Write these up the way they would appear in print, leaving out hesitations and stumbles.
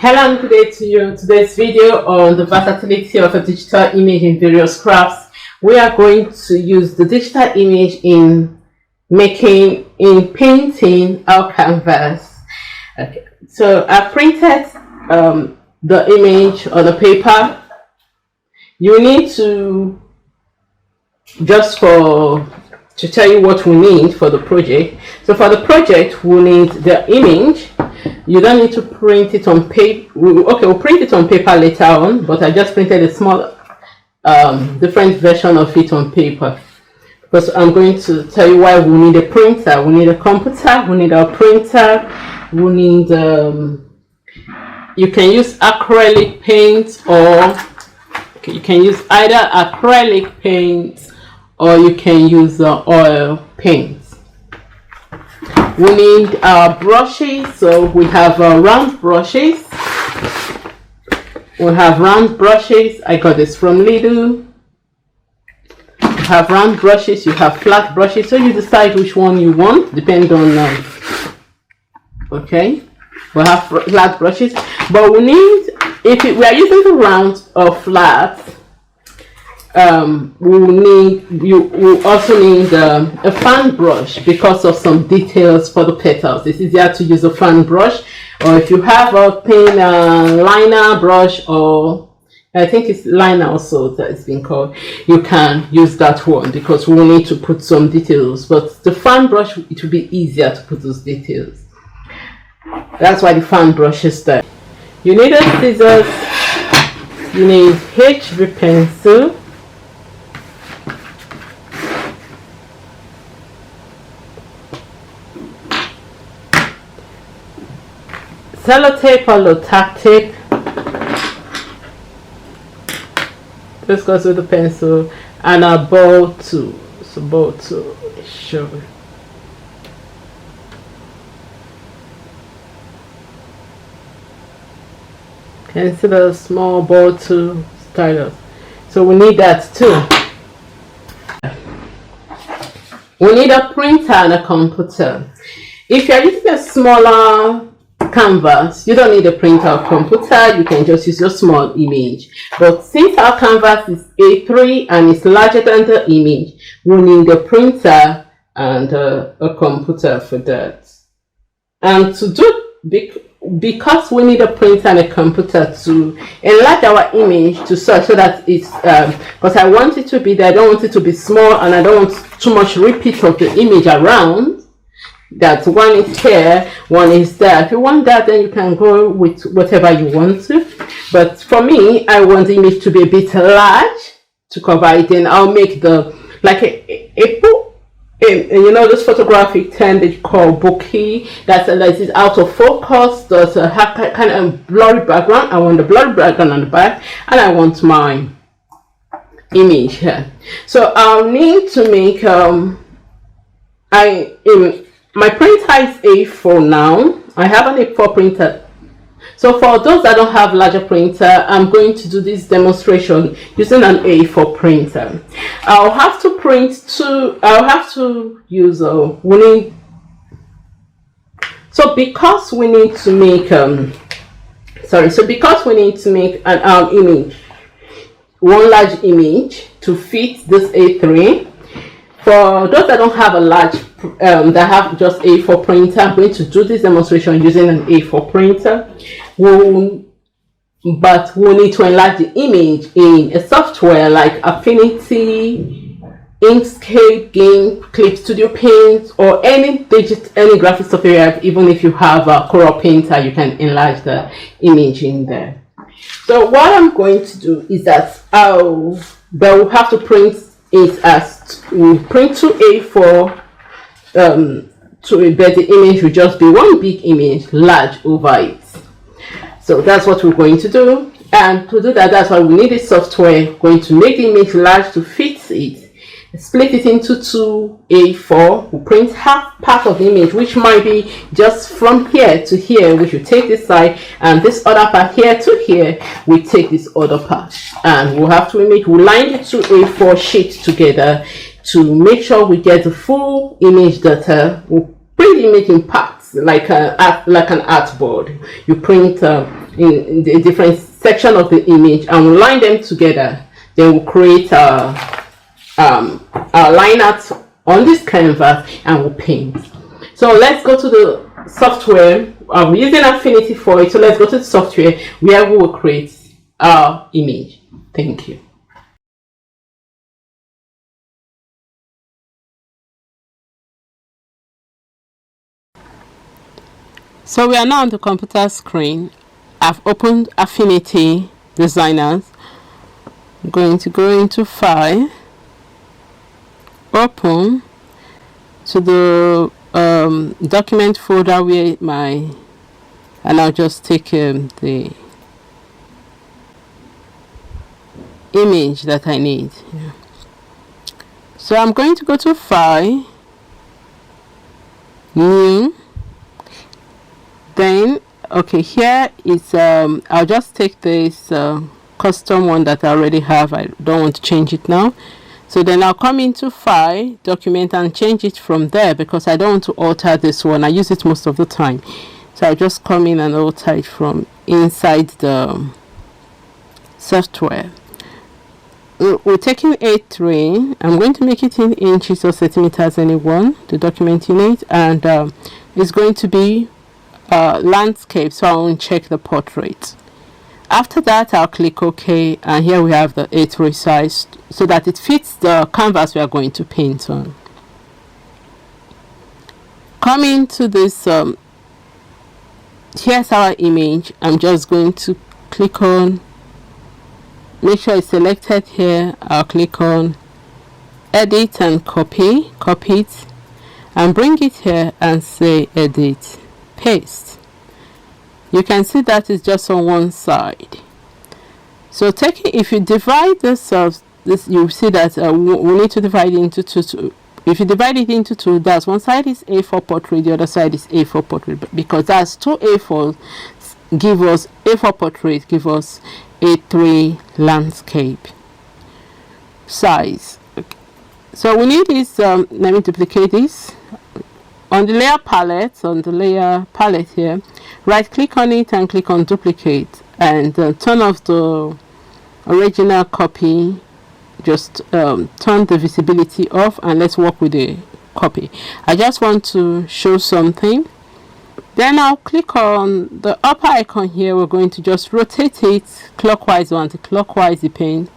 Hello and good day to you. Today's video on the versatility of a digital image in various crafts. We are going to use the digital image in painting our canvas. Okay, so I printed the image on the paper. You need to, to tell you what we need for the project. So for the project, we need the image. You don't need to print it on paper. Okay, we'll print it on paper later on, but I just printed a small different version of it on paper because I'm going to tell you why we need a printer. We need a computer, we need a printer, we need you can use acrylic paint, or you can use either acrylic paint or you can use oil paint. We need our brushes, so we have round brushes. We have round brushes. I got this from Lidl. You have round brushes, you have flat brushes, so you decide which one you want, depending on okay, we have flat brushes, but we need, we are using the round or flat, we also need a fan brush because of some details for the petals. It's easier to use a fan brush, or if you have a thin liner brush, or I think it's liner also that it's been called, you can use that one because we will need to put some details, but the fan brush, it will be easier to put those details. That's why the fan brush is there. You need a scissors, you need HB pencil, sellotape or low tack tape. This goes with the pencil, and a bowl too. So bowl to show. Can you see the small bowl to stylus? So we need that too. We need a printer and a computer. If you're using a smaller canvas, you don't need a printer or computer, you can just use your small image. But since our canvas is A3 and it's larger than the image, we need a printer and a computer for that. And to do, because we need a printer and a computer to enlarge our image to such so that it's because I want it to be there, I don't want it to be small, and I don't want too much repeat of the image around. That one is here, one is there. If you want that, then you can go with whatever you want to. But for me, I want the image to be a bit large to cover it, and I'll make the like a book. You know, this photographic term that you call bokeh, that is out of focus, does have kind of blurry background. I want the blurry background on the back, and I want my image here. So I'll need to make my printer is A4 now. I have an A4 printer. So for those that don't have larger printer, I'm going to do this demonstration using an A4 printer. I'll have to print I'll have to use because we need to make an image, one large image to fit this A3. For those that don't have a large, that have just A4 printer, I'm going to do this demonstration using an A4 printer. But we'll need to enlarge the image in a software like Affinity, Inkscape, Game, Clip Studio Paint, or any graphic software. Even if you have a Corel Painter, you can enlarge the image in there. So what I'm going to do is that we'll have to print it as we print to A4 but the image will just be one big image large over it. So that's what we're going to do, and to do that, that's why we need a software going to make the image large to fit it. Split it into two A4. We'll print half part of the image, which might be just from here to here, which will take this side, and this other part here to here, we take this other part, and we'll have to we'll line the two A4 sheets together to make sure we get the full image data. We'll print the image in parts like an artboard. You print in the different section of the image, and we'll line them together. Then we'll create a line art on this canvas and we'll paint. So let's go to the software. I'm using Affinity for it, so let's go to the software where we will create our image. Thank you. So we are now on the computer screen. I've opened Affinity Designers. I'm going to go into File, Open, to the document folder where and I'll just take the image that I need. Yeah. So I'm going to go to File, New. Then okay, here is I'll just take this custom one that I already have. I don't want to change it now. So then I'll come into File, Document, and change it from there because I don't want to alter this one. I use it most of the time. So I'll just come in and alter it from inside the software. We're taking A3. I'm going to make it in inches or centimeters, anyone, the document unit, and it's going to be landscape, so I won't check the portrait. After that, I'll click OK, and here we have the A3 size so that it fits the canvas we are going to paint on. Come into this, here's our image. I'm just going to click on, make sure it's selected here. I'll click on Edit and copy it, and bring it here and say Edit, Paste. You can see that it's just on one side. So if you divide this you see that we need to divide it into two. If you divide it into two, that's one side is A4 portrait, the other side is A4 portrait, because that's two A4 give us A4 portrait, give us A3 landscape size. Okay. So we need this. Let me duplicate this. On the layer palette here, right click on it and click on duplicate, and turn off the original copy. Just turn the visibility off, and let's work with the copy. I just want to show something. Then I'll click on the upper icon here. We're going to just rotate it clockwise or anti-clockwise, depending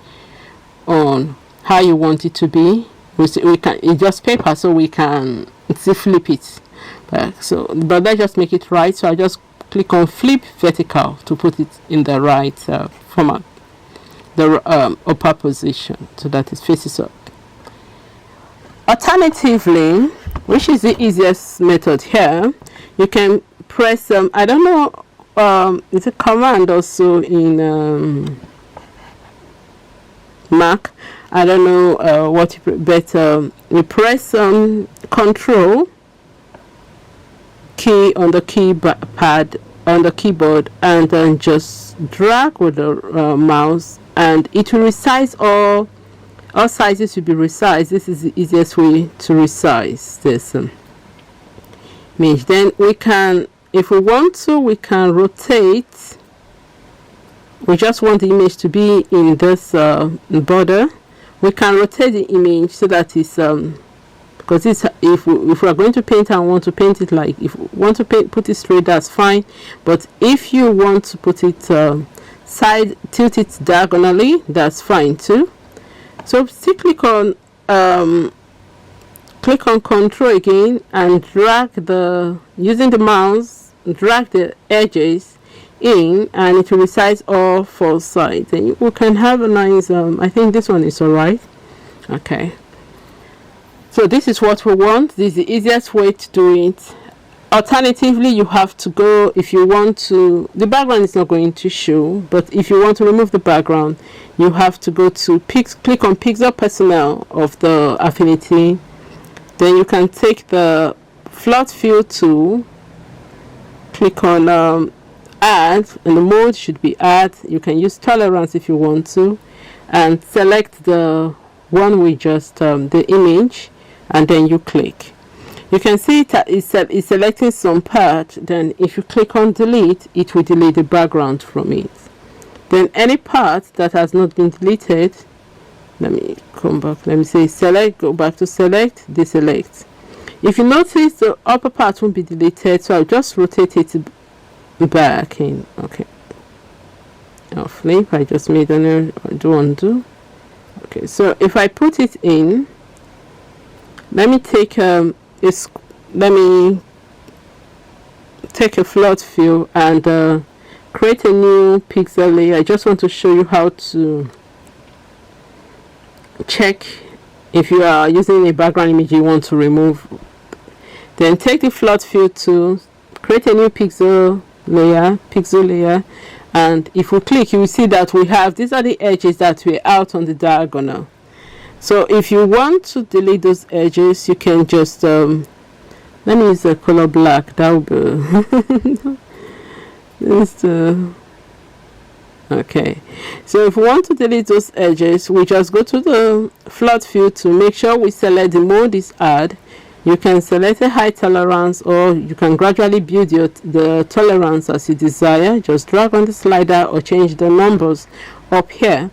on how you want it to be. It's just paper, so we can flip it. But let's just make it right. So I just click on flip vertical to put it in the right format, the upper position, so that it faces up. Alternatively, which is the easiest method here, you can press I don't know, it's a command also in Mac. I don't know what you you press Control key on the keypad on the keyboard, and then just drag with the mouse, and it will resize. All sizes will be resized. This is the easiest way to resize this image. Then we can, if we want to, we can rotate. We just want the image to be in this border. We can rotate the image so that it's because it's, if we are going to paint and want to paint it, like if we want to put it straight, that's fine. But if you want to put it tilt it diagonally, that's fine too. So still click on Control again, and drag using the mouse, drag the edges in, and it will resize all four sides, and you can have a nice I think this one is all right. Okay, so this is what we want. This is the easiest way to do it. Alternatively, you have to go, if you want to, the background is not going to show, but if you want to remove the background, you have to go to click on Pixel Personnel of the Affinity. Then you can take the Float Fill tool, click on Add, and the mode should be Add. You can use Tolerance if you want to, and select the one we just the image, and then you click. You can see it's selecting some part. Then if you click on delete, it will delete the background from it. Then any part that has not been deleted, let me come back, let me say select, go back to select, deselect. If you notice, the upper part won't be deleted, so I'll just rotate it back in. Okay, I'll flip. I just made an error. Do undo. Okay, so if I put it in, let me take let me take a flood fill and create a new pixel layer. I just want to show you how to check if you are using a background image you want to remove. Then take the flood fill tool, create a new pixel layer, and if we click, you will see that we have, these are the edges that were out on the diagonal. So if you want to delete those edges, you can just let me use the color black. That will be okay. So if we want to delete those edges, we just go to the flood fill to make sure we select the mode is add. You can select a high tolerance, or you can gradually build the tolerance as you desire. Just drag on the slider or change the numbers up here.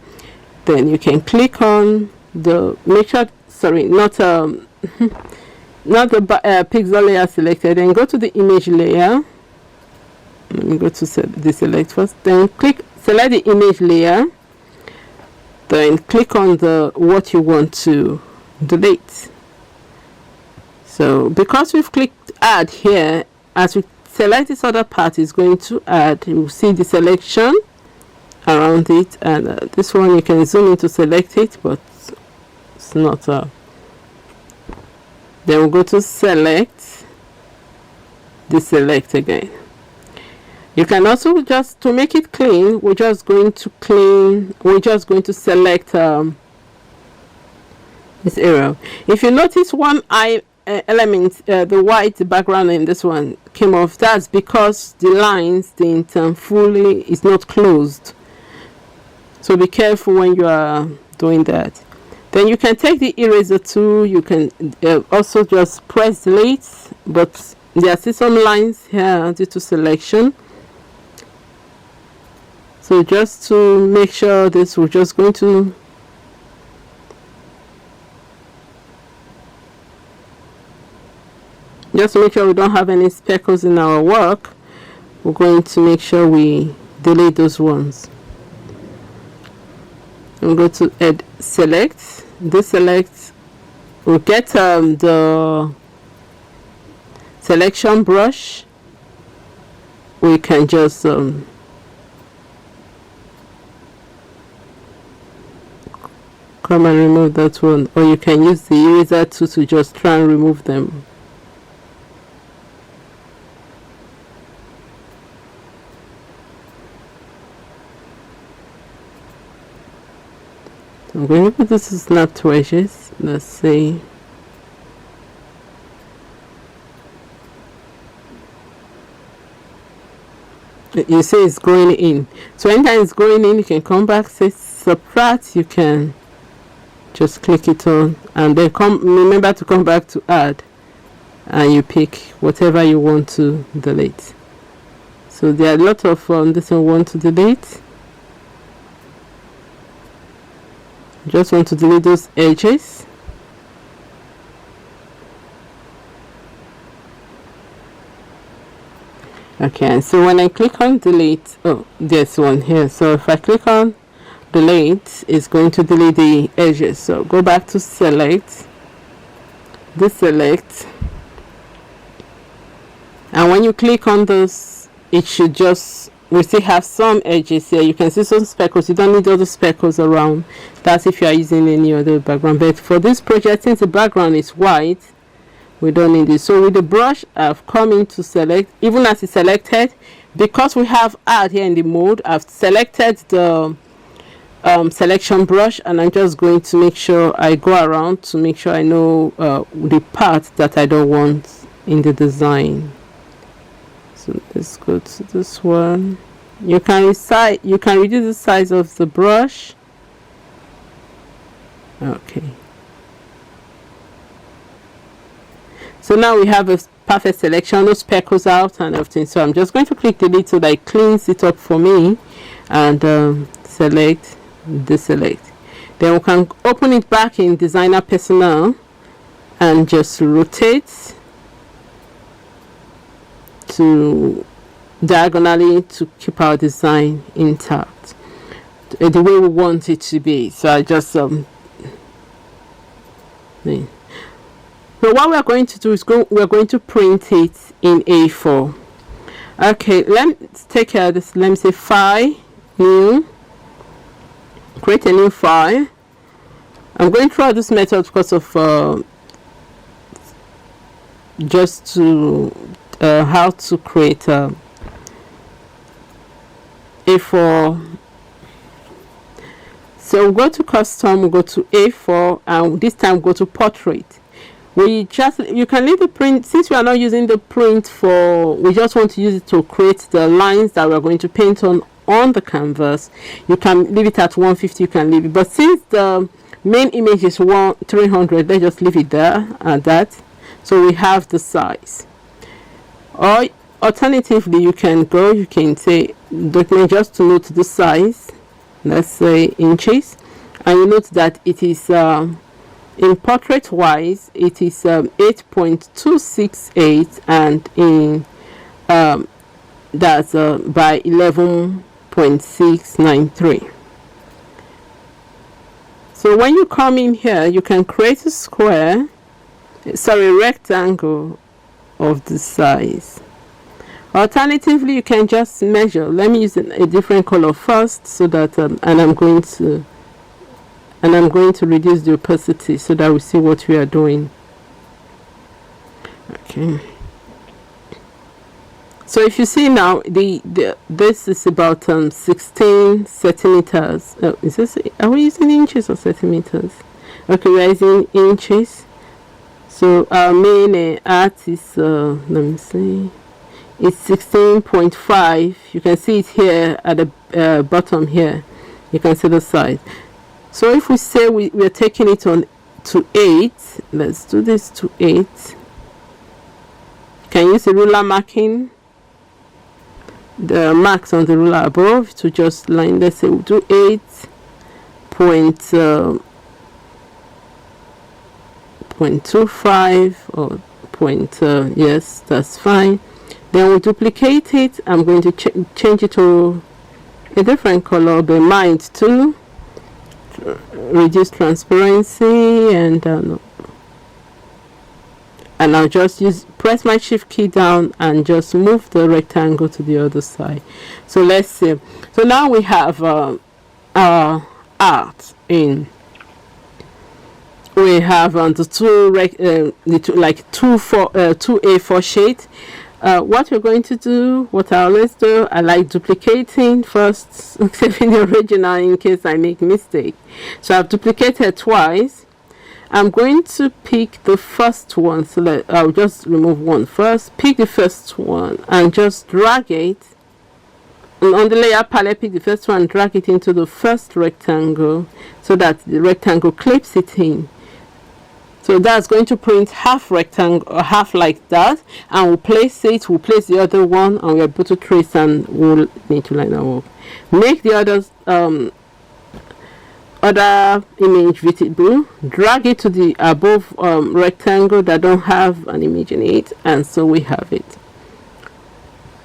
Then you can click on the, make sure, sorry, not the pixel layer selected, and go to the image layer. Let me go to deselect first, then select the image layer, then click on the what you want to delete. So because we've clicked add here, as we select this other part, is going to add, you will see the selection around it, and this one you can zoom in to select it, but it's not then we'll go to select, deselect again. You can also, just to make it clean, we're just going to select this area. If you notice one element, the white background in this one came off, that's because the lines didn't fully, is not closed. So be careful when you are doing that. Then you can take the eraser tool. You can also just press delete, but there are still some lines here due to selection. So just to make sure this, we're just going to just make sure we don't have any speckles in our work. We're going to make sure we delete those ones. We'll go to add, select, deselect. We'll get the selection brush. We can just come and remove that one, or you can use the eraser tool to just try and remove them. I'm going to put this as snap to edges. Let's see. You see it's going in. So anytime it's going in, you can come back, say subtract. You can just click it on, and then remember to come back to add, and you pick whatever you want to delete. So there are a lot of this one want to delete. Just want to delete those edges. Okay, and so when I click on delete, oh, this one here. So if I click on delete, it's going to delete the edges. So go back to select, deselect, and when you click on this, it should just, we still have some edges here. You can see some speckles. You don't need all the speckles around. That's if you are using any other background, but for this project, since the background is white, we don't need it. So with the brush, I've come in to select, even as it's selected, because we have add here in the mode, I've selected the selection brush, and I'm just going to make sure I go around to make sure I know the part that I don't want in the design. So let's go to this one. You can reduce the size of the brush. Okay. So now we have a perfect selection, no speckles out and everything. So I'm just going to click delete so that it cleans it up for me, and select, deselect. Then we can open it back in Designer Personal and just rotate to diagonally to keep our design intact the way we want it to be. So I just so what we're going to do is we're going to print it in A4. Okay, let's take care of this. Let me say File, New, create a new file. I'm going through this method because of just to how to create A4. So we'll go to custom, we'll go to A4, and this time we'll go to portrait. You can leave the print, since we are not using the print we just want to use it to create the lines that we're going to paint on the canvas. You can leave it at 150, you can leave it, but since the main image is 300, let's just leave it there at that, so we have the size. Or alternatively, you can say document just to note the size, let's say inches, and you note that it is in portrait wise it is 8.268, and in that's by 11.693. So when you come in here, you can create a rectangle of the size. Alternatively, you can just measure. Let me use a different color first, so that and I'm going to reduce the opacity so that we see what we are doing. Okay. So if you see now, this is about 16 centimeters. Are we using inches or centimeters? Okay, we are using inches. So our main art is let me see, it's 16.5. You can see it here at the bottom here. You can see the size. So if we say we are taking it on to 8, let's do this to 8. You can use the ruler marking, the marks on the ruler above to just line. Let's say we'll do 8.25 or yes, that's fine. Then we duplicate it. I'm going to change it to a different color, but mind to reduce transparency, and I'll just press my shift key down and just move the rectangle to the other side. So let's see. So now we have our art in. We have the two A4 sheet. What we're going to do, what I always do, I like duplicating first, saving the original in case I make mistake. So I've duplicated twice. I'm going to pick the first one, so I'll just remove one first, pick the first one and just drag it, and on the layer palette pick the first one, drag it into the first rectangle so that the rectangle clips it in. So that's going to print half rectangle or half like that, and we'll place the other one, and we're able to trace, and we'll need to line our work. Make the other image visible, drag it to the above rectangle that don't have an image in it, and so we have it.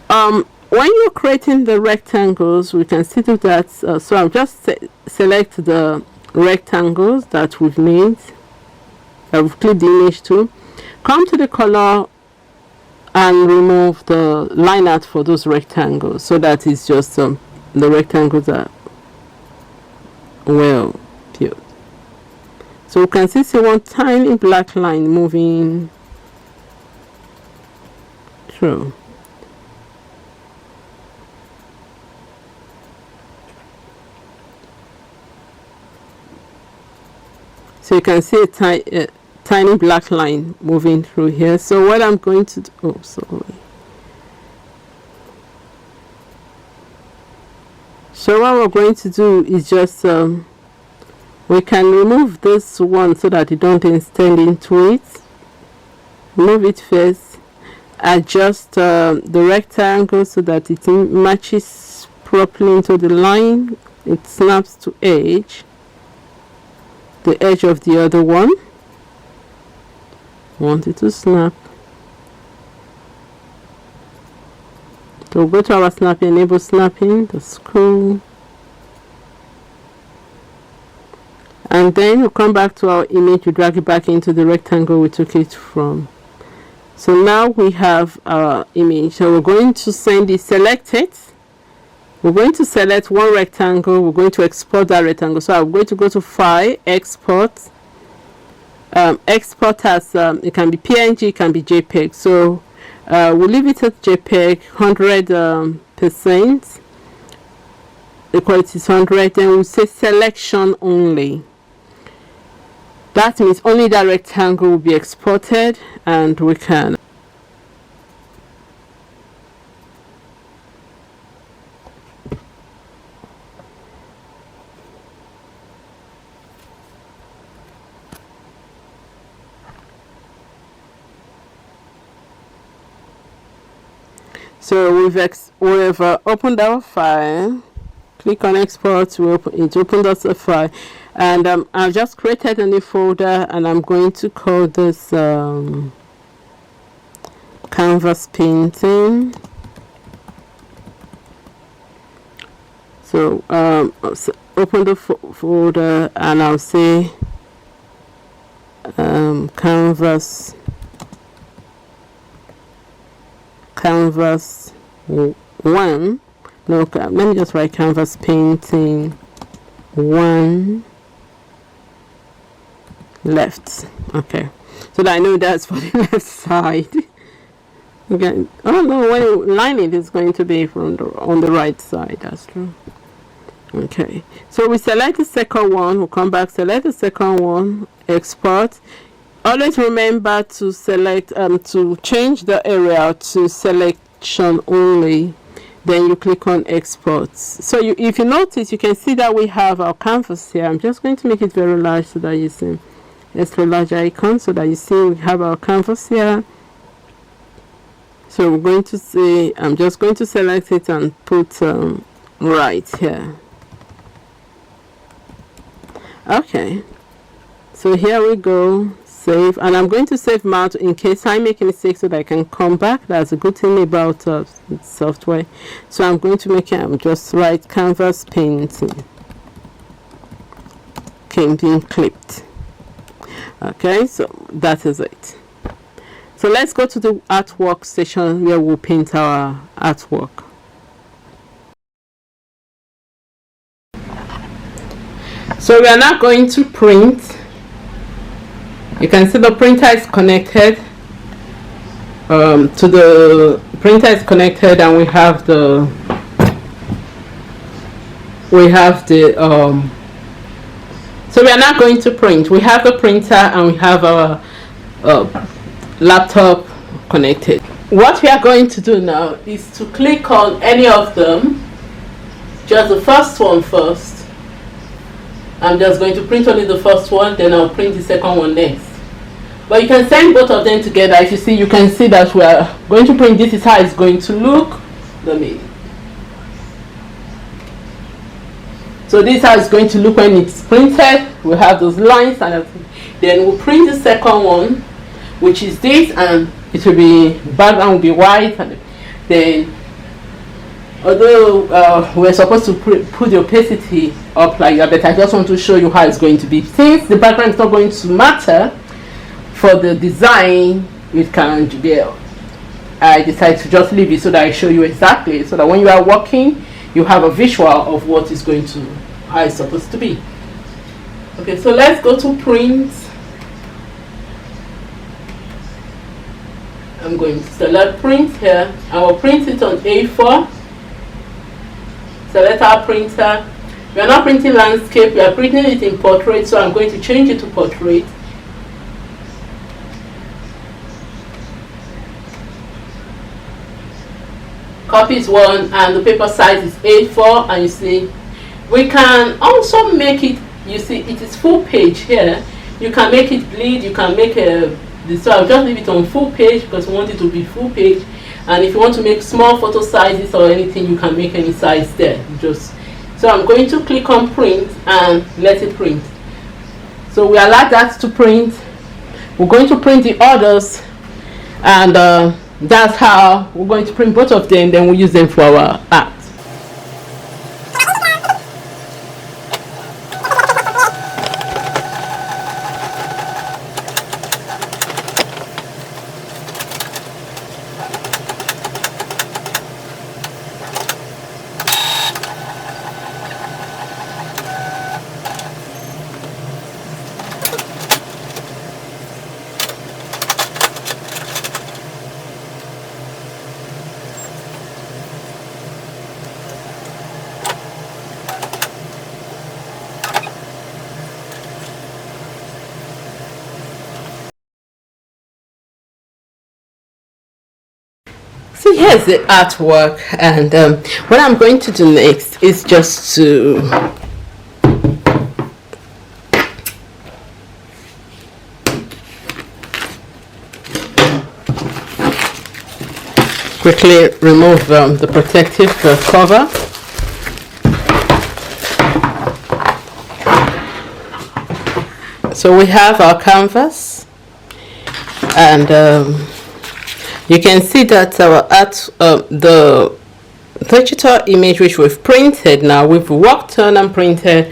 When you're creating the rectangles, we can see that. So I'll just select the rectangles that we've made. I've clicked the image to. Come to the color and remove the line art for those rectangles, so that it's just the rectangles are well filled. So you can see one tiny black line moving through. So you can see a tiny black line moving through here. So what I'm going to do, oh sorry. So what we're going to do is just we can remove this one so that you don't extend into it. move it first, adjust the rectangle so that it matches properly into the line. It snaps to edge, the edge of the other one. Want it to snap. So go to our snapping, enable snapping, the screw, and then we'll come back to our image. We drag it back into the rectangle we took it from. So now we have our image. So we're going to send it, select it. We're going to select one rectangle. We're going to export that rectangle. So I'm going to go to File, Export. Export as it can be PNG, it can be JPEG. So we'll leave it at JPEG 100%. The quality is 100. Then we'll say selection only. That means only that rectangle will be exported, and we can so we've opened our file. Click on export. It opened us a file, and I've just created a new folder, and I'm going to call this canvas painting. So open the folder, and I'll say canvas 1. No, let me just write canvas painting 1 left. Okay, so that I know that's for the left side. Okay. Oh no, when you line it, it's going to be from on the right side. That's true. Okay, so we select the second one. We'll come back, select the second one, export. Always remember to select to change the area to selection only. Then you click on export. So if you notice, you can see that we have our canvas here. I'm just going to make it very large so that you see extra large icon, so that you see we have our canvas here. So we're going to say, I'm just going to select it and put right here. Okay, so here we go. Save, and I'm going to save mount in case I make a mistake so that I can come back. That's a good thing about software. So I'm going to make it, I'm just write canvas painting being clipped. Okay, so that is it. So let's go to the artwork session where we'll paint our artwork. So we are now going to print. You can see the printer is connected and we have the so we are now going to print. We have the printer and we have our laptop connected. What we are going to do now is to click on any of them, just the first one first. I'm just going to print only the first one, then I'll print the second one next. But you can send both of them together. If you see, you can see that we are going to print. This is how it's going to look. So this is how it's going to look when it's printed. We have those lines, and then we'll print the second one, which is this, and it will be background will be white, and then although we're supposed to put the opacity up like that, but I just want to show you how it's going to be. Since the background is not going to matter for the design, it can be, I decided to just leave it so that I show you exactly, so that when you are working, you have a visual of what is going to, how it's supposed to be. Okay, so let's go to print. I'm going to select print here. I will print it on A4. Select our printer. We are not printing landscape, we are printing it in portrait, so I'm going to change it to portrait. Copy is 1 and the paper size is A4, and you see we can also make it, you see it is full page here. You can make it bleed, you can make a this. So I'll just leave it on full page because we want it to be full page. And if you want to make small photo sizes or anything, you can make any size there. So I'm going to click on print and let it print. So we allow that to print. We're going to print the others, and that's how we're going to print both of them. Then we'll use them for our art. So here's the artwork, and what I'm going to do next is just to quickly remove the protective cover. So we have our canvas, and you can see that our art, the digital image which we've printed now, we've worked on and printed,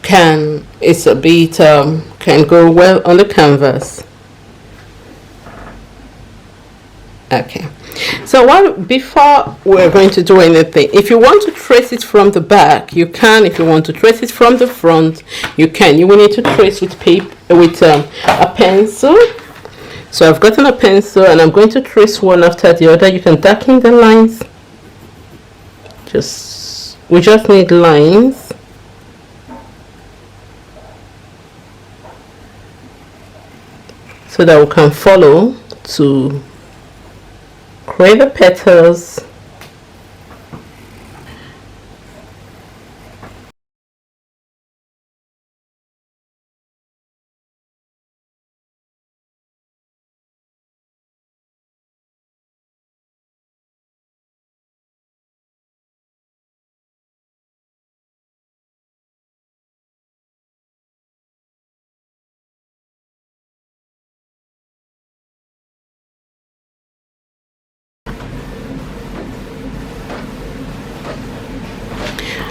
can go well on the canvas. Okay, so before we're going to do anything, if you want to trace it from the back, you can. If you want to trace it from the front, you can. You will need to trace with paper, with a pencil. So I've gotten a pencil and I'm going to trace one after the other. You can darken the lines. We just need lines. So that we can follow to create the petals.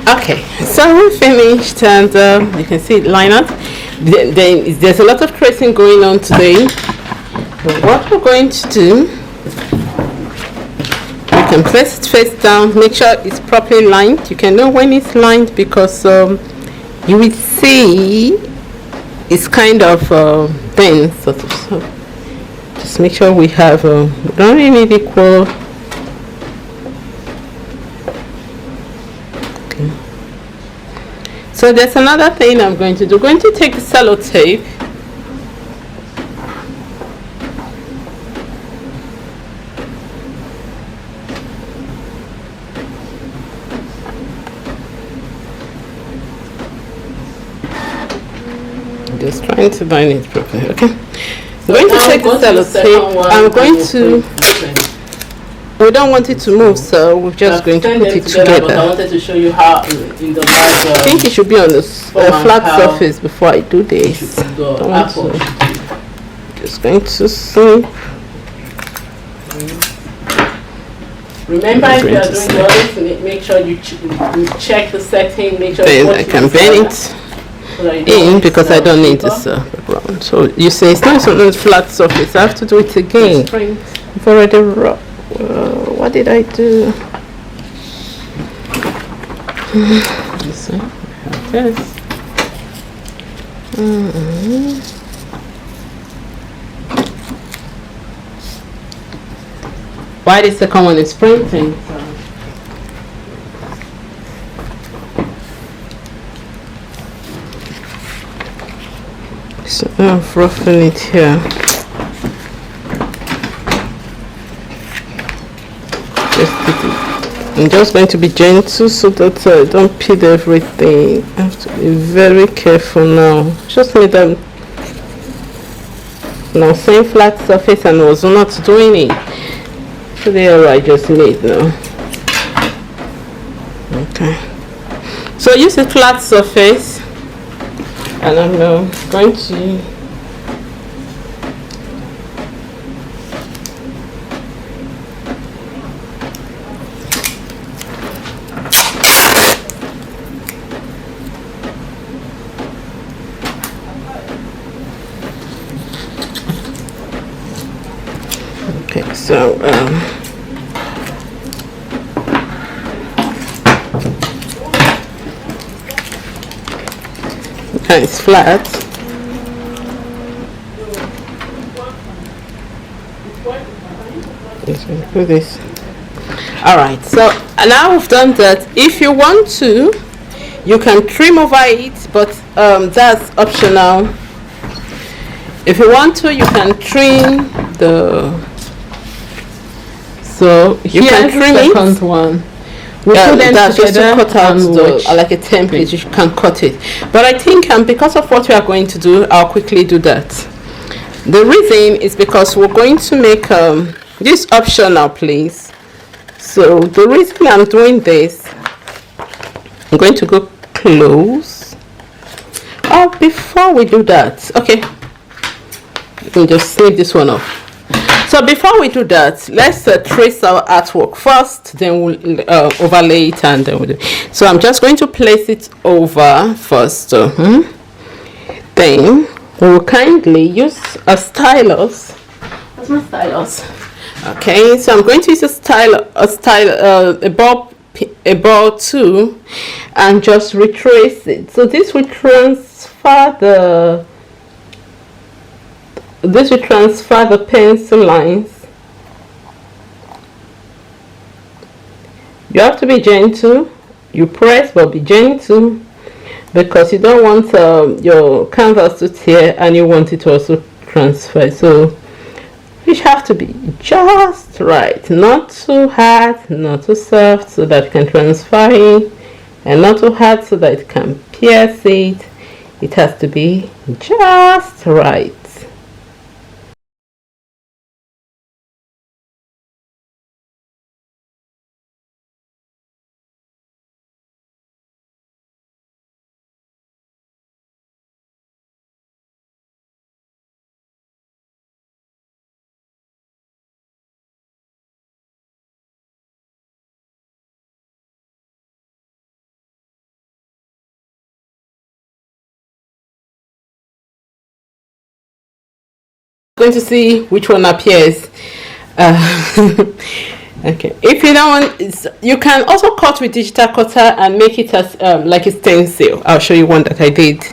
Okay, so we're finished, and you can see lineart. There's a lot of tracing going on today. But what we're going to do, you can place it face down, make sure it's properly lined. You can know when it's lined because you will see it's kind of bent. So just make sure we have, we don't really need equal. So there's another thing I'm going to do. I'm going to take the sellotape. I'm just trying to line it properly. Okay. I'm going to take the sellotape. I'm going to. We don't want it to move, so we're just going to put it together. But I wanted to show you how in the back. I think it should be on a flat surface before I do this. Just going to see. Remember, if you are doing the other thing, make sure you check the setting. Make sure I can bend it in because I don't need this background. So you say it's not on a flat surface. I have to do it again. I've already rough. What did I do? This. Why the second one is printing? So I'm roughing it here. I'm just going to be gentle so that I don't peel everything. I have to be very careful now. Just need them. Now same flat surface and was not doing it. So they are I just made now. Okay. So use a flat surface, and I'm going to okay, so it's flat. Do this. All right, so now we've done that. If you want to, you can trim over it, but that's optional. If you want to, you can trim so you can trim the second one. We put them that's just to cut out like a template. You can cut it, but I think because of what we are going to do, I'll quickly do that. The reason is because we're going to make this optional, please. So the reason I'm doing this, I'm going to go close. Oh, before we do that, okay, you can just snip this one off. So before we do that, let's trace our artwork first, then we'll overlay it, and then we'll do. So I'm just going to place it over first. Then we will kindly use a stylus. What's my stylus? Okay, so I'm going to use a ball tool, and just retrace it. So this will transfer the pencil lines. You have to be gentle. You press, but be gentle, because you don't want your canvas to tear, and you want it to also transfer. So you have to be just right, not too hard, not too soft, so that it can transfer it, and not too hard so that it can pierce it. It has to be just right. Going to see which one appears. Okay, if you don't want, you can also cut with digital cutter and make it as like a stencil. I'll show you one that I did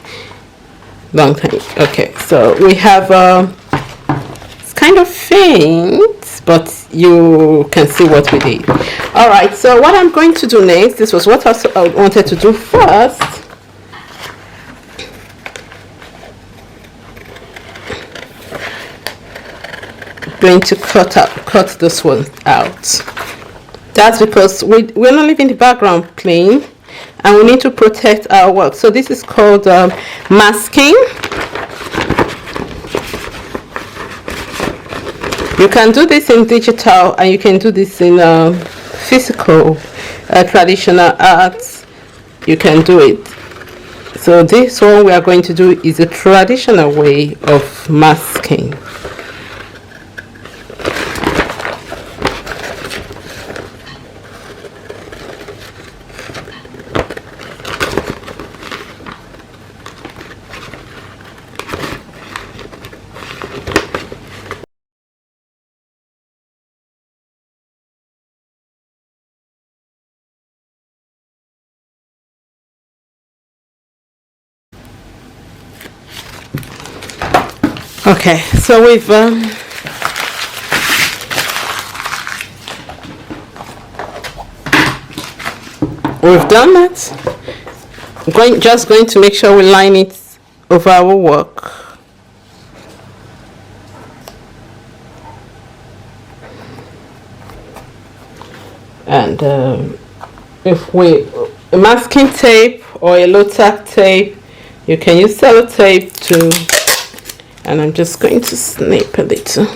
long time. Okay, so we have it's kind of faint, but you can see what we did. All right, so what I'm going to do next, this was what I wanted to do first. Going to cut this one out. That's because we're not leaving the background plain, and we need to protect our work. So this is called masking. You can do this in digital, and you can do this in physical traditional art. You can do it. So this one we are going to do is a traditional way of masking. Okay, so we've done that. Just going to make sure we line it over our work. And if a masking tape or a low tack tape, you can use sellotape to and I'm just going to snip a little.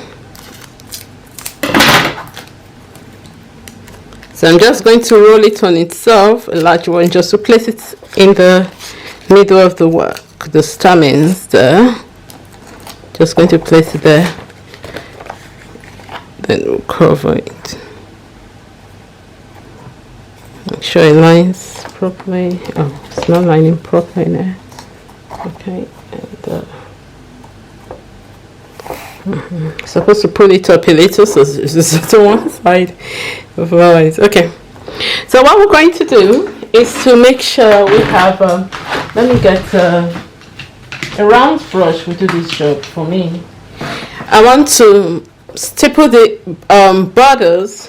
So I'm just going to roll it on itself, a large one, just to place it in the middle of the work, the stamens there. Just going to place it there, then we'll cover it. Make sure it lines properly. Oh, it's not lining properly now. Okay, and supposed to pull it up a little so it's to one side of lines. Okay, so what we're going to do is to make sure we have let me get a round brush will do this job for me. I want to staple the borders,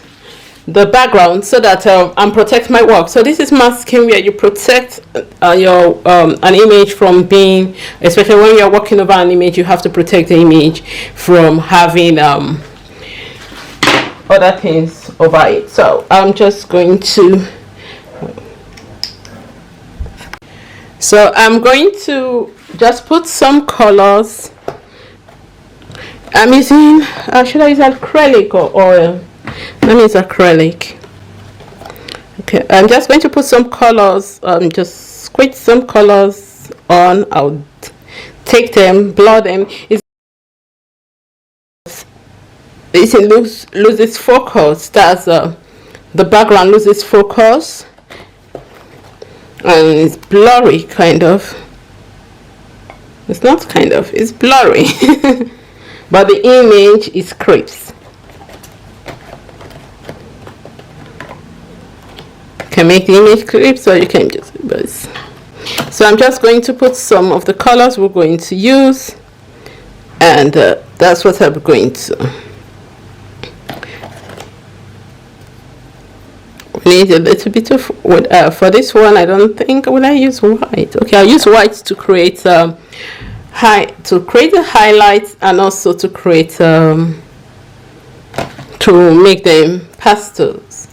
the background, so that and protect my work. So this is masking, where you protect your an image from being, especially when you're working over an image, you have to protect the image from having other things over it. So I'm just going to just put some colors. I'm using should I use acrylic or oil? Let me use acrylic. Okay, I'm just going to put some colors, just squeeze some colors on. I'll take them, blur them. It loses focus. That's the background loses focus, and it's blurry, kind of. It's not kind of, it's blurry. But the image is crisp. Can make the image crisp, so you can just buzz. So I'm just going to put some of the colors we're going to use, and that's what I'm going to. We need a little bit of for this one. I don't think will I use white. Okay, I'll use white to create the highlights, and also to create to make them pastels,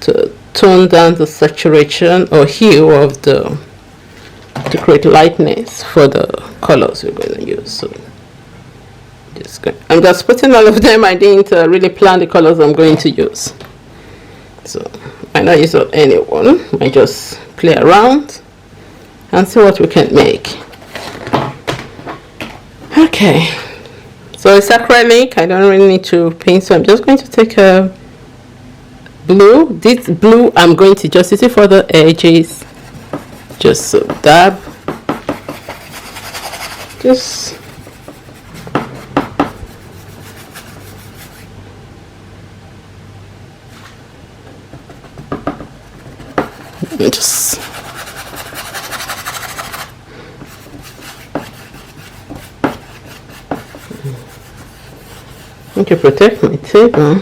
to tone down the saturation or hue of to create lightness for the colors we're going to use. So I'm just putting all of them. I didn't really plan the colors I'm going to use, so I don't use any one. I just play around and see what we can make. Okay, so it's acrylic. I don't really need to paint, so I'm just going to take a blue. This blue I'm going to just use it for the edges, just so dab, just I need to protect my table.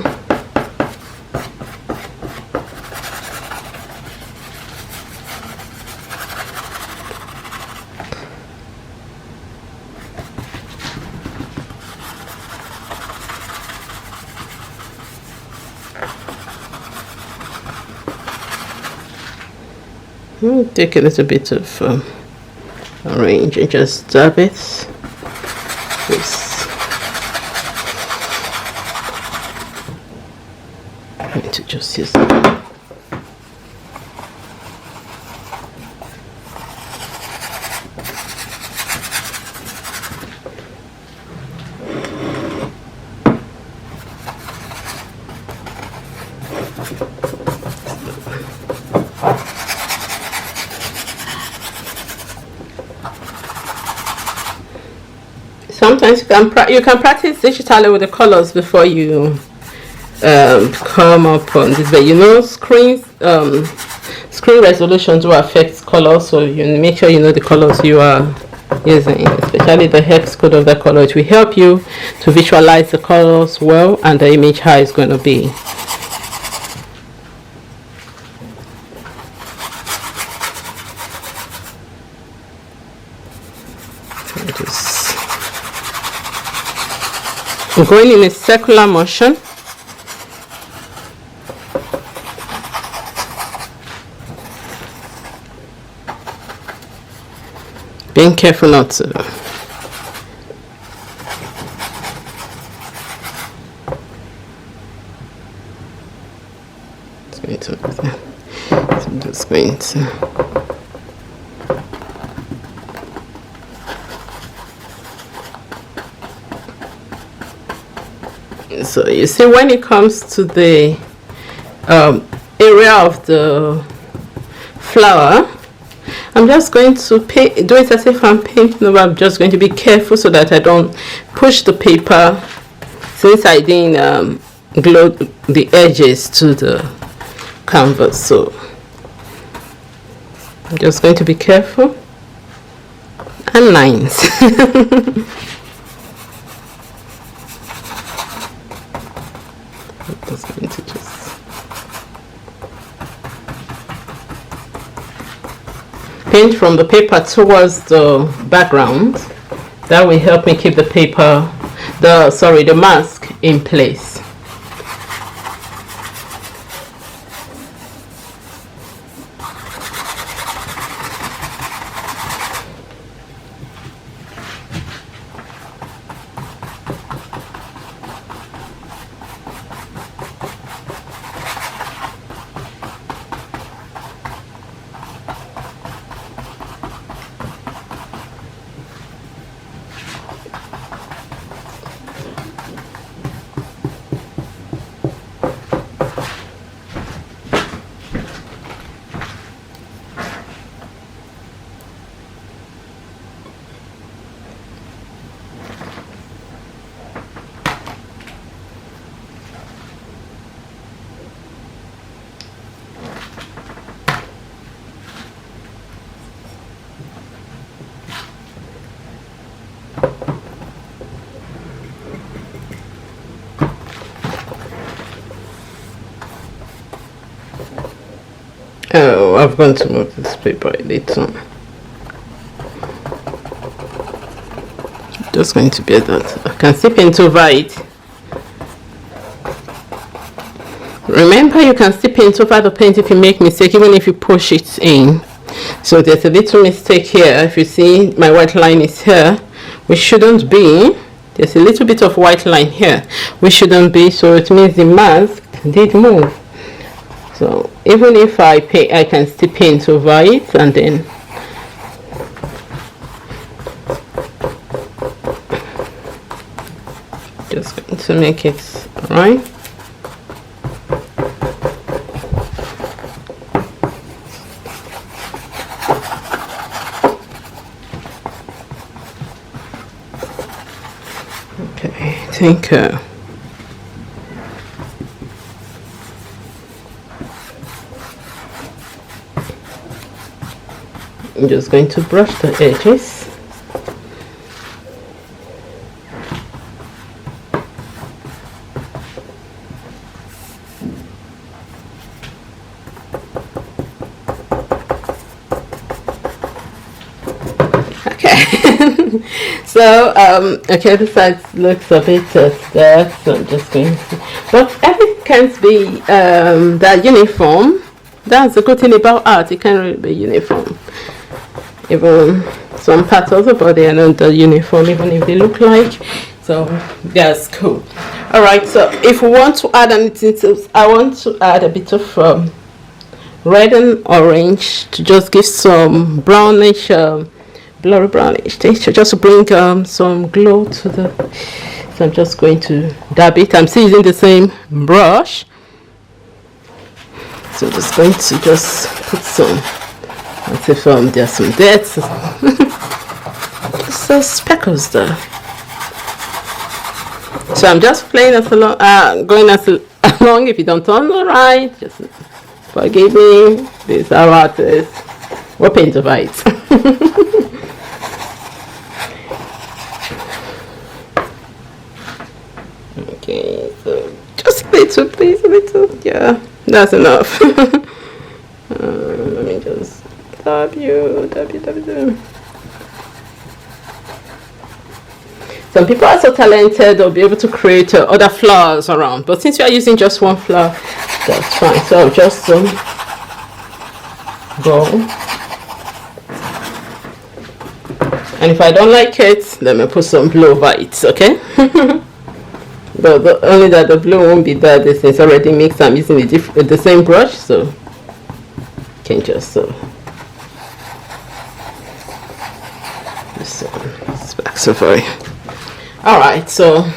Take a little bit of orange and just dab it. I need to just use that. Sometimes you can practice digitally with the colors before you come up on this, but you know screen resolution do affect colors, so you make sure you know the colors you are using, especially the hex code of the color. It will help you to visualize the colors well and the image how it's going to be. I'm going in a circular motion. Being careful not to just going to so you see, when it comes to the area of the flower, I'm just going to do it as if I'm painting over. I'm just going to be careful so that I don't push the paper, since I didn't glue the edges to the canvas. So I'm just going to be careful, and lines. I'm just going to just paint from the paper towards the background. That will help me keep the paper, the mask in place. Oh, I've gone to move this paper a little. Just going to be that I can see paint over it. Remember, you can still paint over the paint if you make mistake, even if you push it in. So there's a little mistake here. If you see, my white line is here, which shouldn't be. There's a little bit of white line here, which shouldn't be. So it means the mask did move. So even if I can still paint over it, and then just going to make it right. Okay, I think I'm just going to brush the edges. Okay. So okay, the side looks a bit there, so I'm just going to, but everything can't be that uniform. That's the good thing about art, it can't really be uniform. Even some parts of the body are not uniform, even if they look like. So that's cool. All right, so if we want to add anything to, I want to add a bit of red and orange to just give some brownish, blurry brownish texture, just to bring some glow to the. So I'm just going to dab it. I'm still using the same brush, so just going to just put some. As if there's some dirt, so speckles there. So I'm just playing as along, going as along. If you don't turn the right, just forgive me. These are artists. We'll paint over it. Okay, so just a little, please, a little. Yeah, that's enough. Let me just. W. Some people are so talented, they'll be able to create other flowers around, but since you are using just one flower, that's fine. So I'll just go, and if I don't like it, let me put some blue over it, okay? But only that the blue won't be there. This is already mixed. I'm using the same brush, so can just this one is back so far. All right, so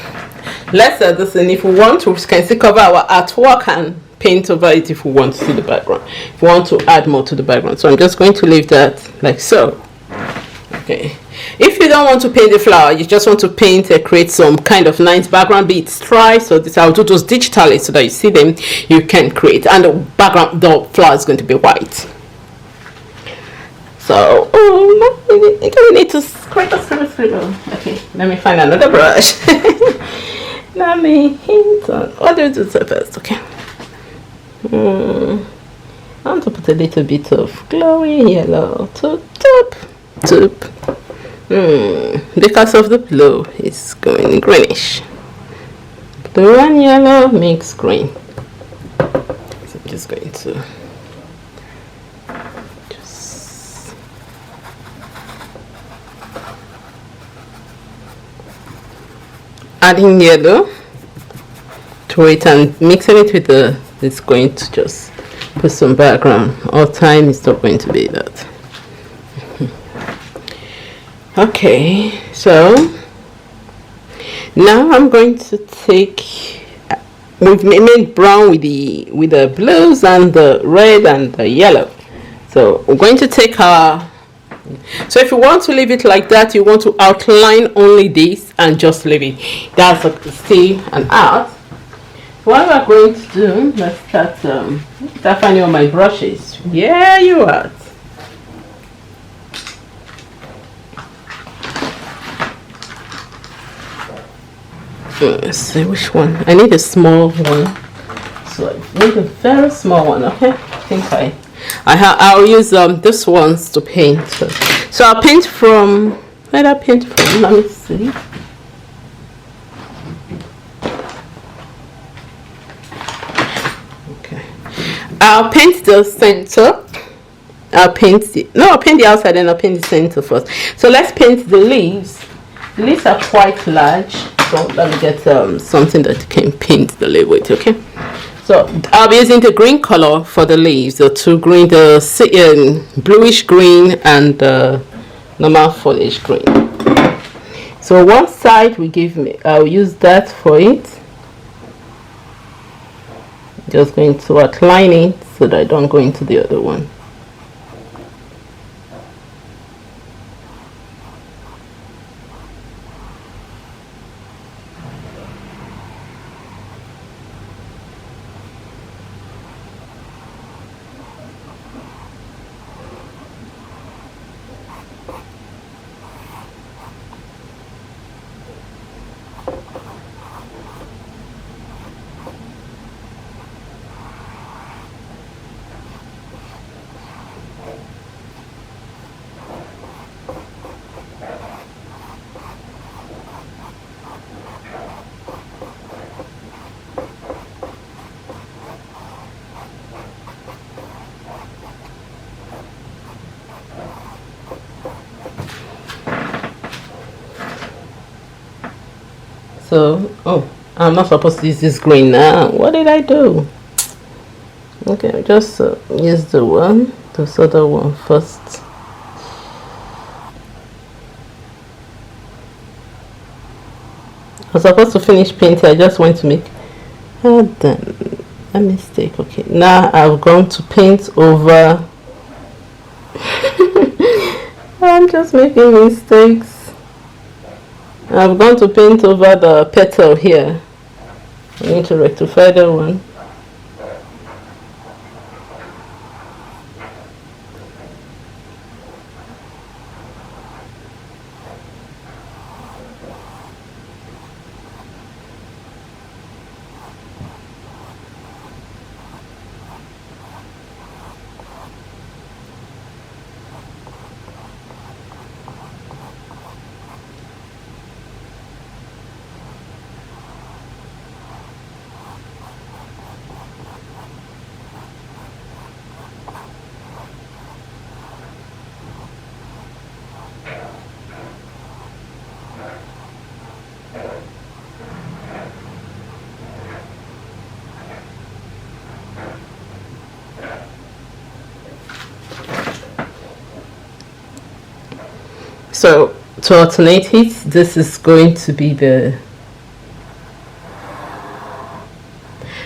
let's add this in. If we want to, we can still cover our artwork and paint over it if we want to see the background, if we want to add more to the background. So I'm just going to leave that like so. Okay, if you don't want to paint the flower, you just want to paint and create some kind of nice background bits, try. So this, I'll do those digitally so that you see them, you can create, and the background, the flower is going to be white. So we need to scribble. Okay, let me find another brush. Let me hint on what do you do first. Okay, I want to put a little bit of glowing yellow to top. Because of the blue, it's going greenish. Blue and yellow makes green. So I'm just going to adding yellow to it and mixing it with the, it's going to just put some background. All time it's not going to be that. Okay, so now I'm going to take, we've made brown with the blues and the red and the yellow. So we're going to take our, so if you want to leave it like that, you want to outline only this and just leave it. That's still an art. What we're going to do, let's start finding all my brushes. Yeah, you are. Let's see which one. I need a small one, so I need a very small one. Okay, I think I'll use this ones to paint. So I'll paint from, where did I paint from? Let me see. Okay, I'll paint the center. I'll paint the outside and I'll paint the center first. So let's paint the leaves. The leaves are quite large. So let me get something that can paint the leaf with. Okay, so I'll be using the green color for the leaves, the two green, the bluish green and the normal foliage green. So one side I'll use that for it. Just going to outline it so that I don't go into the other one. So, I'm not supposed to use this green now. What did I do? Okay, just use this other one first. I was supposed to finish painting. I just went to make a mistake. Okay, now I've gone to paint over. I'm just making mistakes. I've gone to paint over the petal here. I need to rectify that one. So to alternate it, this is going to be the,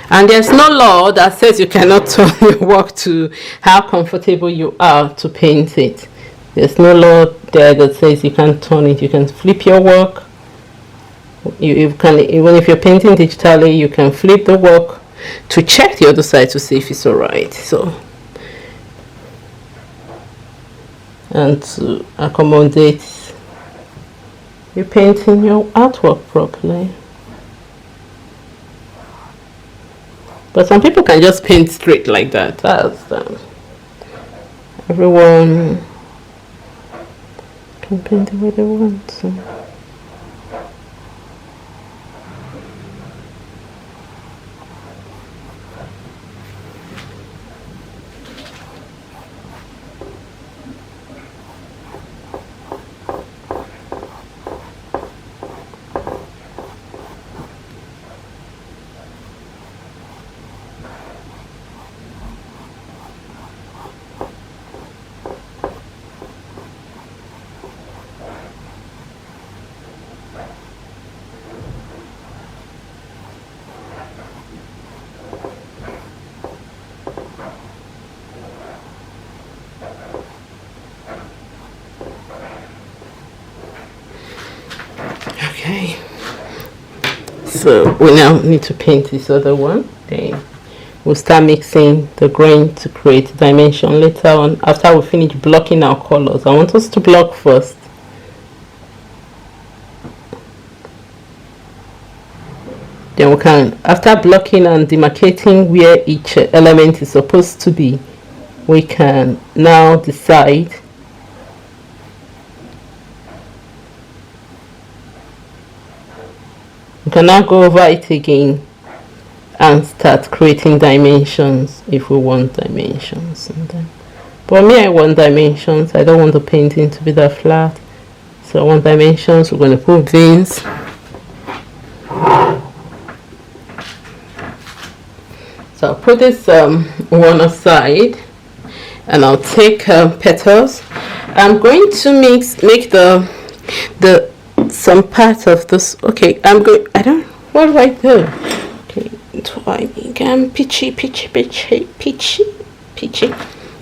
and there's no law that says you cannot turn your work to how comfortable you are to paint it. There's no law there that says you can't turn it. You can flip your work. You can, even if you're painting digitally, you can flip the work to check the other side to see if it's alright. So, and to accommodate you painting your artwork properly. But some people can just paint straight like that. That's everyone can paint the way they want. So. Okay, so we now need to paint this other one. Then we'll start mixing the grain to create dimension later on, after we finish blocking our colors. I want us to block first. Then we can, after blocking and demarcating where each element is supposed to be, we can now decide we can now go over it again and start creating dimensions if we want dimensions. And then, but me, I want dimensions. I don't want the painting to be that flat, so I want dimensions. We're going to put veins. So I'll put this one aside, and I'll take petals. I'm going to make the some part of this. Okay, I'm going. I don't. What do I do? Okay, do I begin peachy?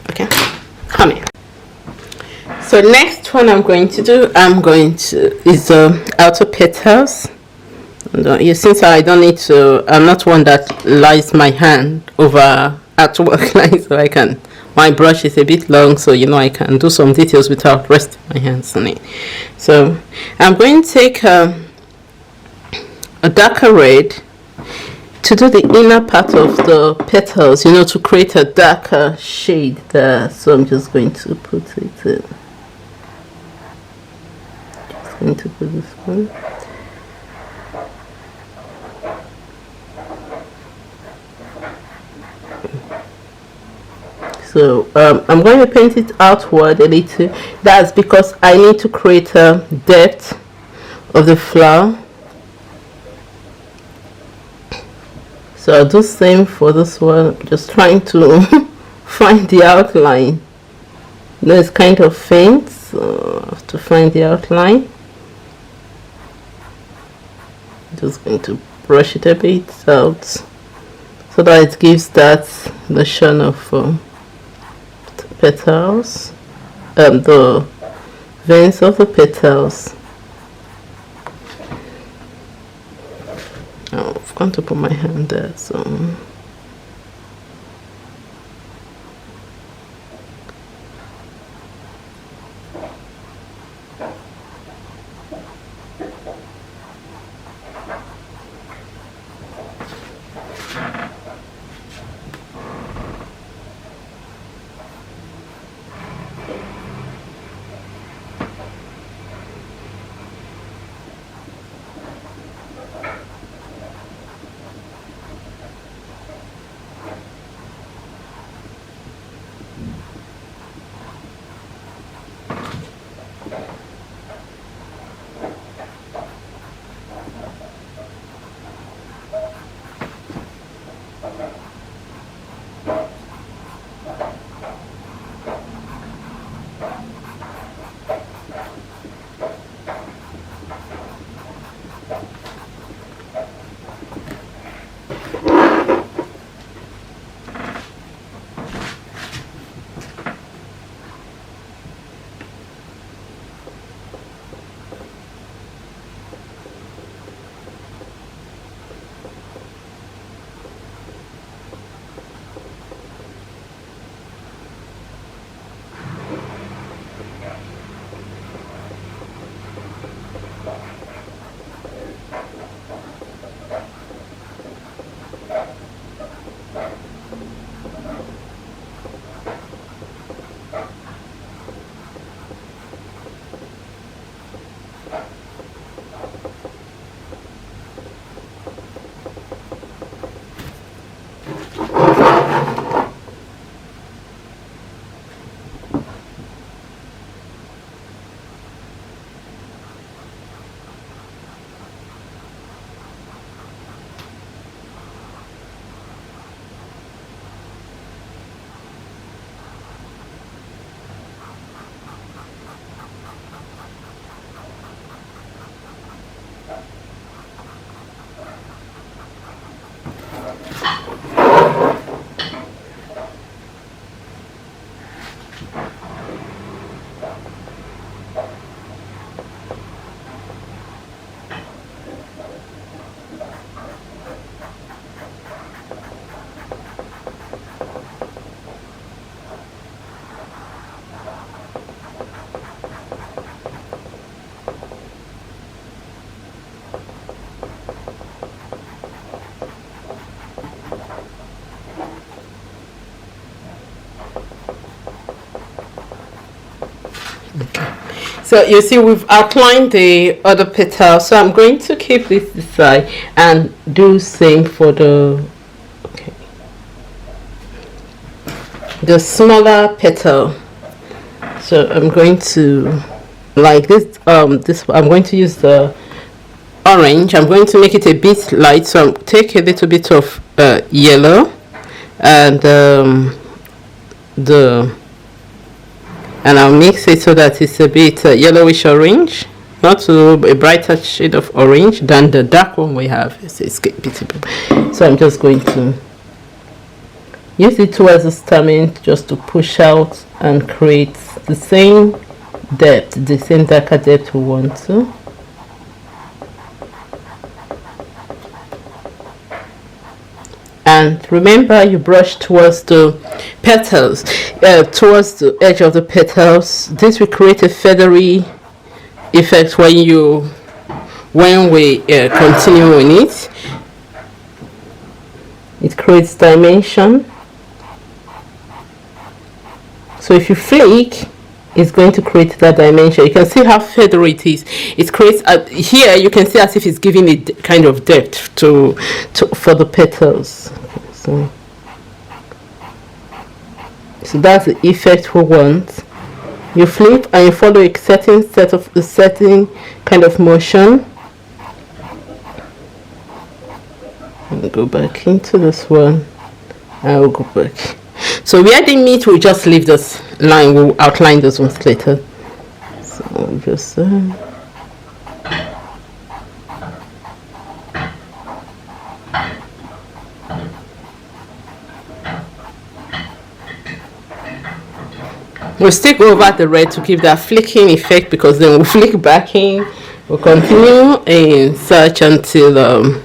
Okay, come here. So next one I'm going to do, is outer petals. And, since I don't need to, I'm not one that lies my hand over artwork line, so I can. My brush is a bit long, so I can do some details without resting my hands on it. So I'm going to take a darker red to do the inner part of the petals, to create a darker shade there. So I'm just going to put it in. Just going to put this one. So I'm going to paint it outward a little. That's because I need to create a depth of the flower. So I'll do the same for this one. Just trying to find the outline. It's kind of faint, so I have to find the outline. Just going to brush it a bit out so that it gives that notion of petals, the veins of the petals. Oh, I've gone to put my hand there, so So you see we've outlined the other petal, so I'm going to keep this side and do same for the smaller petal. So I'm going to like this I'm going to use the orange. I'm going to make it a bit light, so I'll take a little bit of yellow and I'll mix it so that it's a bit yellowish orange, not to a brighter shade of orange than the dark one we have. It's a bit, so I'm just going to use it towards the stamen just to push out and create the same depth, the same darker depth we want to. And remember, you brush towards the petals, towards the edge of the petals. This will create a feathery effect when we continue in it. It creates dimension. So if you flick, it's going to create that dimension. You can see how feathery it is. It creates here. You can see as if it's giving it kind of depth for the petals. So that's the effect we want. You flip and you follow a certain kind of motion. I'll go back into this one. I will go back. So where they meet, we'll just leave this line. We'll outline those ones later. So we'll just we'll still go over the red to give that flicking effect, because then we'll flick back in. We'll continue in search until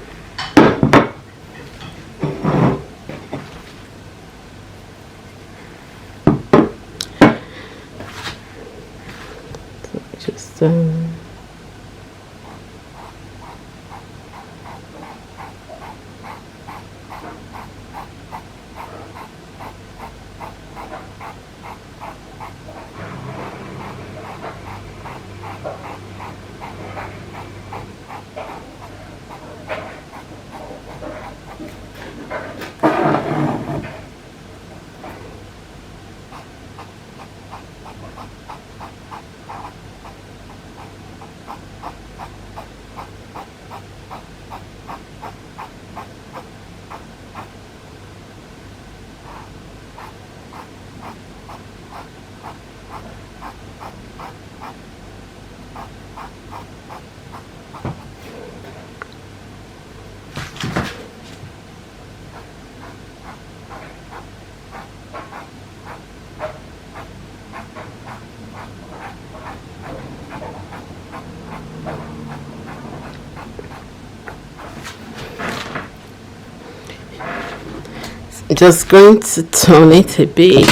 just going to turn it a bit.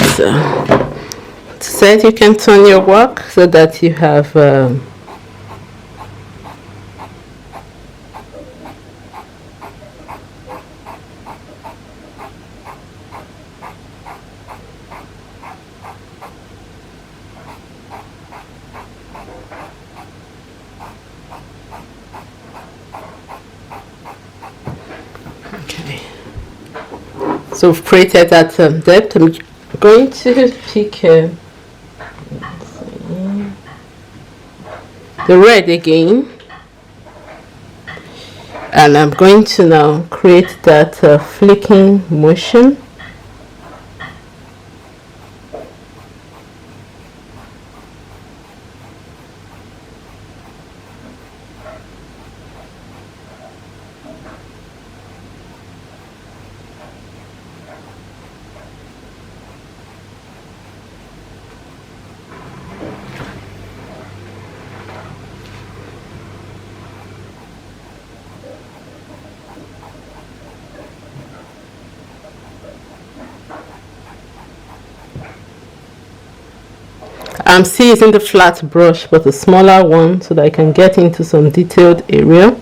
So you can turn your work so that you have so we've created that depth. I'm going to pick the red again, and I'm going to now create that flicking motion. I'm still using the flat brush, but a smaller one, so that I can get into some detailed area.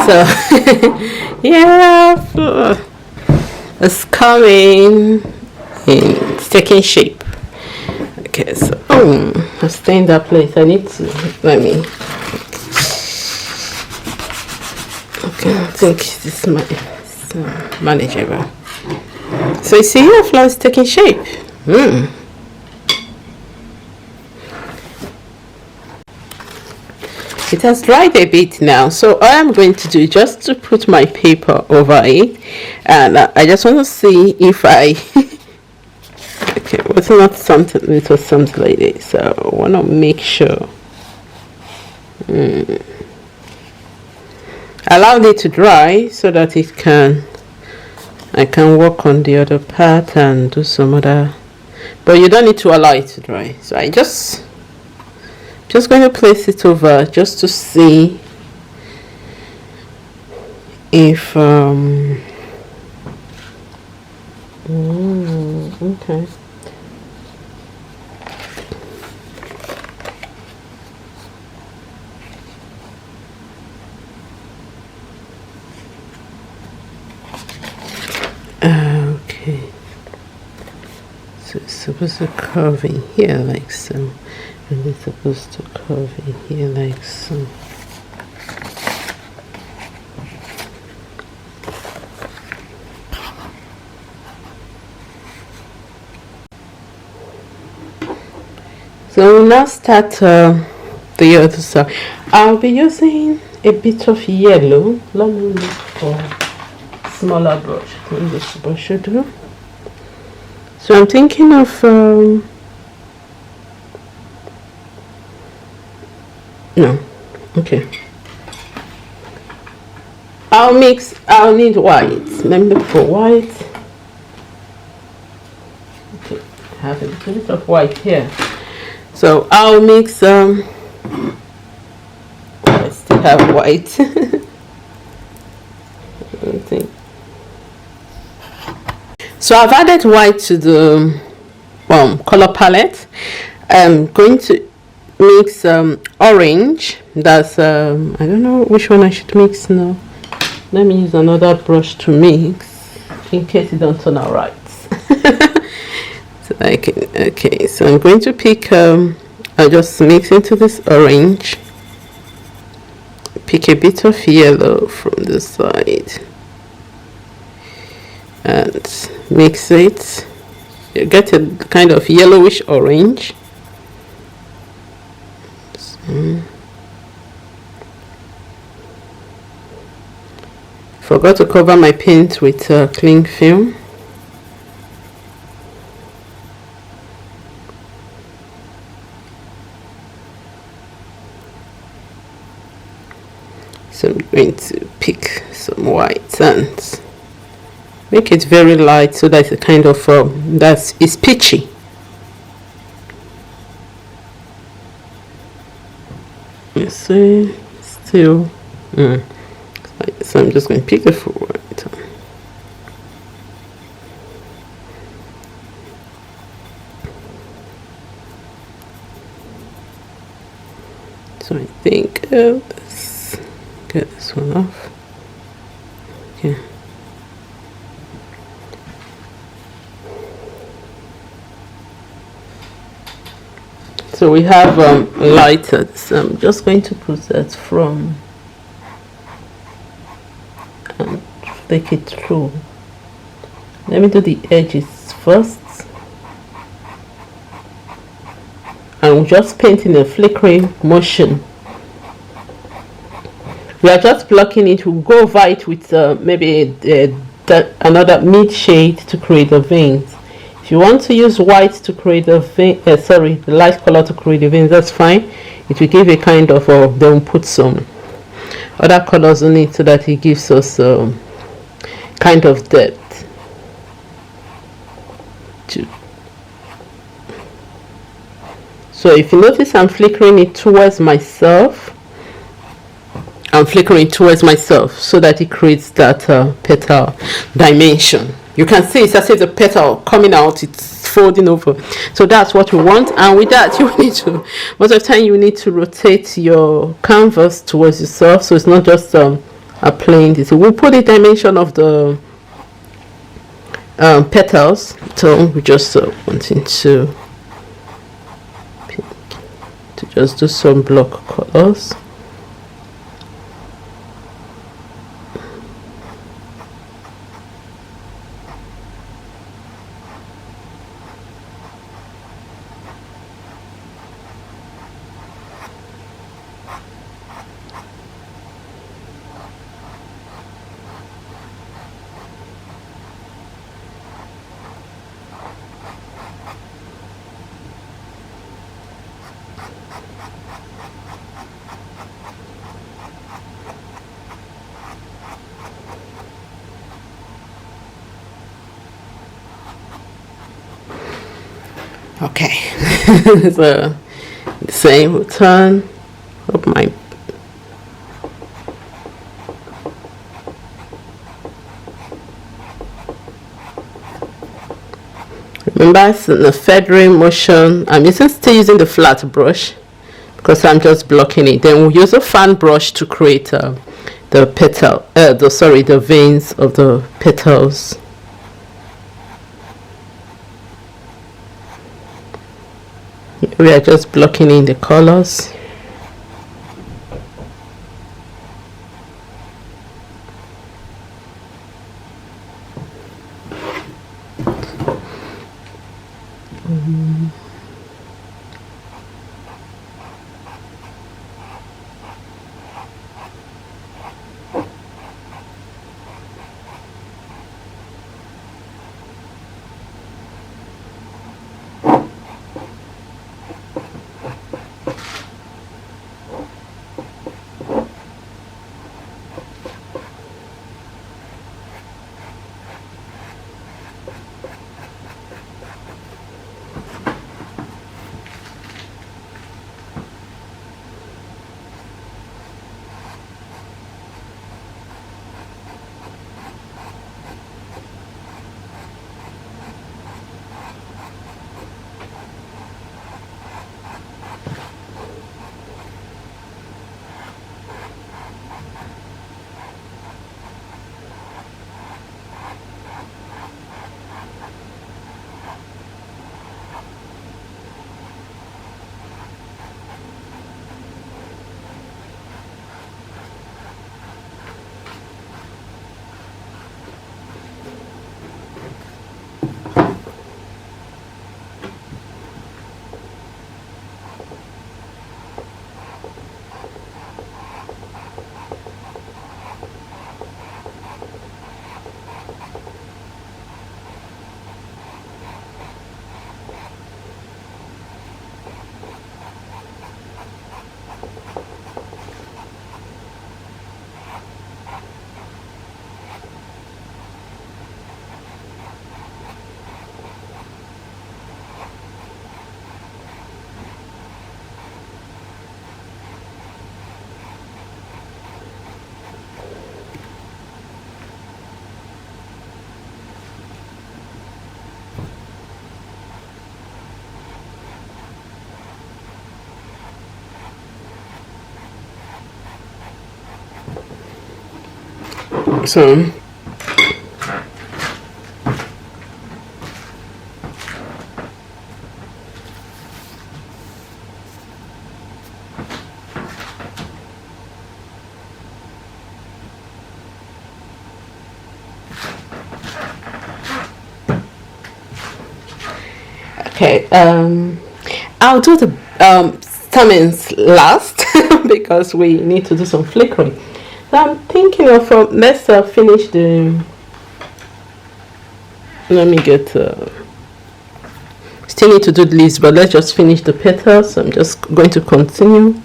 So yeah, it's coming in, it's taking shape. Okay, so I'll stay in that place. I need to let me. Okay, I think this is manageable. So you see, your flower is taking shape. It has dried a bit now, so all I'm going to do is just to put my paper over it, and I just want to see if I okay, it was not something, it was something like this, so I want to make sure allow it to dry so that I can work on the other part and do some other, but you don't need to allow it to dry. So I just going to place it over just to see if okay. Okay, so it's supposed to curve in here like so, and it's supposed to curve in here like so. So we'll now start the other side. I'll be using a bit of yellow. Let me look for smaller brush. What this brush should do. So I'm thinking of no, okay. I'll need white. Let me look for white. Okay, I have a little bit of white here. So I'll mix I still have white. So I've added white to the color palette. I'm going to mix orange. That's I don't know which one I should mix now. Let me use another brush to mix in case it don't turn out right. So I can, okay, so I'm going to pick I'll just mix into this orange, pick a bit of yellow from the side and mix it. You get a kind of yellowish orange. So, forgot to cover my paint with cling film. So I'm going to pick some white and make it very light so that it's kind of it's peachy. You see, still. So I'm just going to pick the full white. So I think let's get this one off. Okay. So we have lighter. So I'm just going to put that from and take it through. Let me do the edges first. And we'll just paint in a flickering motion. We are just blocking it. We'll go over it with maybe another mid shade to create the veins. If you want to use white to create the vein, the light color to create the veins, that's fine. It will give a kind of, then we'll put some other colors on it so that it gives us kind of depth. So if you notice, I'm flickering it towards myself. I'm flickering towards myself so that it creates that petal dimension. You can see it's as if the petal coming out, it's folding over. So that's what we want. And with that, you need to, most of the time, you need to rotate your canvas towards yourself, so it's not just applying this. We'll put the dimension of the petals, so we just wanting to just do some block colors. Okay, so same turn of my remember it's in the feathering motion. I'm still using the flat brush because I'm just blocking it. Then we'll use a fan brush to create the petal, the veins of the petals. We are just blocking in the colors. So okay, I'll do the stamens last because we need to do some flickering. So I'm thinking of let's finish the. Let me get. Still need to do the leaves, but let's just finish the petals. I'm just going to continue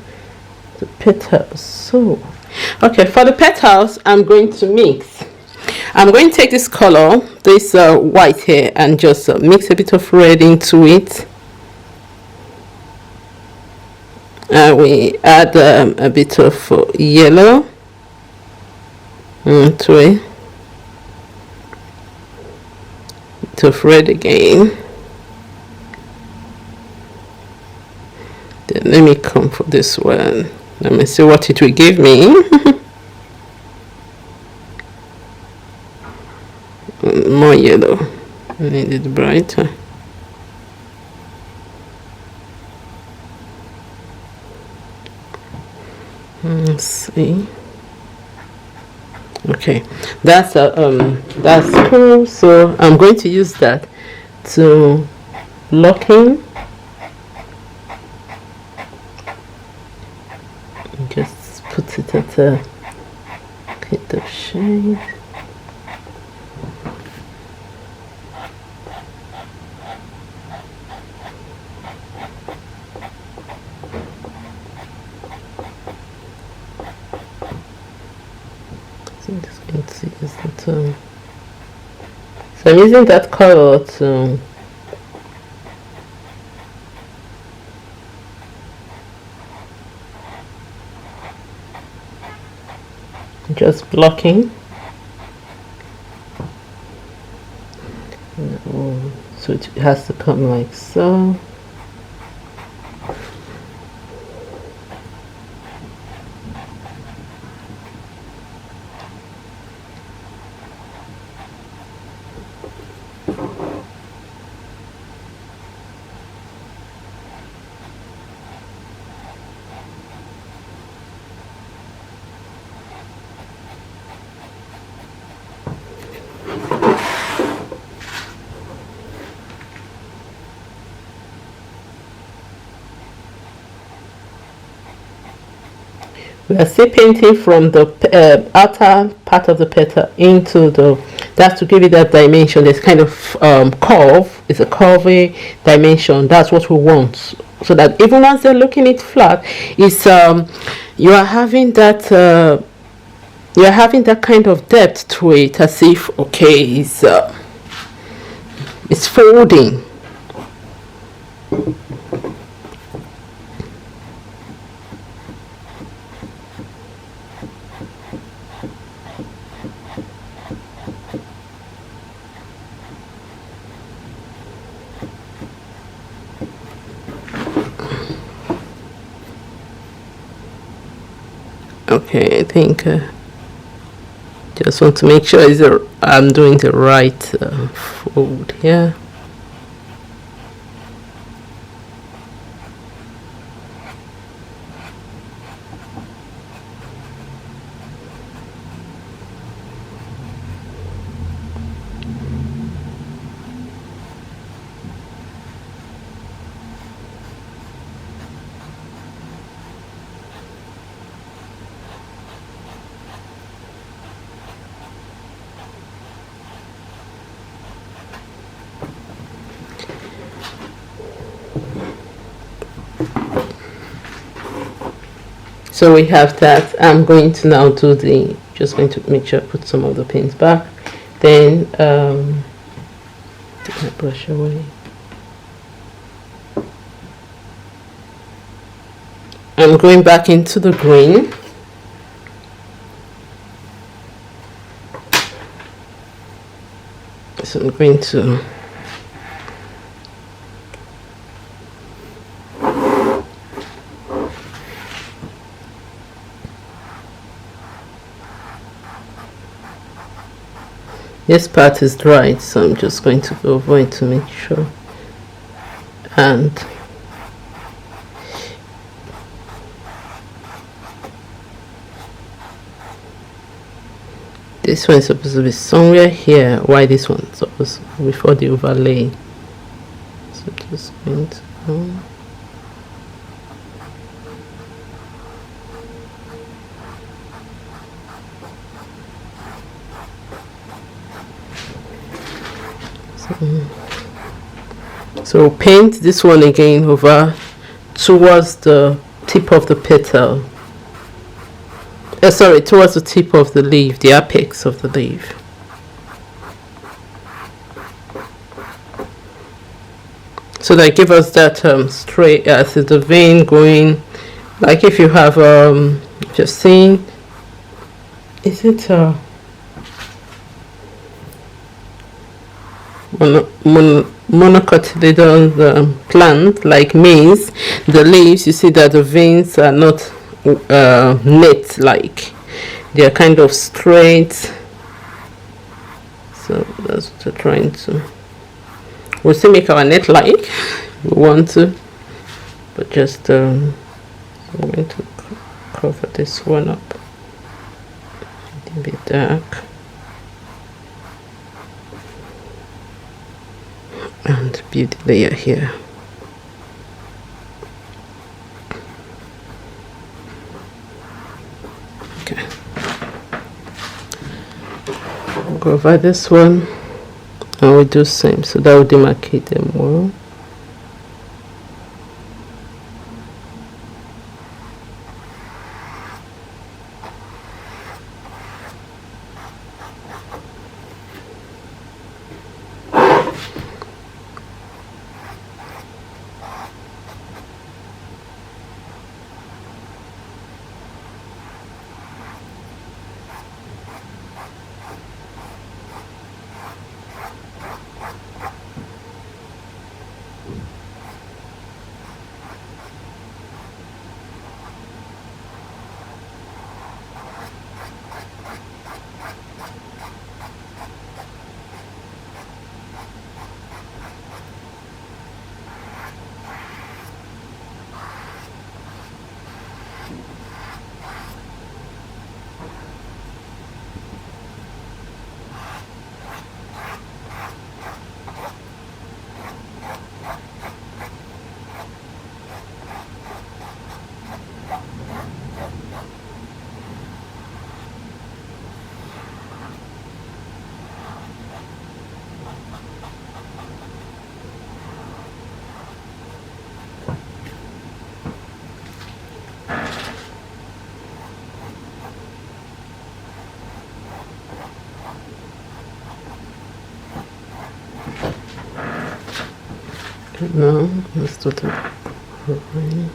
the petals. So, okay, for the petals, I'm going to mix. I'm going to take this color, this white here, and just mix a bit of red into it. We add a bit of yellow into it. Bit of red again. Then let me come for this one. Let me see what it will give me. yellow. I need it brighter. Let's see. Okay, that's cool. So I'm going to use that to lock in. Just put it at a hint of shade. I'm just going to use that. So I'm using that color to just blocking. So it has to come like so. We are still painting from the outer part of the petal into the, that's to give it that dimension. There's kind of curve, it's a curvy dimension. That's what we want, so that even once they're looking it flat, it's you are having that kind of depth to it, as if, okay, it's folding. Okay, I think just want to make sure I'm doing the right fold here. So we have that. I'm going to now do just going to make sure I put some of the paints back. Then take my brush away. I'm going back into the green. So I'm going to this part is dried, so I'm just going to go over it to make sure. And this one is supposed to be somewhere here. Why this one is supposed to be before the overlay? So I'm just going to go. So paint this one again over towards the tip of the petal. Sorry, towards the tip of the leaf, the apex of the leaf. So that give us that straight, the vein going, like if you have just seen, is it monocotyledon plant like maize? The leaves, you see that the veins are not net, like they are kind of straight. So That's what we're trying to. We'll still make our net like we want to, but just I'm going to cover this one up a bit dark and beauty layer here. Okay, we'll go over this one and we'll do same, so that will demarcate them well. Now let's do the covering.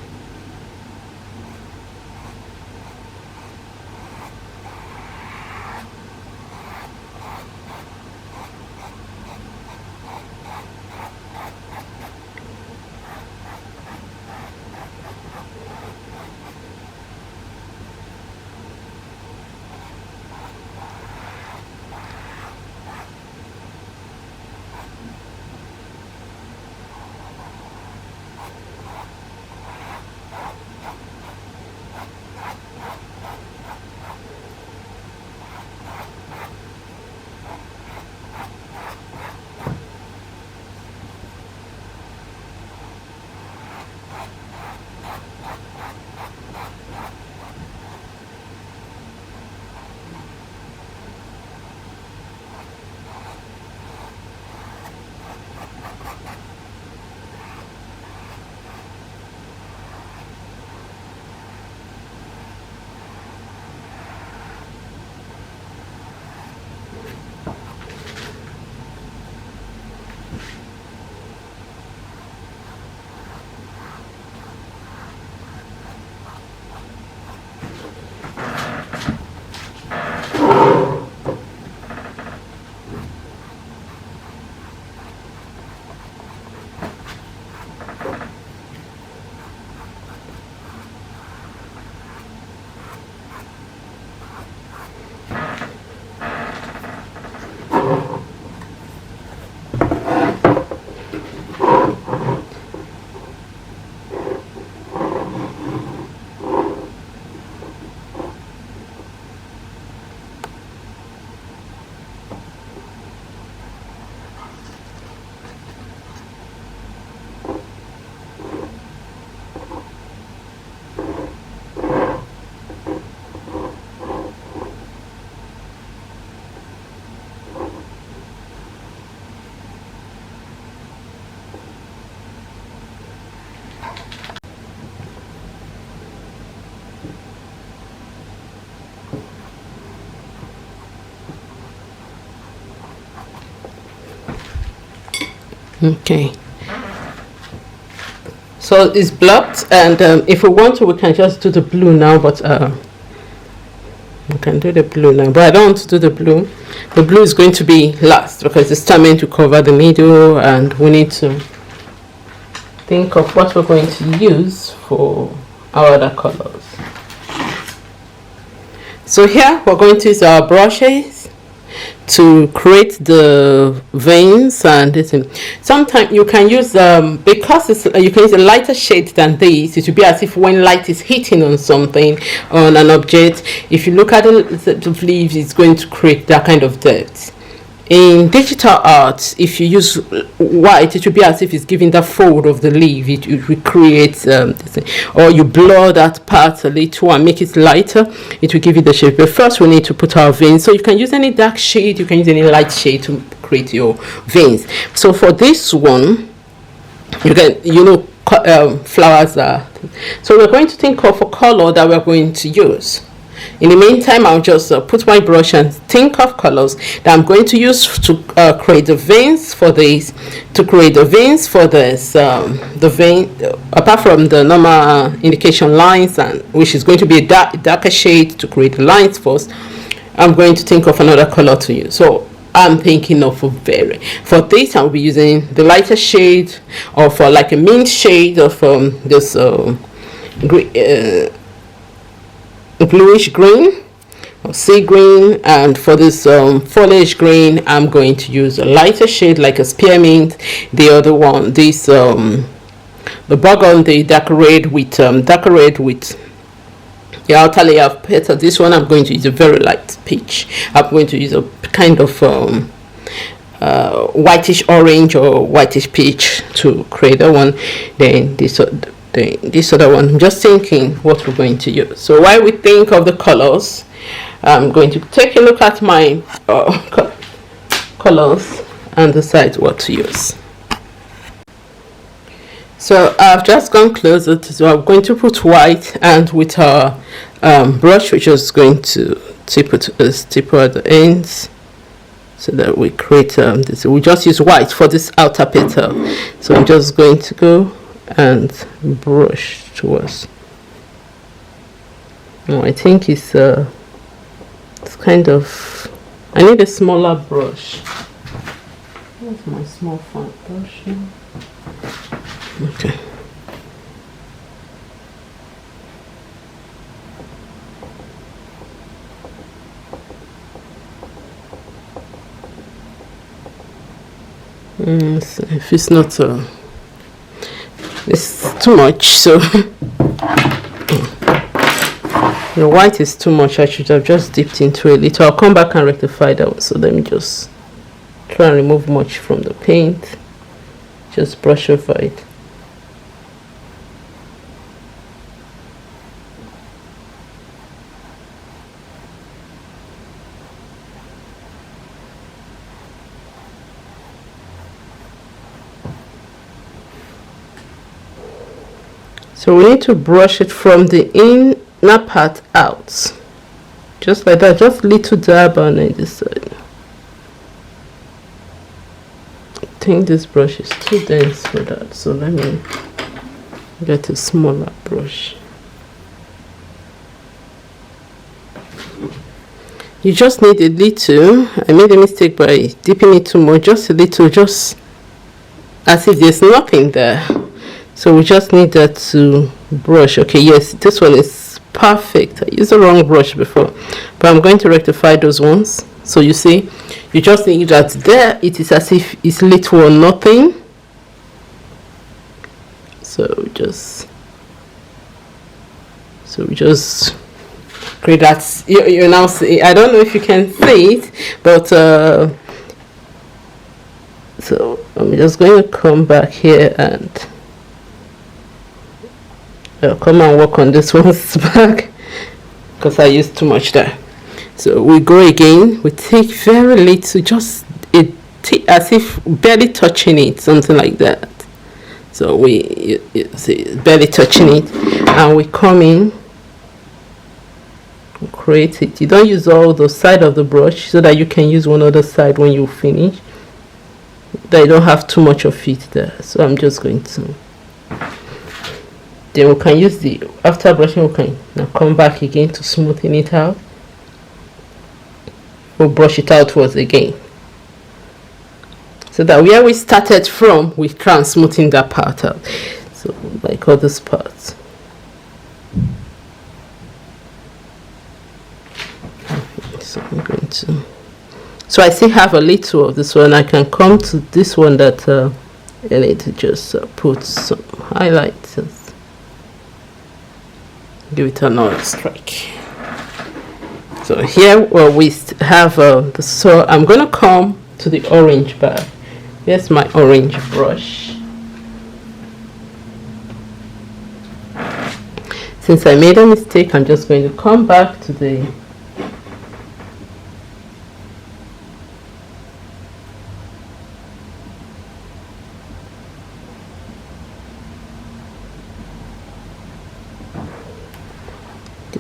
Okay, so it's blocked, and if we want to we can just do the blue now, but we can do the blue now, but I don't want to do the blue. The blue is going to be last because it's time to cover the middle, and we need to think of what we're going to use for our other colors. So here we're going to use our brushes to create the veins and this thing. Sometimes you can use because it's, you can use a lighter shade than this. It will be as if when light is hitting on something, on an object, if you look at the leaves, it's going to create that kind of depth. In digital art, if you use white, it will be as if it's giving that fold of the leaf. It will create or you blur that part a little and make it lighter. It will give you the shape. But first, we need to put our veins. So you can use any dark shade, you can use any light shade to create your veins. So for this one, you can, flowers are. So we're going to think of a color that we're going to use. In the meantime, I'll just put my brush and think of colors that I'm going to use to create the veins for this. To create the veins for this, the vein, apart from the normal indication lines, and which is going to be a darker shade to create the lines first, I'm going to think of another color to use. So I'm thinking of a berry. For this, I'll be using the lighter shade of like a mint shade of this bluish green or sea green, and for this foliage green, I'm going to use a lighter shade like a spearmint. The other one, this the burgundy, darker red with the outer layer of petal. This one I'm going to use a very light peach. I'm going to use a kind of whitish orange or whitish peach to create that one. Then this other one, I'm just thinking what we're going to use. So while we think of the colors, I'm going to take a look at my colors and decide what to use. So I've just gone closer so I'm going to put white, and with our brush we're just going to tip at the ends so that we create this. We just use white for this outer petal, so I'm just going to go and brush towards. Oh, I think it's kind of, I need a smaller brush. Where's my small font brush here? Okay. So if it's not it's too much, so the white is too much. I should have just dipped into a little. I'll come back and rectify that one. So let me just try and remove much from the paint, just brush over it. So we need to brush it from the inner part out, just like that, just little dab on this side. I think this brush is too dense for that, so let me get a smaller brush. You just need a little. I made a mistake by dipping it too much, just a little, just as if there's nothing there. So we just need that to brush. Okay, yes, this one is perfect. I used the wrong brush before, but I'm going to rectify those ones. So you see, you just need that there. It is as if it's little or nothing. So we just create that. You now see. I don't know if you can see it, but so I'm just going to come back here and come and work on this one's back because I used too much there. So we go again, we take very little, just as if barely touching it, something like that. So we see barely touching it, and we come in and create it. You don't use all the side of the brush so that you can use one other side when you finish, that you don't have too much of it there. So I'm just going to, then we can use the, after brushing, we can now come back again to smoothen it out. We'll brush it outwards again, so that where we started from, we try and smoothen that part out. So like all these parts. So I'm going to, So I still have a little of this one. I can come to this one that I need to just put some highlights. Give it another strike. So here we have so I'm gonna come to the orange bar. Here's my orange brush. Since I made a mistake, I'm just going to come back to the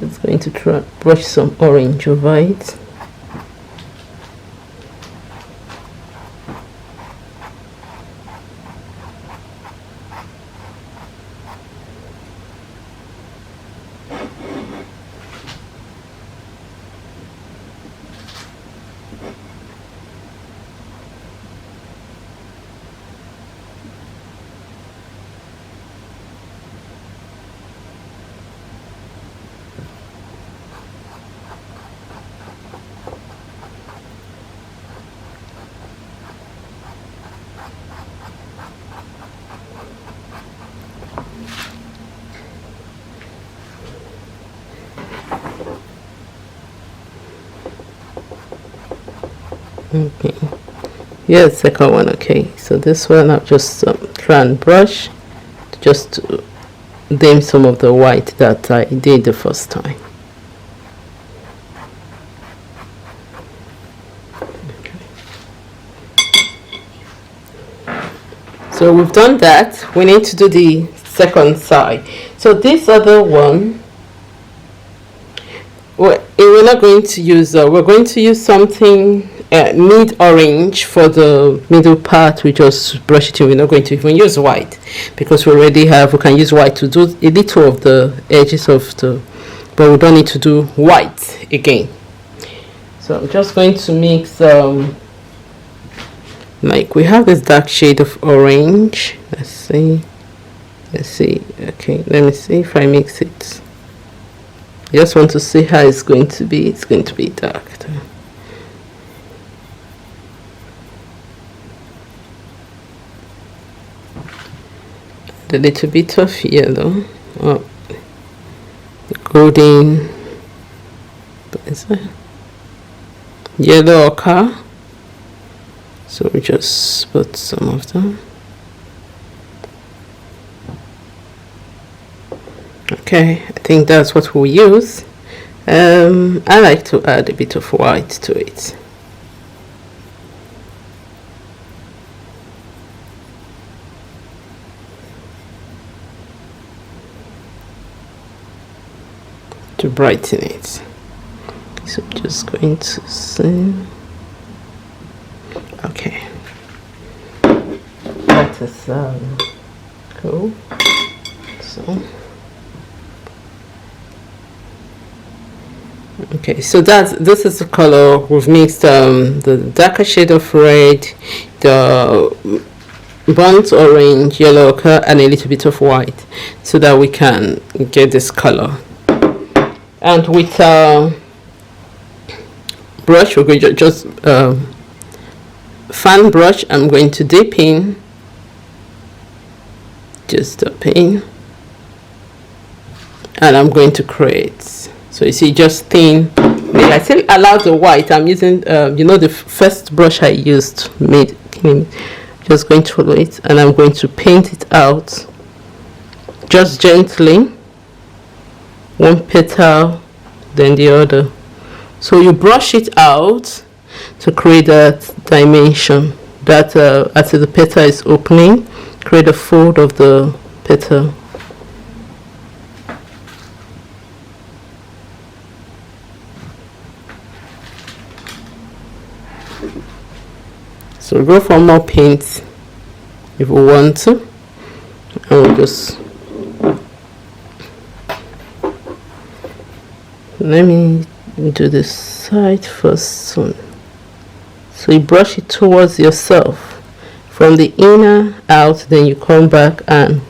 just going to try brush some orange over it. Okay, here's the second one. Okay, so this one I'll just try and brush just to dim some of the white that I did the first time. So we've done that. We need to do the second side. So this other one, we're not going to use, we're going to use something mid orange for the middle part. We just brush it in. We're not going to even use white because we already have, we can use white to do a little of the edges of the, but we don't need to do white again. So I'm just going to mix like we have this dark shade of orange. Let's see. Okay, let me see if I mix it. I just want to see how it's going to be. It's going to be dark too. A little bit of yellow, oh, golden, what is that? Yellow ochre. So we just put some of them. Okay, I think that's what we'll use. I like to add a bit of white to it. To brighten it. So I'm just going to see. Okay, that is cool. So okay, so this is the color. We've mixed the darker shade of red, the burnt orange, yellow ochre, and a little bit of white, so that we can get this color. And with brush, we're going to just fan brush. I'm going to dip in, just dip in, and I'm going to create. So you see, just thin. I still allow the white. I'm using you know, the first brush I used made clean. Just going to follow it, and I'm going to paint it out just gently, one petal then the other. So you brush it out to create that dimension, that as the petal is opening, create a fold of the petal. So go for more paint if we want to, and we'll just, let me do this side first. So you brush it towards yourself from the inner out, then you come back and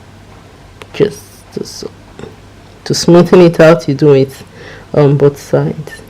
just to smoothen it out, you do it on both sides.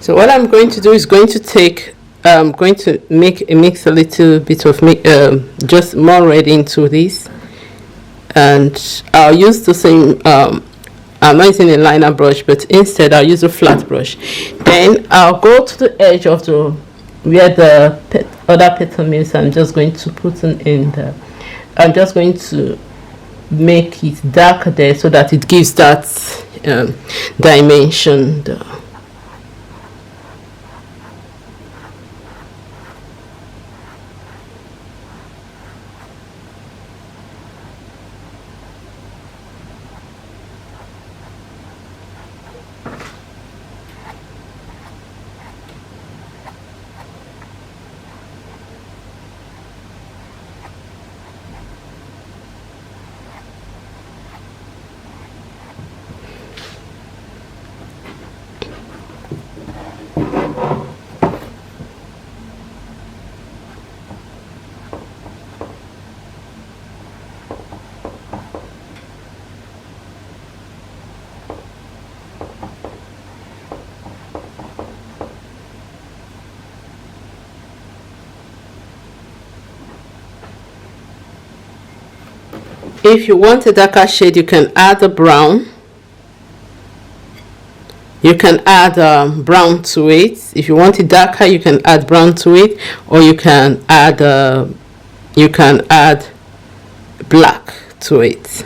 So what I'm going to do is going to take going to mix a little bit of just more red into this, and I'll use the same I'm not using a liner brush, but instead I'll use a flat brush. Then I'll go to the edge of the where the other petal is. I'm just going to put in there. I'm just going to make it darker there so that it gives that dimension there. If you want a darker shade, you can add a brown. You can add brown to it. If you want it darker, you can add brown to it, or you can add black to it.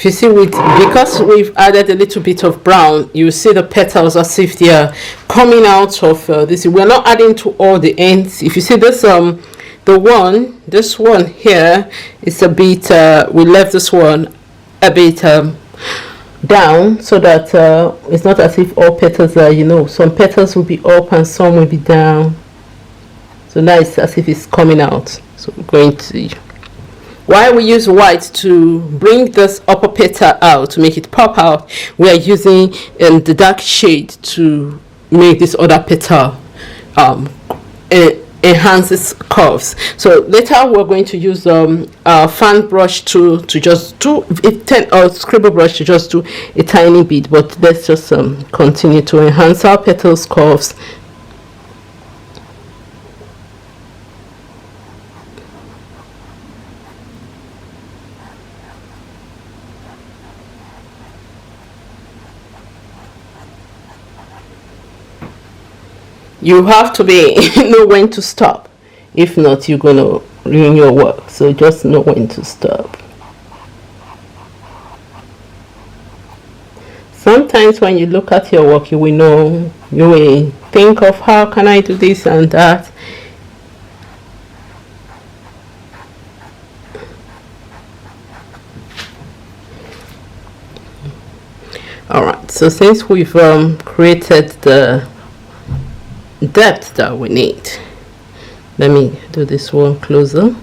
If you see, because we've added a little bit of brown, you see the petals as if they are coming out of this. We're not adding to all the ends. If you see this this one here is a bit we left this one a bit down, so that it's not as if all petals are, some petals will be up and some will be down. So now it's as if it's coming out. So we're going to, while we use white to bring this upper petal out, to make it pop out, we are using the dark shade to make this other petal enhance its curves. So later we're going to use a fan brush to just do it, or scribble brush to just do a tiny bit, but let's just continue to enhance our petals curves. You have to know when to stop. If not, you're going to ruin your work. So just know when to stop. Sometimes when you look at your work, you will know, you will think of how can I do this and that. So since we've created the depth that we need, let me do this one closer,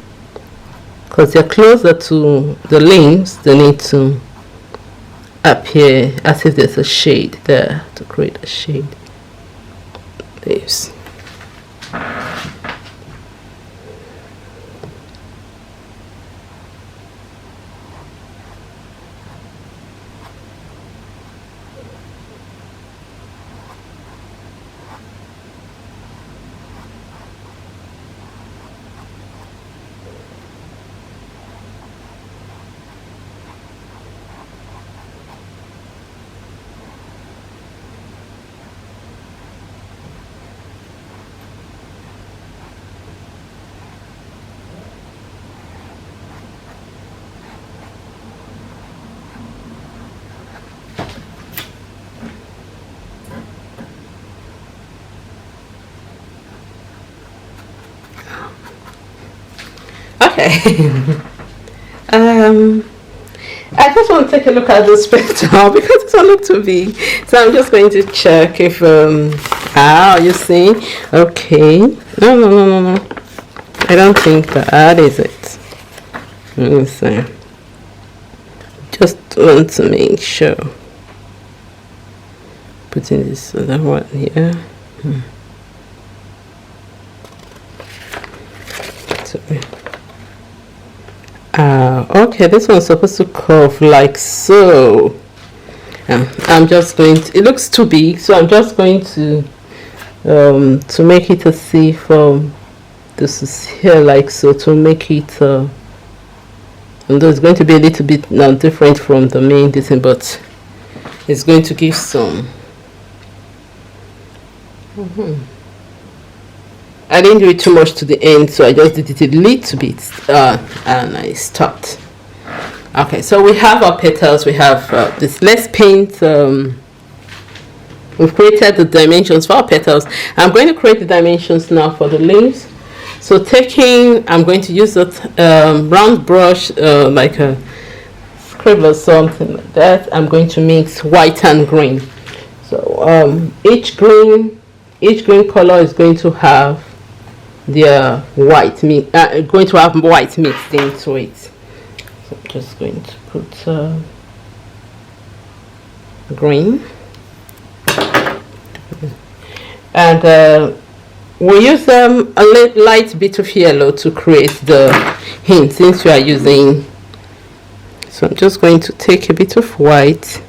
because they're closer to the limbs. They need to appear as if there's a shade there to create a shade. Leaves. Okay. I just want to take a look at this petal because it's a little too big. So I'm just going to check if you see. Okay. No. I don't think that is it. Let me see. Just want to make sure. Putting this other one here. Sorry. Okay, this one's supposed to curve like so. I'm just going to, it looks too big, so I'm just going to make it as if this is here like so, to make it although it's going to be a little bit now different from the main design, but it's going to give some. I didn't do it too much to the end, so I just did it a little bit and I stopped. Okay, so we have our petals. We have this. Let's paint. We've created the dimensions for our petals. I'm going to create the dimensions now for the leaves. So I'm going to use a round brush, like a scribble or something like that. I'm going to mix white and green. So each green color is going to have their white going to have white mixed into it. So I'm just going to put green, and we use a light bit of yellow to create the hint, since we are using. So I'm just going to take a bit of white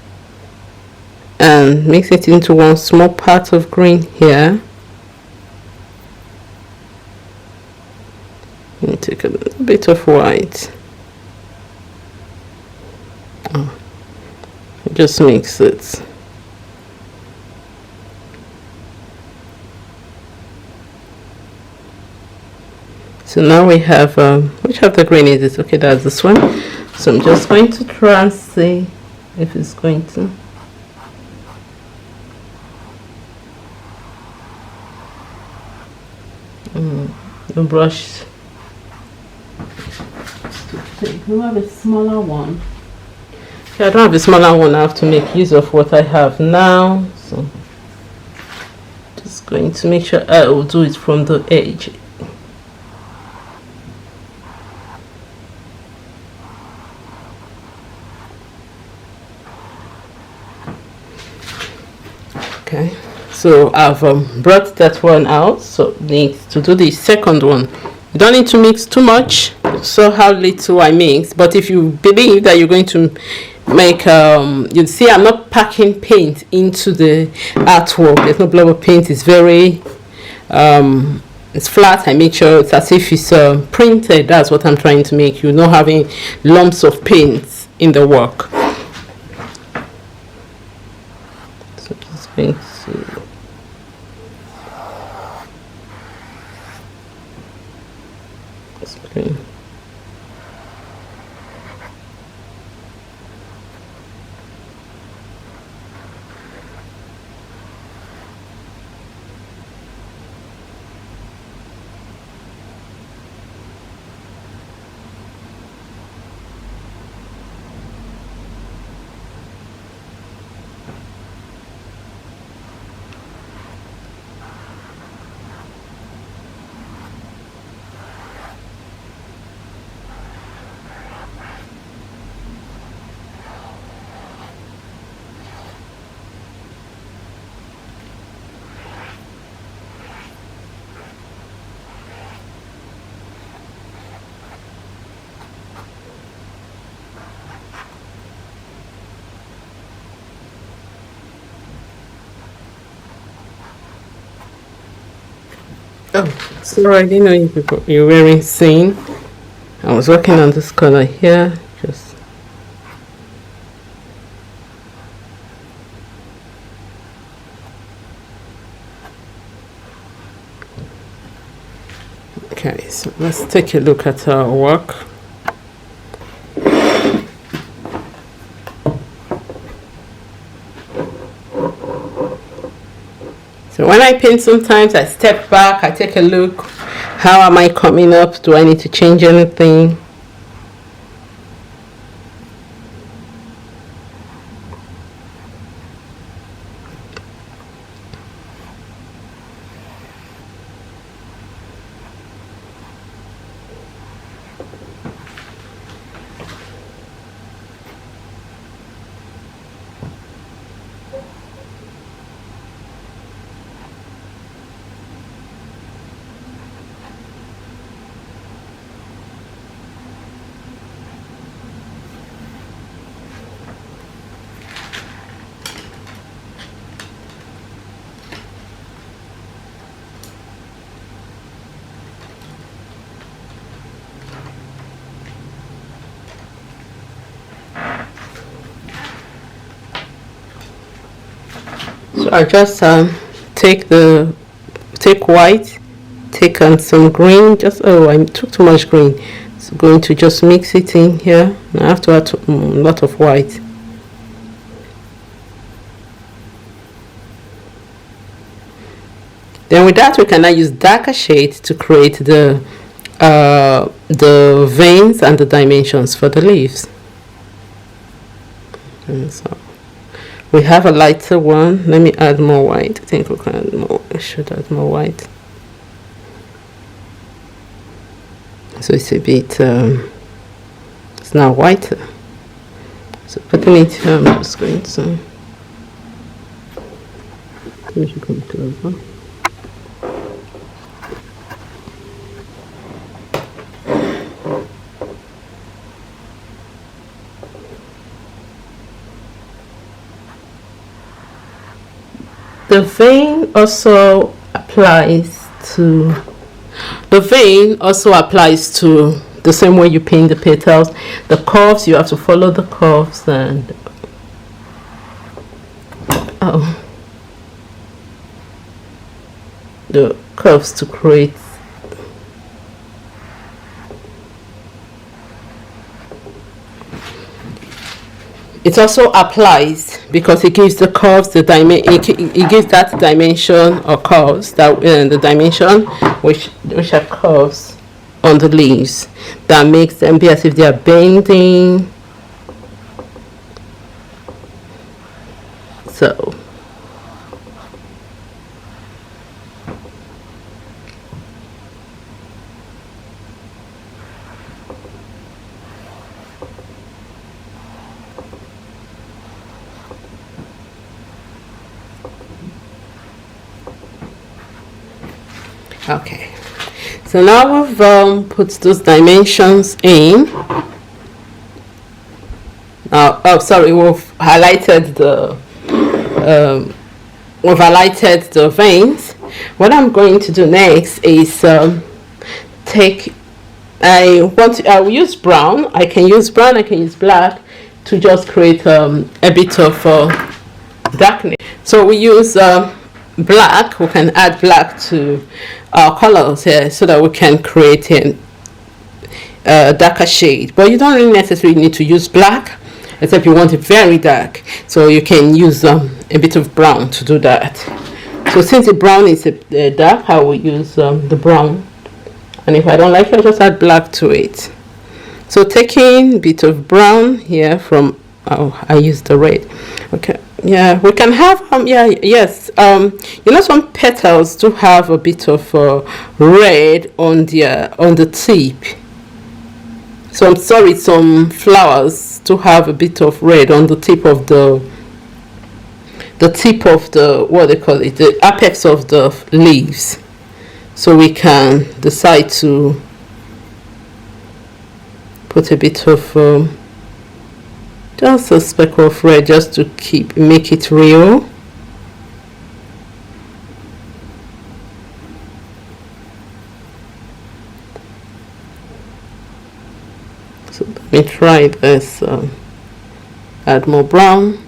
and mix it into one small part of green here. And take a little bit of white. Just mix it. So now we have which of the green is it? Okay, that's this one. So I'm just going to try and see if it's going to. The brush. Do I have a smaller one? Okay, I don't have a smaller one. I have to make use of what I have now. So just going to make sure I will do it from the edge. Okay, so I've brought that one out. So need to do the second one. You don't need to mix too much. So how little I mix, but if you believe that you're going to make you see I'm not packing paint into the artwork. There's no blob of paint. It's very it's flat. I make sure it's as if it's printed. That's what I'm trying to make. You're not having lumps of paint in the work. So just going to screen. So I didn't know you're wearing same. I was working on this color here. Just okay, so let's take a look at our work. So when I paint, sometimes I step back, I take a look. How am I coming up? Do I need to change anything? So I just take white, take on some green. Just I took too much green. So going to just mix it in here. I have to add a lot of white. Then with that we can now use darker shades to create the veins and the dimensions for the leaves. And so we have a lighter one. Let me add more white. I think we can add more. I should add more white. So it's a bit, it's now whiter. So putting it here, I'm just going to, we should come closer. The vein also applies to the same way you paint the petals. The curves, you have to follow the curves, and the curves to create. It also applies because it gives the curves the it gives that dimension or curves that the dimension which are curves on the leaves that makes them be as if they are bending. So okay, so now we've put those dimensions in. We've highlighted the veins. What I'm going to do next is I will use brown. I can use brown, I can use black to just create a bit of darkness. So we use black. We can add black to our colors here so that we can create a darker shade. But you don't really necessarily need to use black, except you want it very dark. So you can use a bit of brown to do that. So since the brown is dark, I will use the brown. And if I don't like it, I'll just add black to it. So taking a bit of brown here from, I used the red. Okay. Yeah, we can have some petals do have a bit of red on the tip. So some flowers do have a bit of red on the tip of the what they call it, the apex of the leaves. So we can decide to put a bit of just a speck of red just to make it real. Let me try this. Add more brown.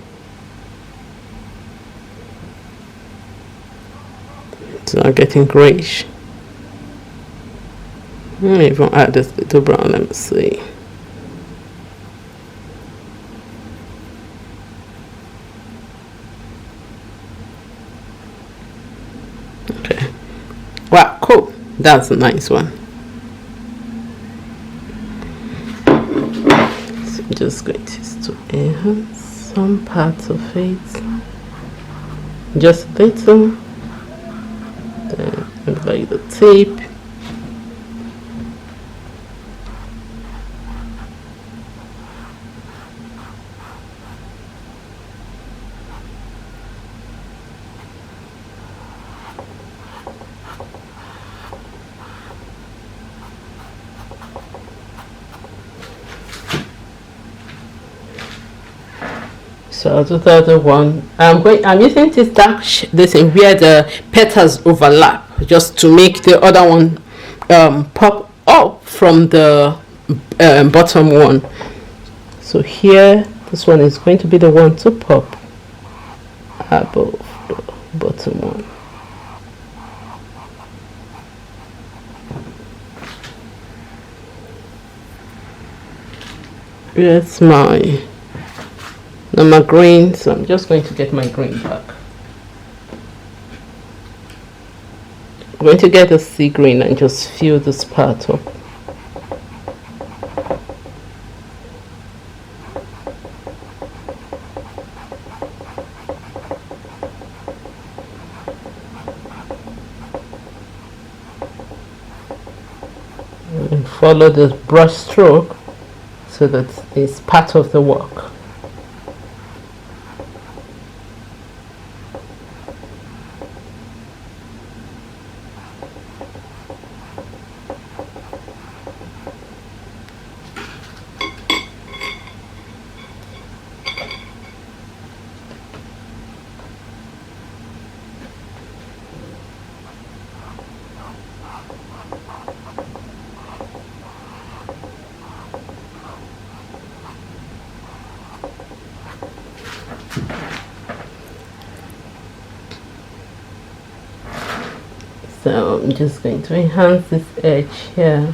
So I'm getting grayish. Even add this little brown. Let me see. Okay. Wow, cool. That's a nice one. So I'm just going to enhance some parts of it. Just a little. Then apply the tape. So I'll do the other one. I'm using this dark this in where the petals overlap, just to make the other one pop up from the bottom one. So here, this one is going to be the one to pop above the bottom one. Here's my normal green, so I'm just going to get my green back. I'm going to get a sea green and just fill this part up. And follow the brush stroke so that it's part of the work. So I'm just going to enhance this edge here.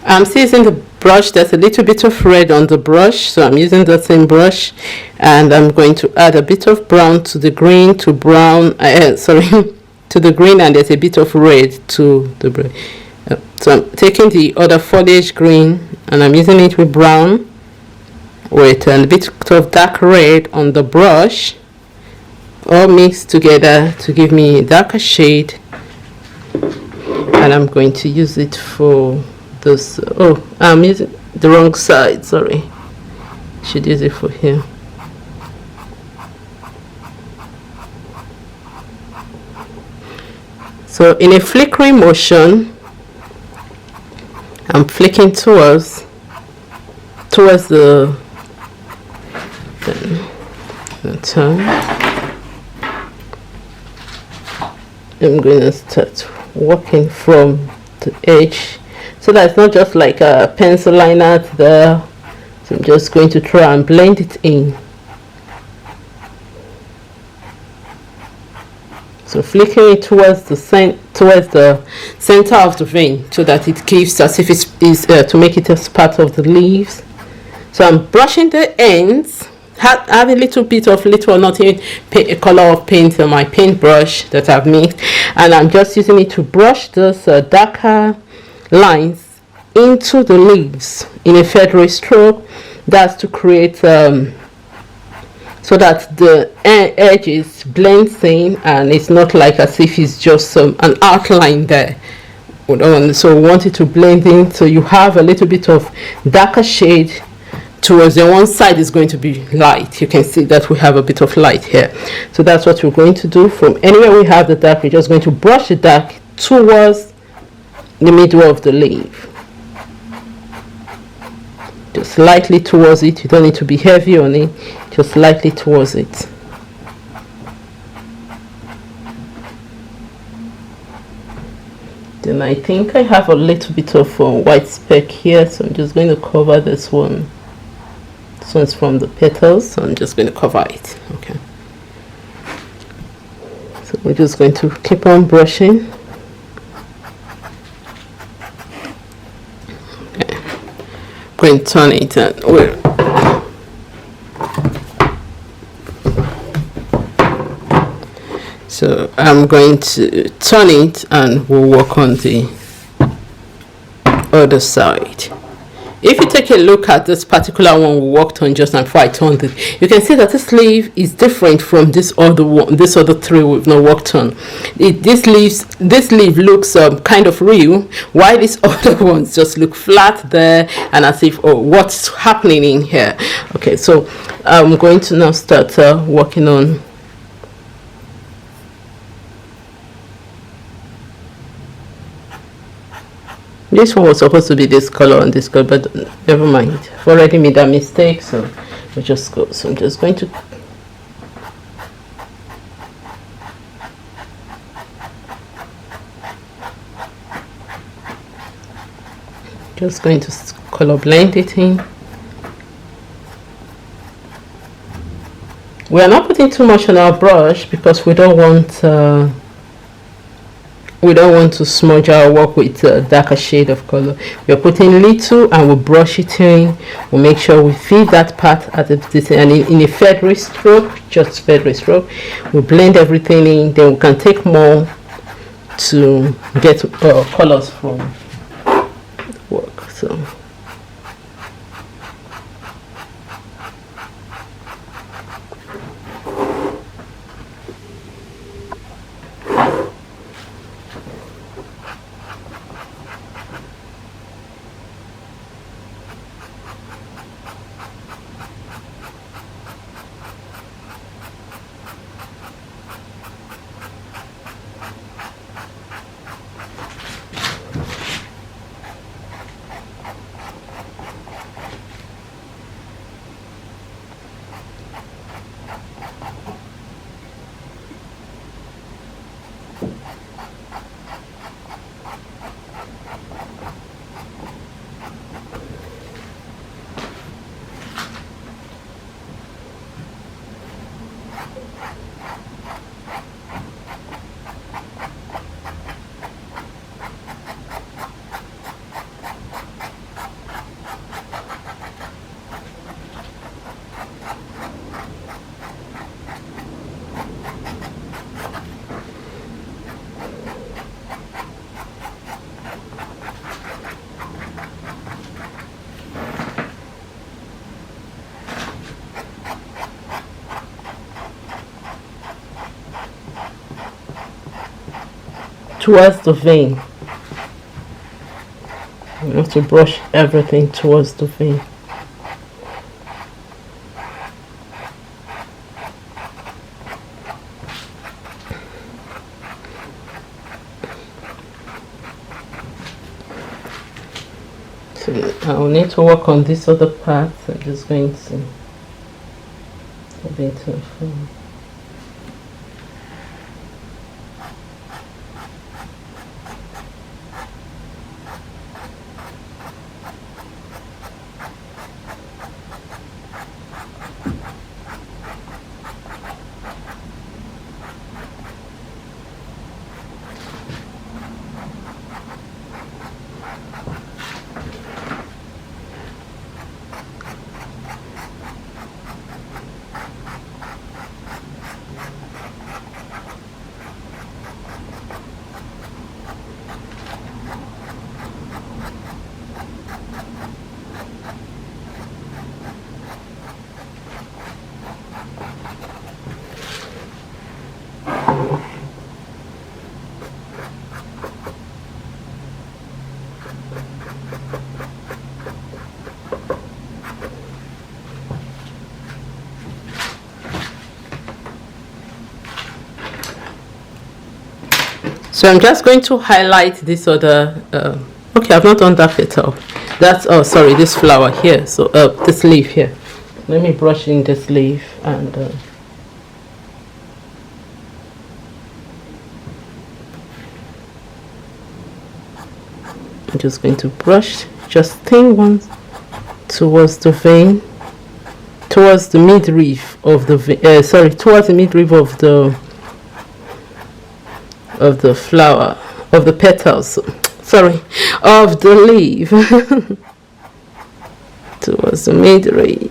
I'm still using the brush. There's a little bit of red on the brush, so I'm using the same brush, and I'm going to add a bit of brown to the green to brown. To the green, and there's a bit of red to the brown. So I'm taking the other foliage green and I'm using it with brown with a bit of dark red on the brush, all mixed together to give me a darker shade. And I'm going to use it for this. Oh, I'm using the wrong side, sorry. Should use it for here. So in a flickering motion, I'm flicking towards the turn. I'm going to start working from the edge, so that it's not just like a pencil line out there. So I'm just going to try and blend it in. So flickering it towards the center of the vein, so that it gives as if it is to make it as part of the leaves. So I'm brushing the ends. Have a little bit of little or nothing color of paint on my paintbrush that I've mixed, and I'm just using it to brush those darker lines into the leaves in a feathery stroke. That's to create so that the edges blends in, and it's not like as if it's just an outline there. So we want it to blend in, so you have a little bit of darker shade towards the one side is going to be light. You can see that we have a bit of light here. So that's what we're going to do. From anywhere we have the dark, we're just going to brush the dark towards the middle of the leaf. Just lightly towards it. You don't need to be heavy on it, just lightly towards it. Then I think I have a little bit of white speck here, so I'm just going to cover this one. This one's from the petals, so I'm just going to cover it. Okay, so we're just going to keep on brushing. Okay, I'm going to turn it and we'll so I'm going to turn it and we'll work on the other side. If you take a look at this particular one we worked on just now before I turned it, you can see that this leaf is different from this other one, this other three we've not worked on. This leaf looks kind of real, while these other ones just look flat there and as if, oh, what's happening in here? Okay, so I'm going to now start working on this one. Was supposed to be this color and this color, but never mind. I've already made that mistake, so we'll just go. So I'm just going to color blend it in. We are not putting too much on our brush because we don't want to smudge our work with a darker shade of color. We are putting little and we'll brush it in. We'll make sure we feed that part at the and in a feathery stroke, just feathery stroke. We'll blend everything in, then we can take more to get colors from work. So towards the vein. You have to brush everything towards the vein. So I'll need to work on this other part. I'm just going to a bit of So I'm just going to highlight this other. Okay, I've not done that petal. That's, oh sorry, this flower here. So this leaf here. Let me brush in this leaf and. I'm just going to brush just thin ones towards the vein, towards the midrib of the towards the midrib of the flower, of the petals, sorry, of the leaf, towards the midrib.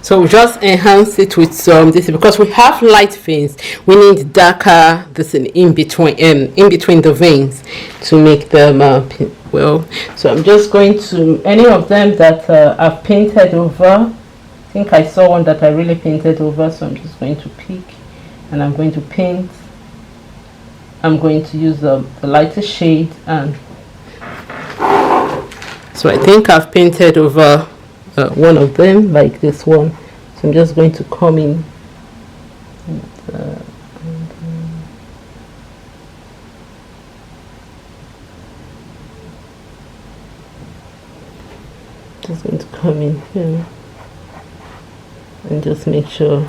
So we just enhance it with some this, because we have light veins. We need darker this in between the veins to make them well. So I'm just going to, any of them that I've painted over. I think I saw one that I really painted over, so I'm just going to pick and I'm going to paint. I'm going to use the lighter shade, and so I think I've painted over one of them, like this one. So I'm just going to come in just going to come in here and just make sure.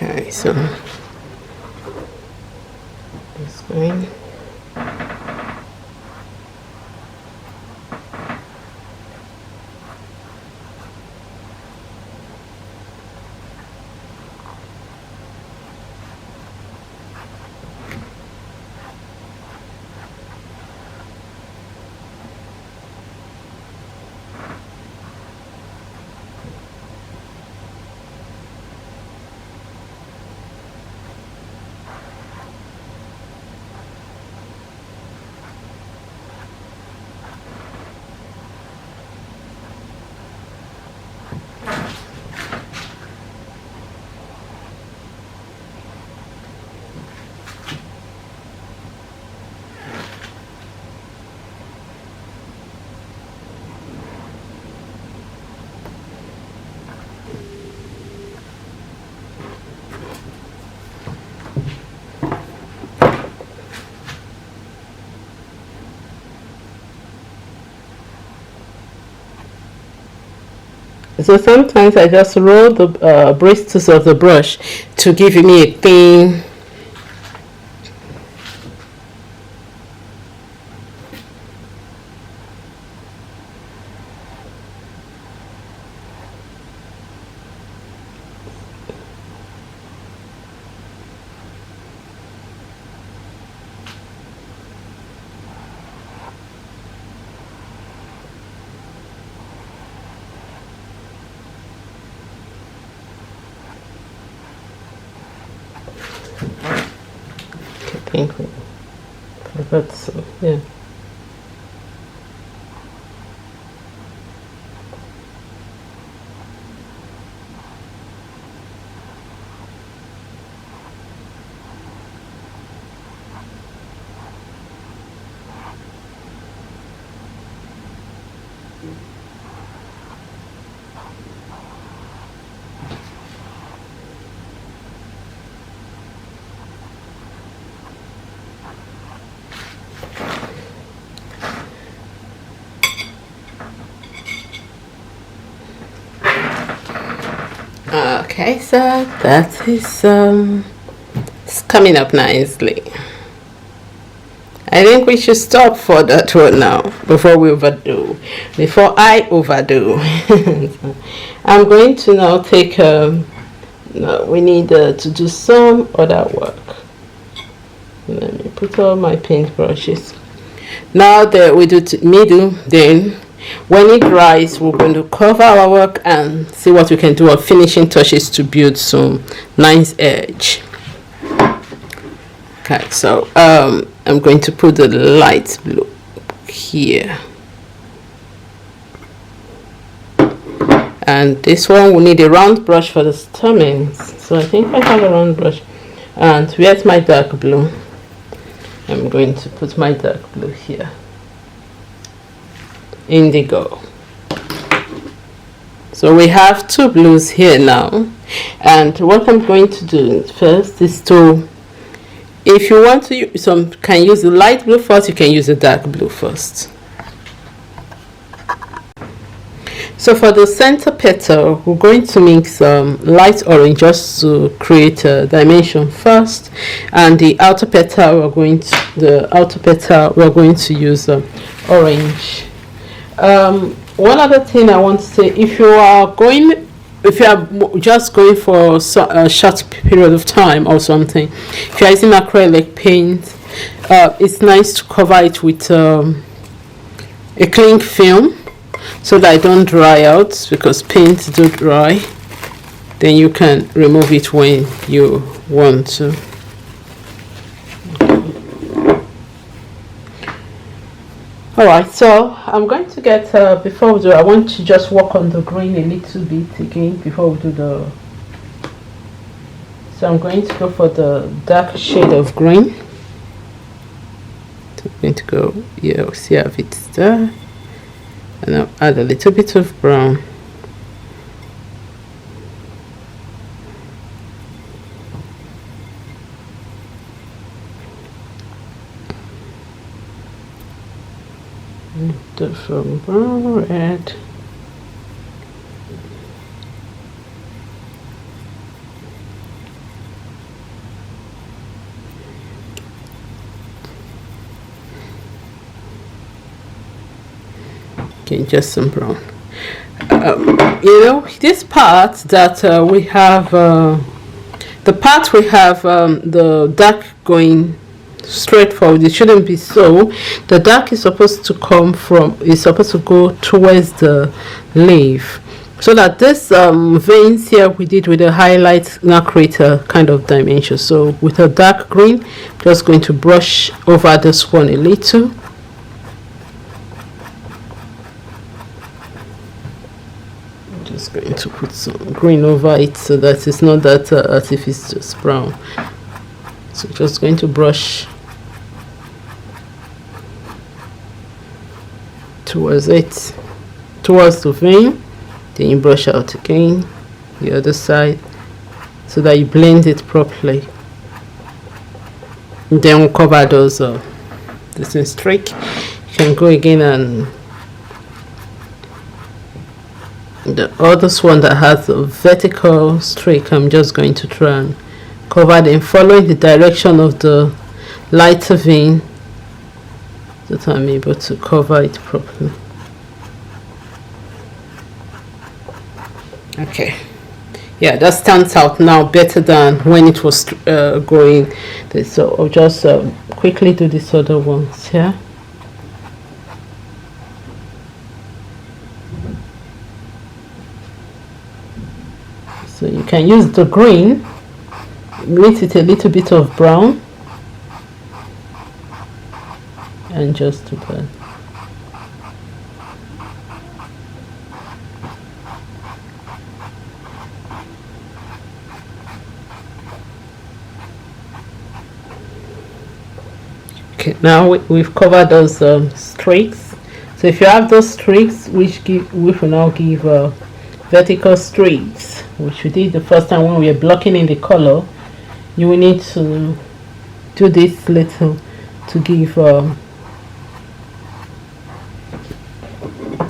Okay, so it's going. So sometimes I just roll the bristles of the brush to give me a thin. I think that's yeah. Okay, so that is it's coming up nicely. I think we should stop for that one now before I overdo. I'm going to now take no, we need to do some other work. Let me put all my paint brushes. Now that we do middle, then when it dries, we're going to cover our work and see what we can do of finishing touches to build some nice edge. Okay, so I'm going to put the light blue here, and this one we need a round brush for the stamens, so I think I have a round brush. And where's my dark blue? I'm going to put my dark blue here, indigo. So we have two blues here now, and what I'm going to do first is to, if you want to use some, can use the light blue first, you can use the dark blue first. So for the center petal, we're going to mix some light orange just to create a dimension first, and the outer petal we're going to use orange. One other thing I want to say, if you are just going for a short period of time or something, if you're using acrylic paint, it's nice to cover it with a cling film so that it don't dry out, because paint do dry. Then you can remove it when you want to. Alright, so I'm going to get, before we do, I want to just work on the green a little bit again before we do the, so I'm going to go for the dark shade of green. So I'm going to go, yeah, see how it's there, and I'll add a little bit of brown. From brown, red, okay, just some brown. You know, this part that we have, the part we have the dark going straight forward, it shouldn't be so. The dark is supposed to come from, is supposed to go towards the leaf, so that this veins here we did with the highlight now create a kind of dimension. So with a dark green, just going to brush over this one a little. Just going to put some green over it so that it's not that as if it's just brown. So just going to brush towards it, towards the vein, then you brush out again the other side so that you blend it properly. And then we'll cover those this is streak. You can go again, and the other one that has a vertical streak, I'm just going to try and cover them following the direction of the lighter vein, so that I'm able to cover it properly. Okay, yeah, that stands out now better than when it was going. So I'll just quickly do this other ones here. So you can use the green, mix it a little bit of brown, and just do that. Okay, now we've covered those streaks. So if you have those streaks, which will now give vertical streaks, which we did the first time when we were blocking in the color, you will need to do this little to give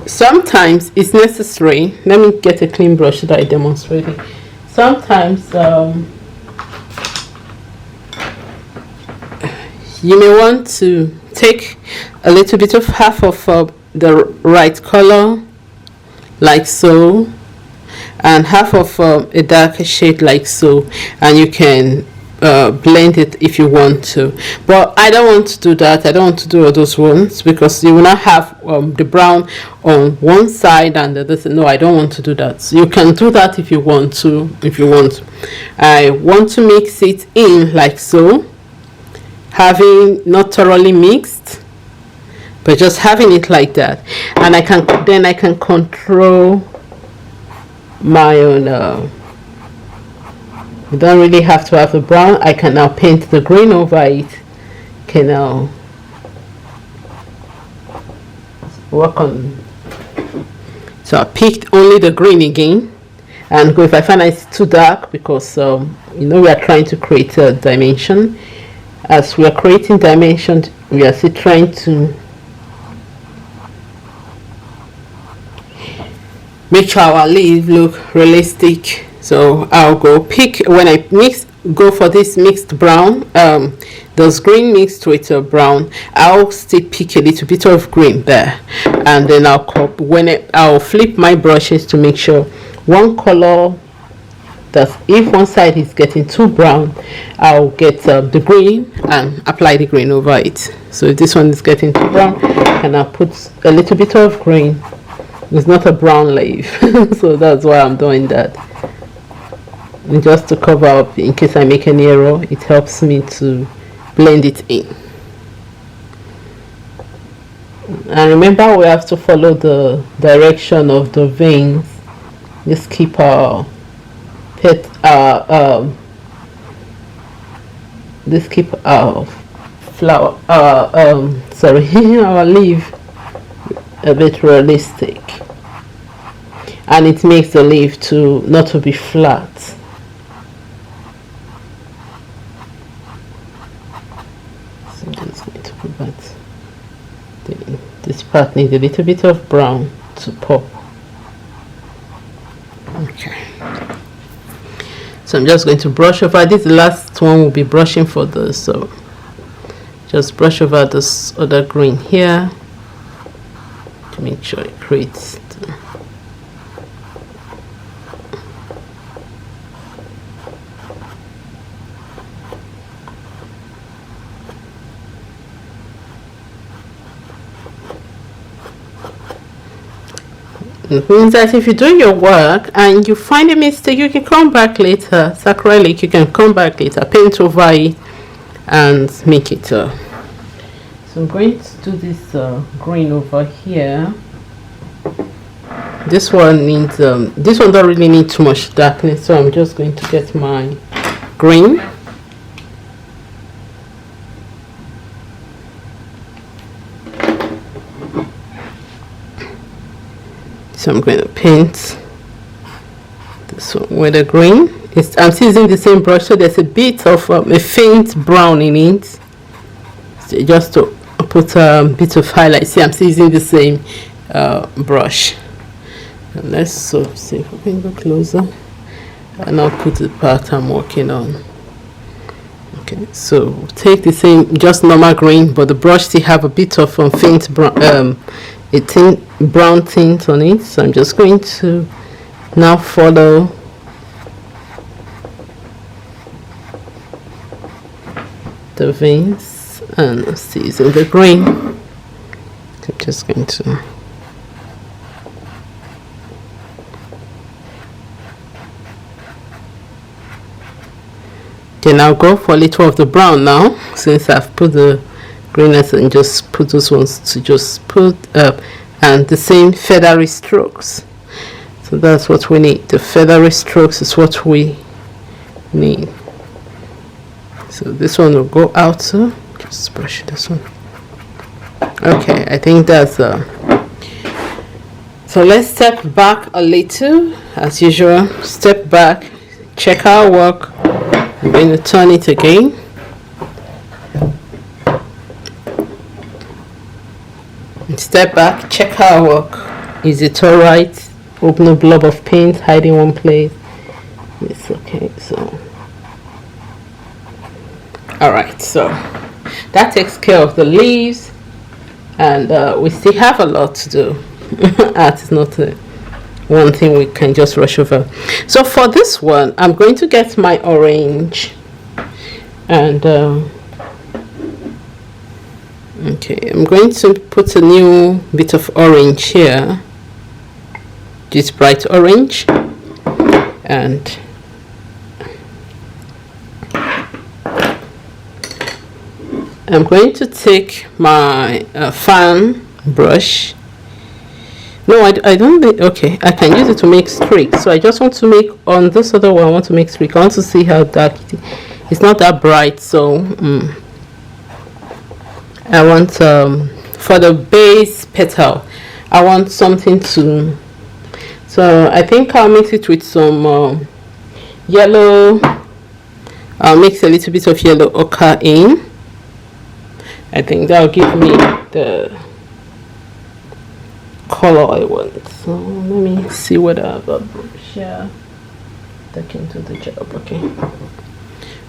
sometimes it's necessary. Let me get a clean brush so that I demonstrate it. sometimes you may want to take a little bit of half of the right color like so, and half of a darker shade like so, and you can blend it if you want to. But I don't want to do that. I don't want to do all those ones, because you will not have the brown on one side and the other. No, I don't want to do that. So you can do that if you want to. I want to mix it in like so, having not thoroughly mixed, but just having it like that, and I can control my own. You don't really have to have the brown. I can now paint the green over it. Okay, now work on. So I picked only the green again, and go if I find it's too dark, because you know we are trying to create a dimension. As we are creating dimension, we are still trying to make sure our leaf look realistic. So I'll go pick, when I go for this mixed brown, those green mixed with brown, I'll still pick a little bit of green there, and then I'll flip my brushes to make sure one color, that if one side is getting too brown, I'll get the green and apply the green over it. So if this one is getting too brown, and I'll put a little bit of green. It's not a brown leaf, so that's why I'm doing that. And just to cover up in case I make any error, it helps me to blend it in. And remember, we have to follow the direction of the veins. Just keep our flower, our leaf a bit realistic, and it makes the leaf not to be flat. So I'm just going to put that. This part needs a little bit of brown to pop. Okay. So I'm just going to brush over this. The last one will be brushing for this. So just brush over this other green here to make sure it creates it means that if you do your work and you find a mistake, you can come back later. It's acrylic, you can come back later, paint over it and make it so I'm going to do this green over here. This one needs this one don't really need too much darkness, so I'm just going to get my green. So I'm going to paint this one with a green. I'm using the same brush, so there's a bit of a faint brown in it. So just to put a bit of highlight. See, I'm using the same brush. And let's see if we can go closer. And I'll put the part I'm working on. Okay, so take the same, just normal green, but the brush still have a bit of faint brown, brown tint on it. So I'm just going to now follow the veins and see using the green. I'm just going to then I'll go for a little of the brown now, since I've put the greenness, and just put those ones to just put up, and the same feathery strokes. So that's what we need. The feathery strokes is what we need. So this one will go out, so just brush this one. Okay, I think that's so let's step back a little. As usual, step back, check our work. I'm going to turn it again. Step back, check our work. Is it alright? Open a blob of paint, hide in one place. It's okay. So all right, so that takes care of the leaves, and we still have a lot to do. Art is not one thing we can just rush over. So for this one, I'm going to get my orange, and okay, I'm going to put a new bit of orange here, this bright orange, and I'm going to take my fan brush. No, I don't think, okay, I can use it to make streaks. So I just want to make, on this other one, I want to make streak. I want to see how dark it is. It's not that bright, so I want, for the base petal, I want something to, so I think I'll mix it with some yellow. I'll mix a little bit of yellow ochre in. I think that'll give me the color I want. So let me see what I have a brush here that can do the job. Okay.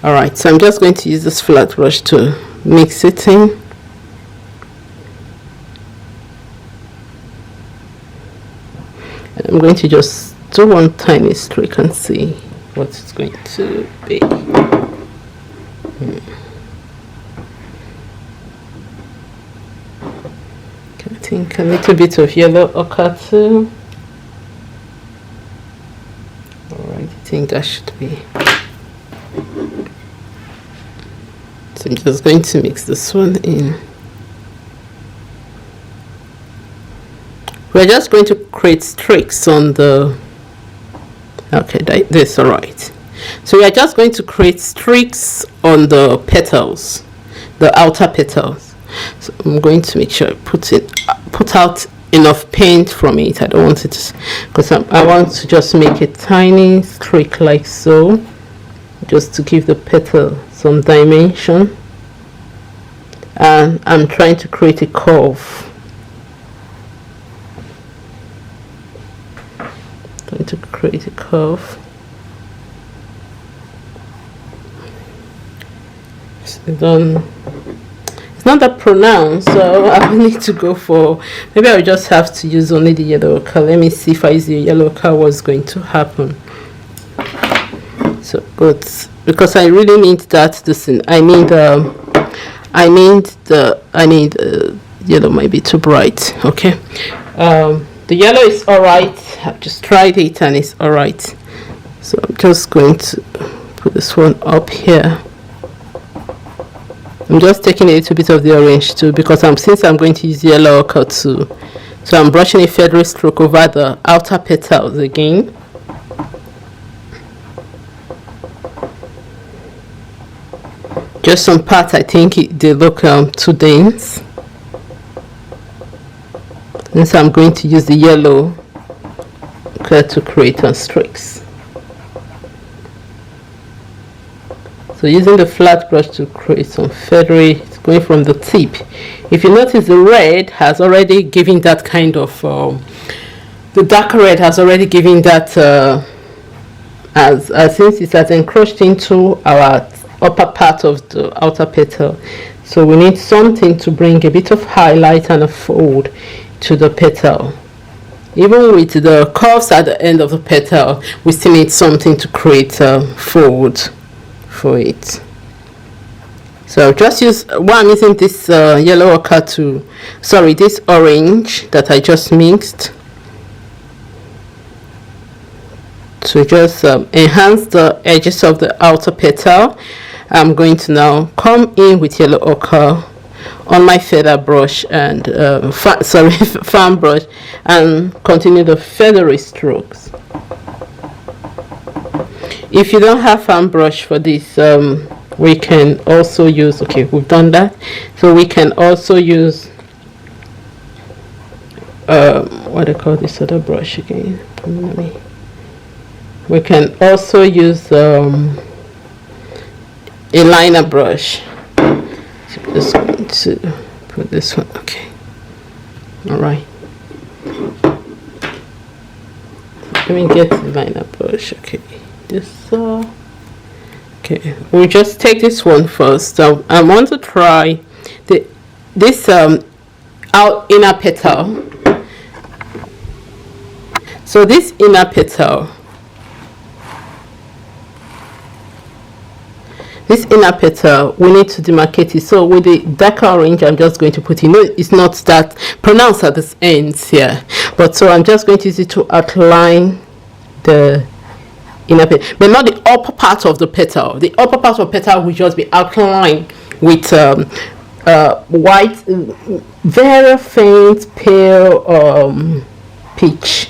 All right. So I'm just going to use this flat brush to mix it in. And I'm going to just do one tiny streak and see what it's going to be. I think a little bit of yellow ochre too. Alright, I think that should be. So I'm just going to mix this one in. We're just going to create streaks on the, okay, this, alright. So we are just going to create streaks on the petals, the outer petals. So I'm going to make sure I put out enough paint from it. I don't want it because I want to just make a tiny streak like so, just to give the petal some dimension. And I'm trying to create a curve. Going to create a curve. It's not that pronounced, so I will need to go for, maybe I'll just have to use only the yellow ochre. Let me see if I use the yellow ochre what's going to happen. So but because I really need that I need yellow might be too bright. Okay, the yellow is all right. I've just tried it and it's all right. So I'm just going to put this one up here. I'm just taking a little bit of the orange too, because since I'm going to use yellow ochre too, so I'm brushing a feathery stroke over the outer petals again. Just some parts I think they look too dense, and so I'm going to use the yellow ochre to create streaks. So using the flat brush to create some feathery, it's going from the tip. If you notice, the red has already given that kind of, the darker red has already given that, since it has encroached into our upper part of the outer petal. So we need something to bring a bit of highlight and a fold to the petal. Even with the curves at the end of the petal, we still need something to create a fold for it. So I'll just use, I'm using this yellow ochre this orange that I just mixed to just enhance the edges of the outer petal. I'm going to now come in with yellow ochre on my feather brush and fan brush, and continue the feathery strokes. If you don't have fan brush for this, we can also use, okay, we've done that, so we can also use what I call this other brush again. We can also use a liner brush. So I'm just going to put this one, okay, all right. Let me get the liner brush, okay. this okay, we'll just take this one first. So I want to try this out inner petal. So this inner petal, we need to demarcate it. So with the darker orange, I'm just going to put it's not that pronounced at this ends here, but so I'm just going to use it to outline the inner petal, but not the upper part of the petal. The upper part of the petal will just be outlined with white, very faint pale peach,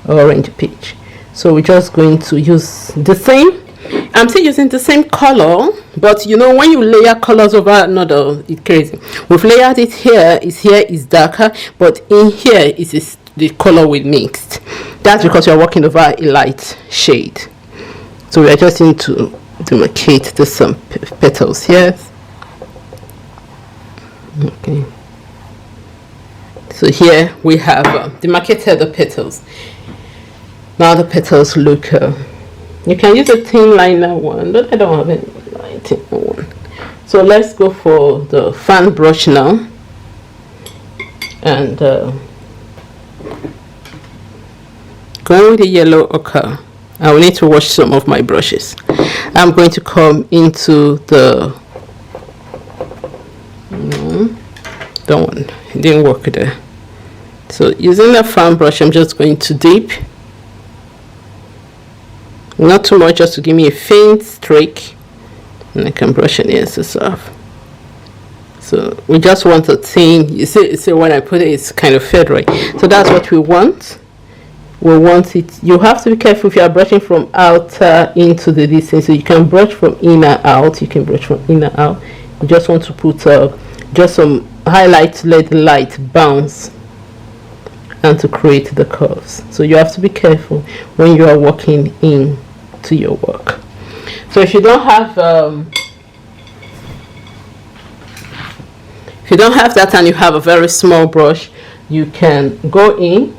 orange peach. So we're just going to use the same. I'm still using the same color, but you know, when you layer colors over another, it's crazy. We've layered it here is darker, but in here is the color we mixed. That's because you're working over a light shade. So we are just going to demarcate the petals here. Okay. So here we have demarcated the petals. Now the petals look. You can use a thin liner one, but I don't have any thin one. So let's go for the fan brush now, and going with the yellow ochre. I will need to wash some of my brushes. I'm going to come into the it didn't work there. So using the fan brush, I'm just going to dip, not too much, just to give me a faint streak, and I can brush the excess off. So we just want a thin, you see when I put it, it's kind of feathery. So that's what we want. We want it, you have to be careful if you are brushing from outer into the distance. So you can brush from inner out, you just want to put just some highlight to let the light bounce and to create the curves. So you have to be careful when you are working into your work. So if you don't have that and you have a very small brush, you can go in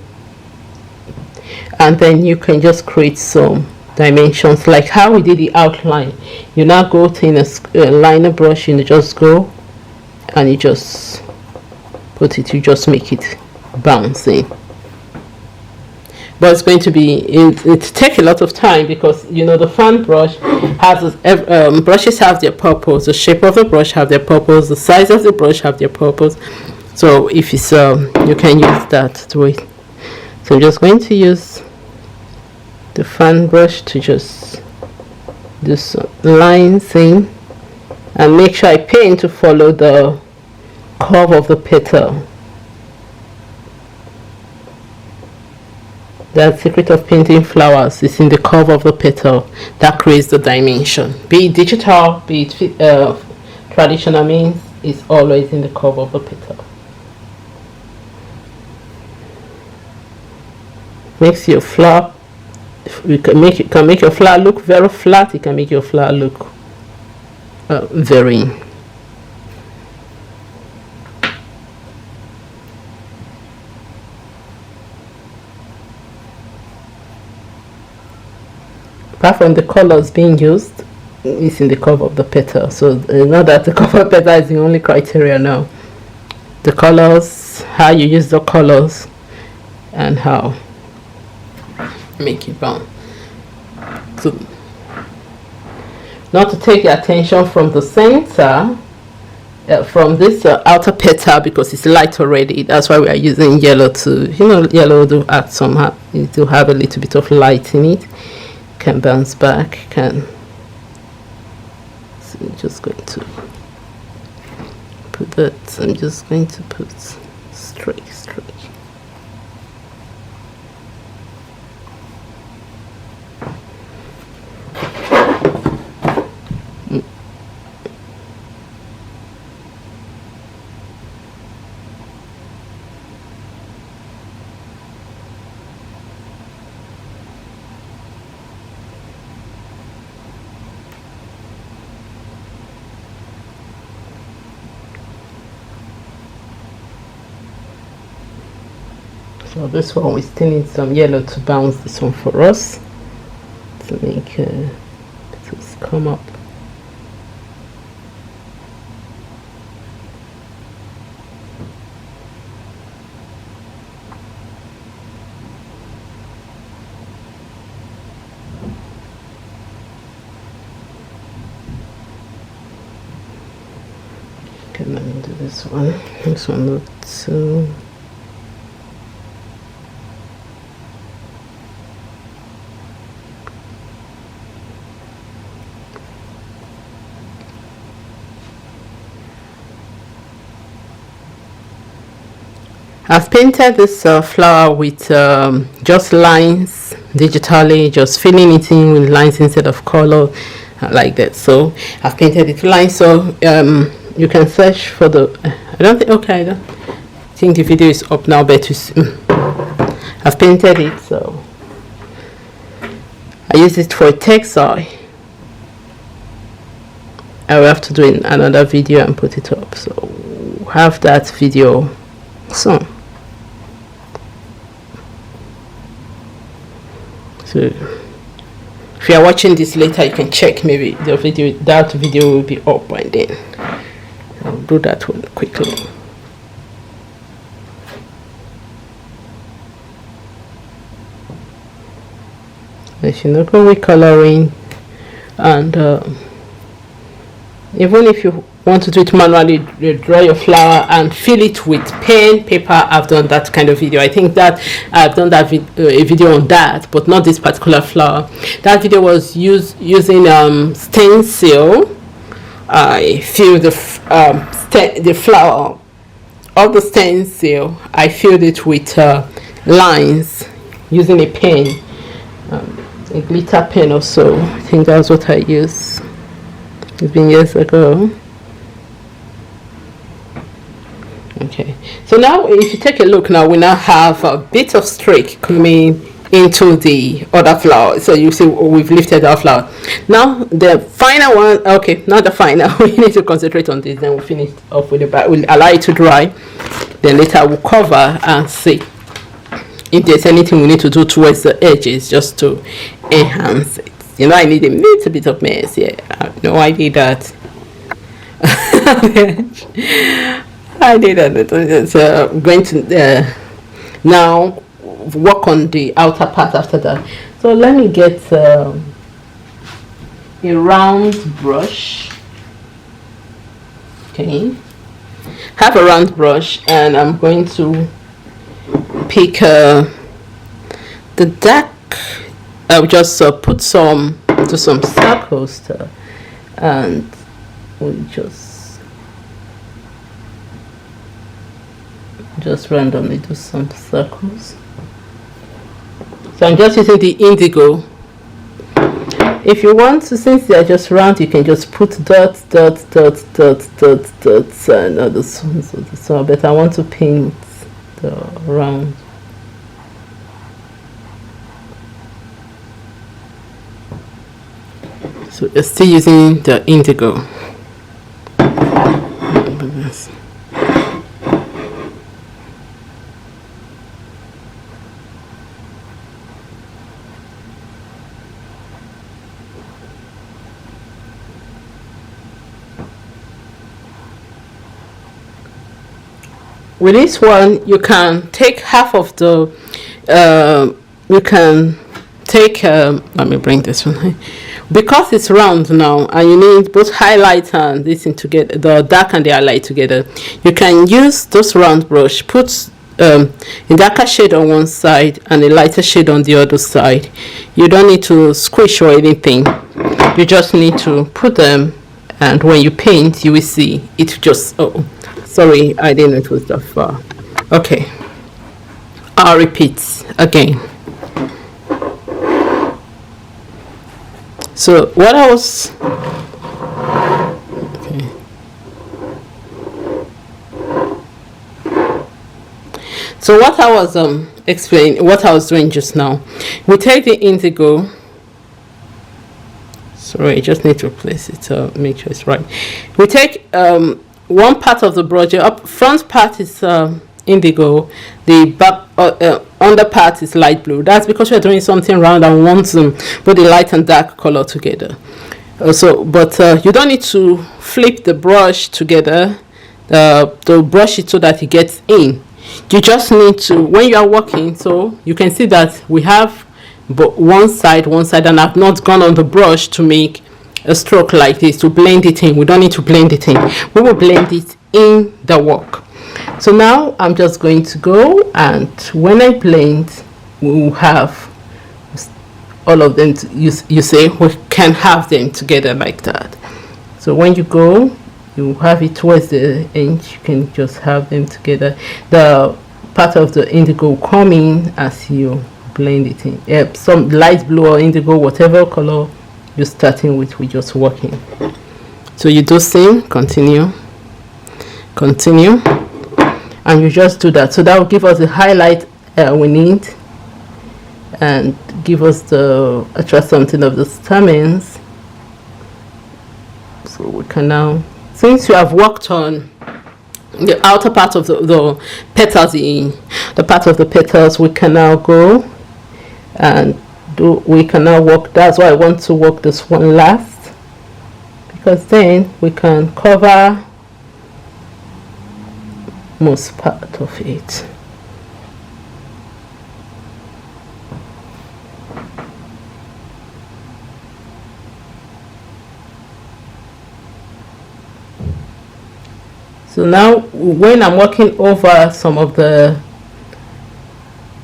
and then you can just create some dimensions like how we did the outline. You now go to a liner brush and you just go and you just put it, you just make it bouncing. But it's going to be, it takes a lot of time because you know the fan brush has brushes have their purpose, the shape of the brush have their purpose, the size of the brush have their purpose. So if it's you can use that to it. So I'm just going to use the fan brush to just do some line thing and make sure I paint to follow the curve of the petal. The secret of painting flowers is in the curve of the petal that creates the dimension. Be it digital, be it traditional means, it's always in the curve of the petal. Makes your flower, you can make your flower look very flat. You can make your flower look very. Apart from the colors being used, it's in the curve of the petal. So not that the curve of the petal is the only criteria now. The colors, how you use the colors, and how make it bound. So not to take your attention from the center, from this outer petal, because it's light already. That's why we are using yellow to, yellow to add somehow to have a little bit of light in it. Can bounce back, can. So I'm just going to put that. I'm just going to put straight. So this one we still need some yellow to bounce this one for us. So make petals come up. Okay, let me do this one. This one looks too. I've painted this flower with just lines digitally, just filling it in with lines instead of color, like that. So I've painted it lines. So you can search for the. I don't think the video is up now, but I've painted it. So I use it for a text eye. I will have to do another video and put it up. So have that video soon. So if you are watching this later, you can check maybe the video. That video will be up by then. I'll do that one quickly. If you're not going with coloring, and even if you want to do it manually, you draw your flower and fill it with pen, paper. I've done that kind of video. I think that I've done that a video on that, but not this particular flower. That video was using stencil. I filled the flower of the stencil. I filled it with lines using a pen, a glitter pen or so. I think that's what I used. It's been years ago. Okay, so now if you take a look, now we now have a bit of streak coming into the other flower. So you see we've lifted our flower. Now the final one, okay, not the final. We need to concentrate on this, then we'll finish off with the back. We'll allow it to dry, then later we'll cover and see if there's anything we need to do towards the edges just to enhance it. You know, I need a little bit of mess here. No, I did that. I did that. So I'm going to now work on the outer part after that. So let me get a round brush. Okay, have a round brush, and I'm going to pick the dark. I'll just put some circles there, and we'll just randomly do some circles. So I'm just using the indigo. If you want to, since they are just round, you can just put dots, dots, dots, dots, dots, dots, and this one. But I want to paint the round. So you're still using the indigo. With this one, you can take half of the, you can take, let me bring this one, because it's round now and you need both highlight and this thing together, the dark and the highlight together. You can use this round brush, put a darker shade on one side and a lighter shade on the other side. You don't need to squish or anything, you just need to put them, and when you paint you will see it just, oh sorry, I didn't know it was that far. Okay, I'll repeat again. So what I was, okay. So what I was explaining, what I was doing just now, we take the indigo. Sorry, I just need to place it to make sure it's right. We take one part of the brush. The up front part is indigo, the back under part is light blue. That's because we're doing something round and want to put the light and dark color together. But you don't need to flip the brush together to brush it so that it gets in. You just need to, when you are working, so you can see that we have one side, and I've not gone on the brush to make a stroke like this to blend it in. We don't need to blend it in. We will blend it in the work. So now I'm just going to go, and when I blend, we will have all of them. You say we can have them together like that. So when you go, you have it towards the end. You can just have them together. The part of the indigo will come in as you blend it in. Some light blue or indigo, whatever color you're starting with, we're just working. So you do same, continue, and you just do that. So that will give us the highlight we need, and give us the extra something of the stamens. So we can now, since you have worked on the outer part of the petals, the part of the petals, we can now go and we can now work. That's why I want to work this one last, because then we can cover most part of it. So now when I'm working over some of the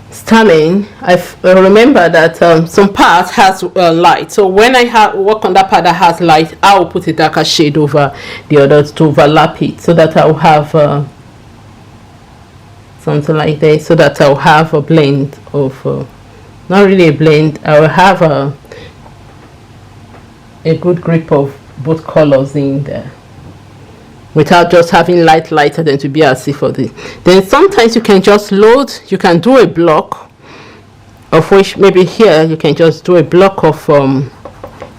stamen, I remember that some parts has light. So when I work on that part that has light, I will put a darker shade over the others to overlap it, so that I'll have something like this, so that I'll have a blend of not really a blend, I will have a good grip of both colors in there, without just having lighter than to be as if for this. Then sometimes you can just load, you can do a block of which, maybe here you can just do a block of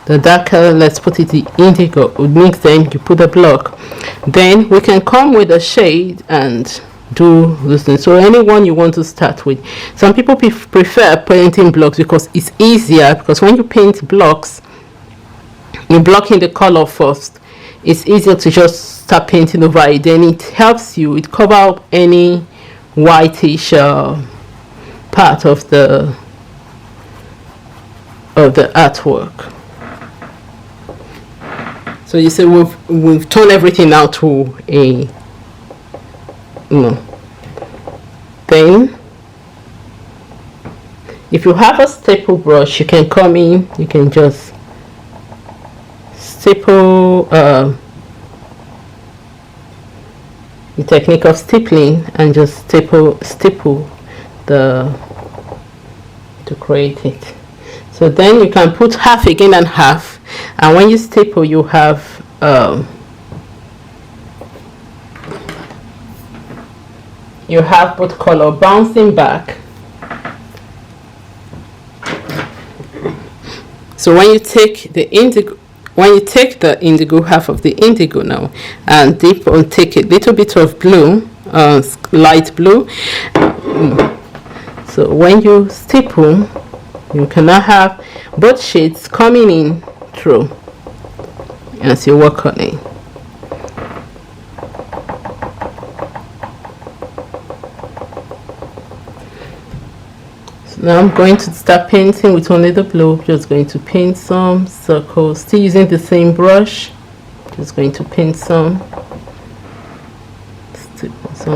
the darker, let's put it the indigo, mix them, you put a block, then we can come with a shade and do this thing. So anyone you want to start with. Some people prefer painting blocks because it's easier, because when you paint blocks, you're blocking the color first. It's easier to just start painting over it. Then it helps you, it covers up any whitish part of the artwork. So you say we've turned everything out to a then if you have a staple brush, you can come in, you can just staple the technique of stapling, and just staple the to create it. So then you can put half again and half, and when you staple, you have both color bouncing back. So when you take the indigo, half of the indigo now, and take a little bit of blue, light blue. So when you staple, you can now have both shades coming in through as you work on it. Now I'm going to start painting with only the blue. Just going to paint some circles, still using the same brush. Just going to paint some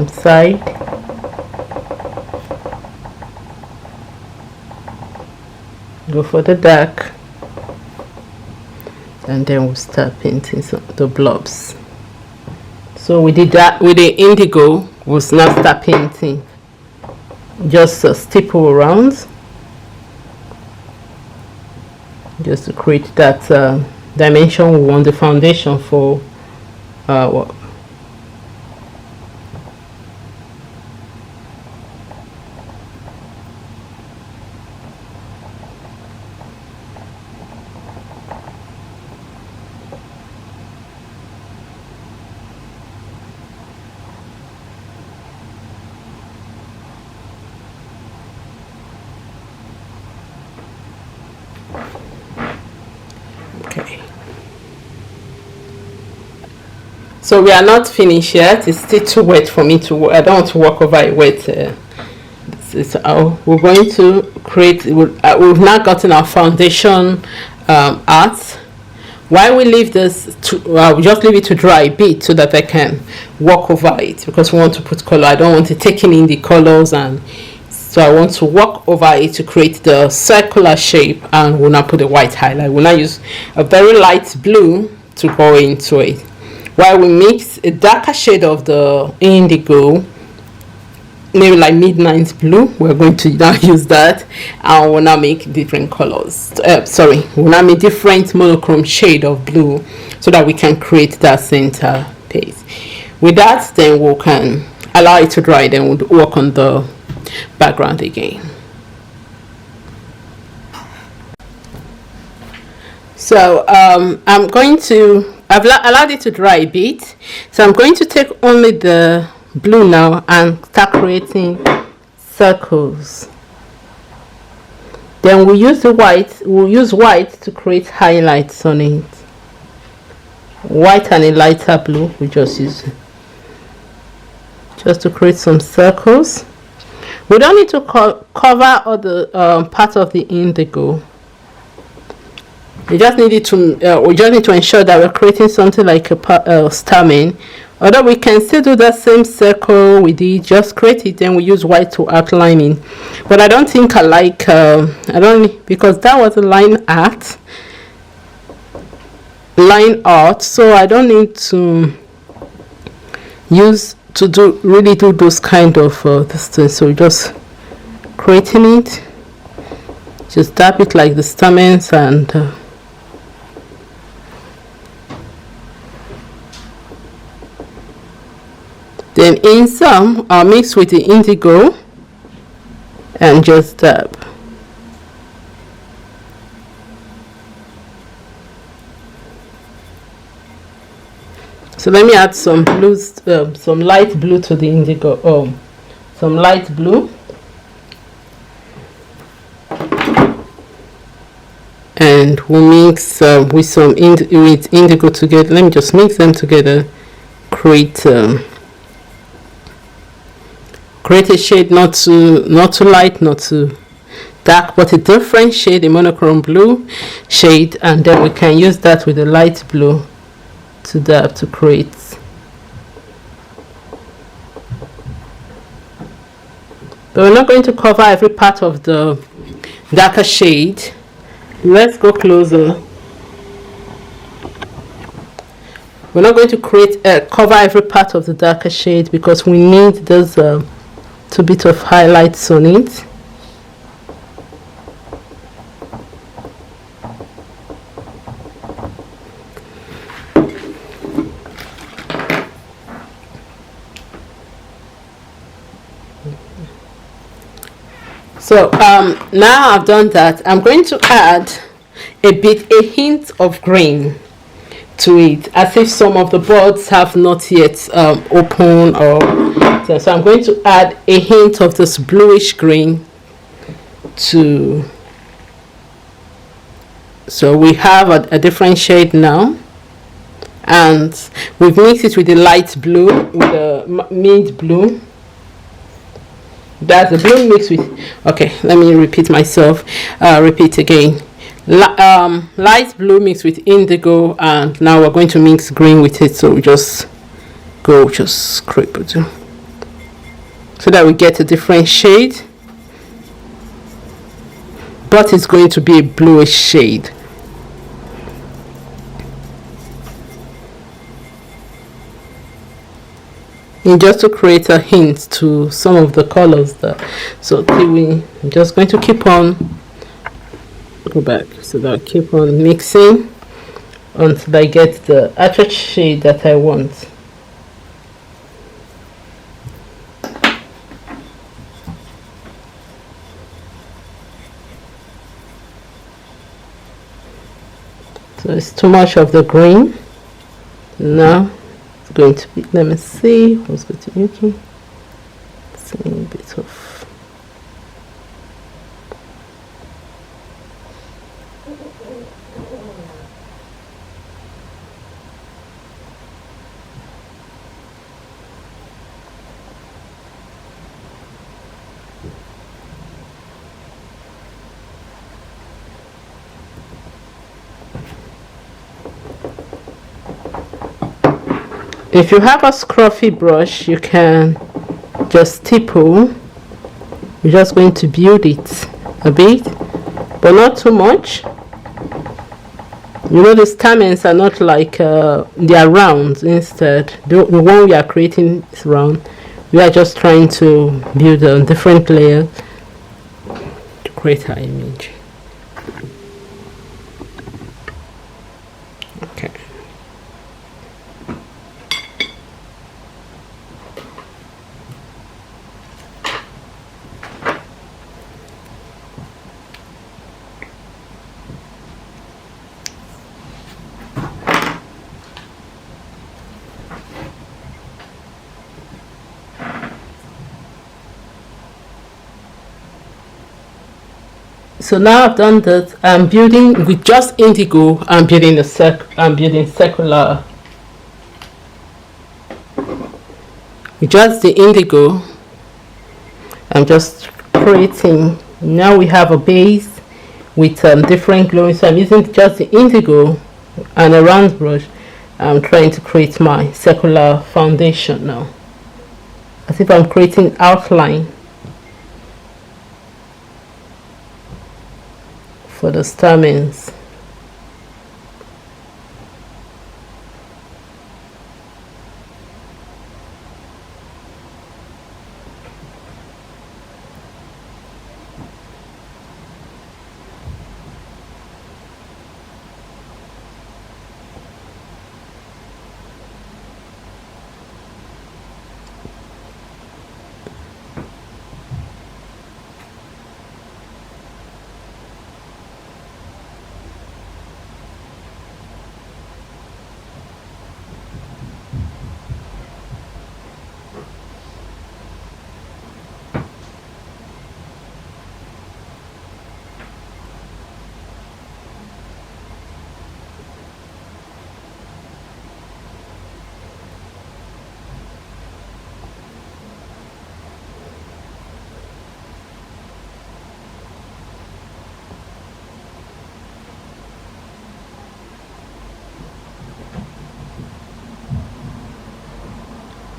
side. Go for the dark, and then we'll start painting the blobs. So we did that with the indigo. We'll now start painting. Just staple around, just to create that dimension we want the foundation for work. So we are not finished yet. It's still too wet for me to. I don't want to walk over it wet. We're going to create. We've now gotten our foundation art. While we leave this, we just leave it to dry a bit so that I can walk over it, because we want to put color. I don't want to take in the colors, and so I want to walk over it to create the circular shape, and we'll now put a white highlight. We'll now use a very light blue to go into it. While we mix a darker shade of the indigo, maybe like midnight blue, we're going to now use that, and we'll now make different colors. We'll now make different monochrome shade of blue so that we can create that center piece. With that, then we can allow it to dry, then we'll work on the background again. So I've allowed it to dry a bit, so I'm going to take only the blue now and start creating circles. Then we'll use white to create highlights on it. White and a lighter blue we just use just to create some circles. We don't need to cover all the part of the indigo. We just need to ensure that we're creating something like a stamen. Although we can still do that same circle with it, just create it, then we use white to outline it. But I don't think I like because that was a line art, so I don't need to really do those kind of this thing. So just creating it, just dab it like the stamens, and then in some I'll mix with the indigo and just dab. So let me add some blues, some light blue to the indigo. Some light blue, and we'll mix with some indigo together. Let me just mix them together. Create a shade not too light, not too dark, but a different shade, a monochrome blue shade, and then we can use that with a light blue to dab to create. But we're not going to cover every part of the darker shade. Let's go closer. We're not going to cover every part of the darker shade because we need those two bit of highlights on it. So now I've done that, I'm going to add a hint of green to it, as if some of the buds have not yet opened, or so I'm going to add a hint of this bluish green to. So we have a different shade now, and we've mixed it with the light blue, with the mid blue. That's the blue mixed with. Okay, let me repeat myself. Repeat again. Light blue mixed with indigo, and now we're going to mix green with it. So we just scrape it so that we get a different shade, but it's going to be a bluish shade. And just to create a hint to some of the colors so I'm just going to keep on go back, so that I'll keep on mixing until I get the actual shade that I want. So it's too much of the green. Now it's going to be, let me see what's going to be making. A bit of. If you have a scruffy brush, you can just stipple. You're just going to build it a bit, but not too much. You know, the stamens are not like they are round. Instead, the one we are creating is round. We are just trying to build a different layer to create our image. Okay. So now I've done that. I'm building with just indigo. I'm building circular. With just the indigo, I'm just creating. Now we have a base with different glowing. So I'm using just the indigo and a round brush. I'm trying to create my circular foundation now, as if I'm creating outline for the stamens.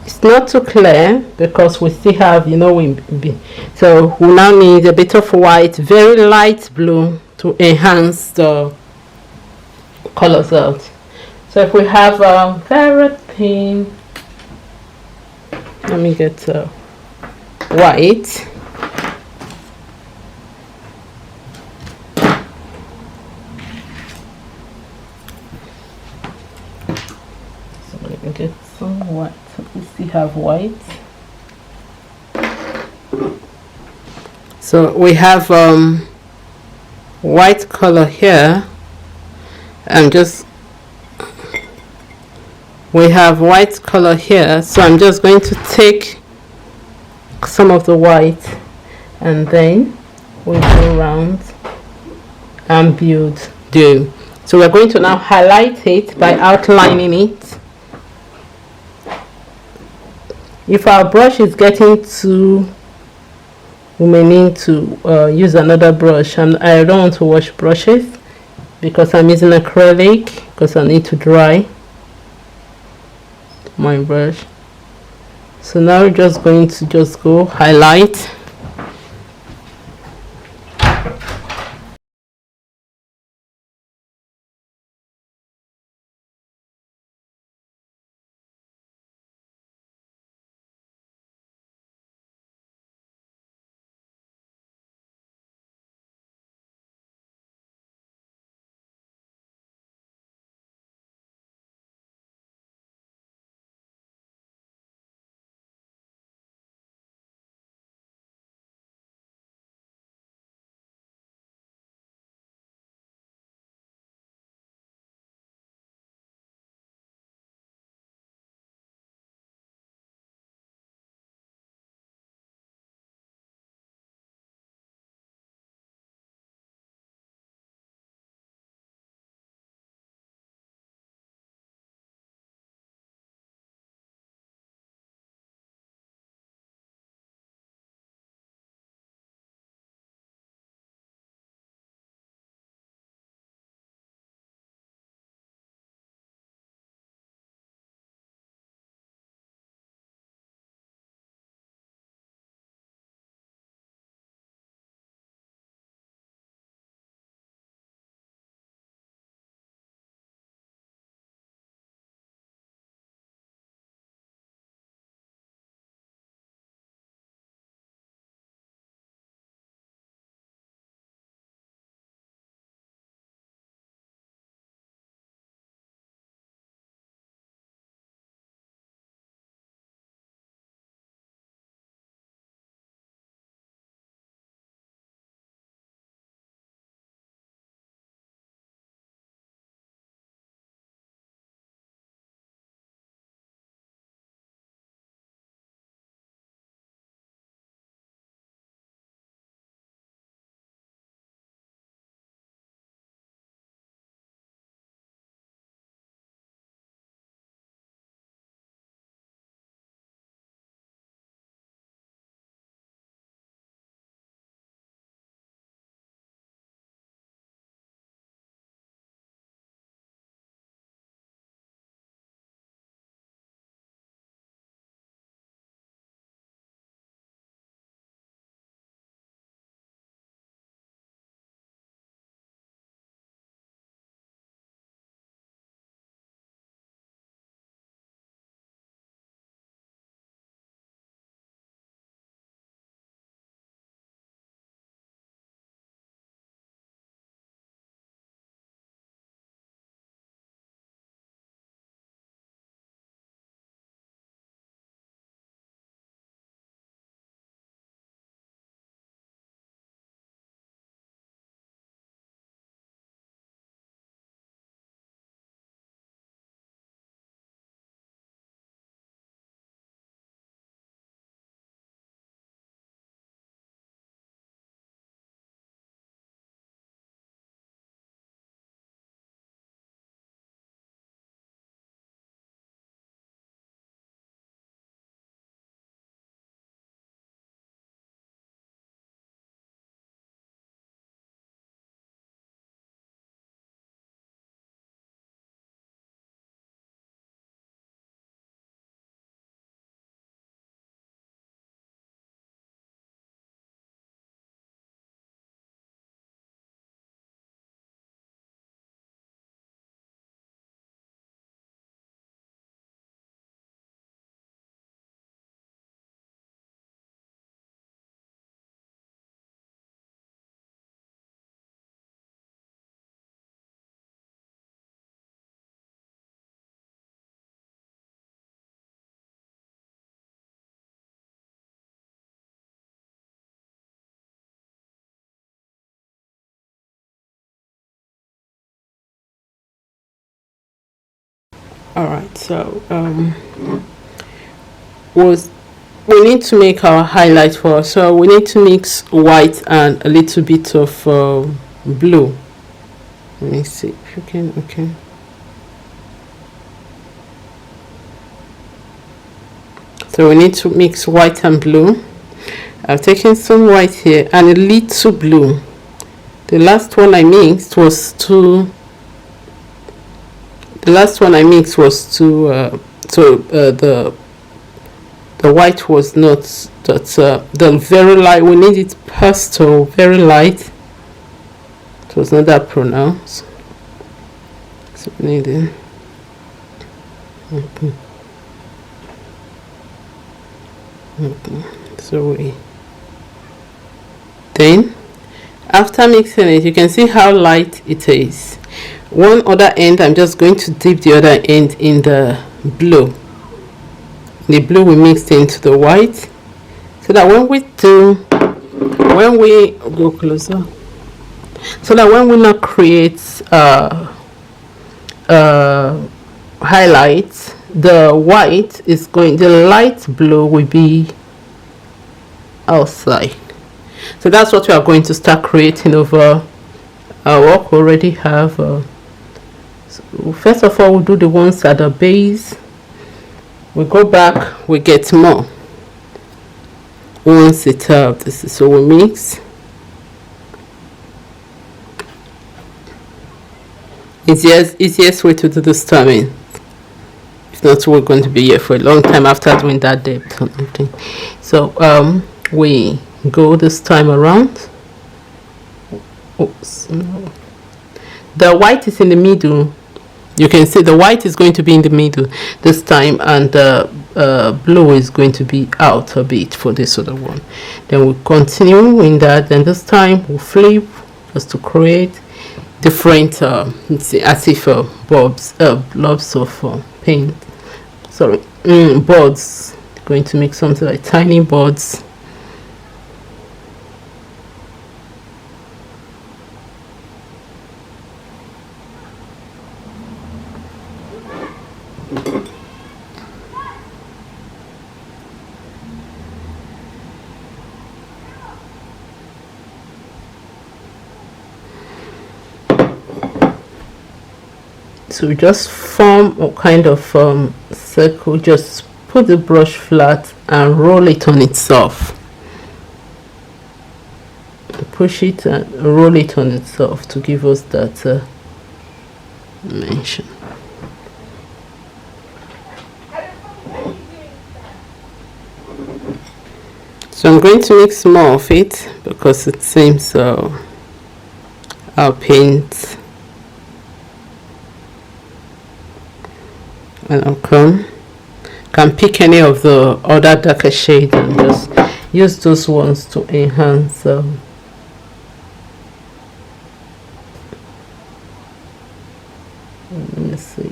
It's not too clear because we still have, so we now need a bit of white, very light blue, to enhance the colors out. So if we have a very thin, let me get white. So let me get some white. We still have white. So we have white color here, and we have white color here, so I'm just going to take some of the white and then we'll go around and build the. So we're going to now highlight it by outlining it. If our brush is getting too, we may need to use another brush, and I don't want to wash brushes because I'm using acrylic, because I need to dry my brush. So now we're just going to just go highlight. All right, so we need to make our highlight for us. So we need to mix white and a little bit of blue. Let me see if you can. Okay. So we need to mix white and blue. I've taken some white here and a little blue. The last one I mixed was too. The last one I mixed was too. The white was not that. The very light. We need it pastel, very light. It was not that pronounced. So we need it. Okay. So then after mixing it, you can see how light it is. One other end, I'm just going to dip the other end in the blue. The blue we mixed into the white, so that when we go closer, so that when we now create highlights, the white is going, the light blue will be outside. So that's what we are going to start creating over our work. We already have so first of all, we'll do the ones at the base. We go back, we get more once it's out. This is, so we mix. Easiest way to do this timing. If not, we're going to be here for a long time after doing that depth or something. So we go this time around. Oops, no. The white is in the middle. You can see the white is going to be in the middle this time, and the blue is going to be out a bit for this other one. Then we'll continue in that. Then this time we'll flip just to create different let's see, as if blobs of paint. Sorry, boards. Going to make something like tiny boards. So just form a kind of circle, just put the brush flat and roll it on itself. Push it and roll it on itself to give us that dimension. So I'm going to mix more of it because it seems our paint. And I'll can pick any of the other darker shades and just use those ones to enhance let me see.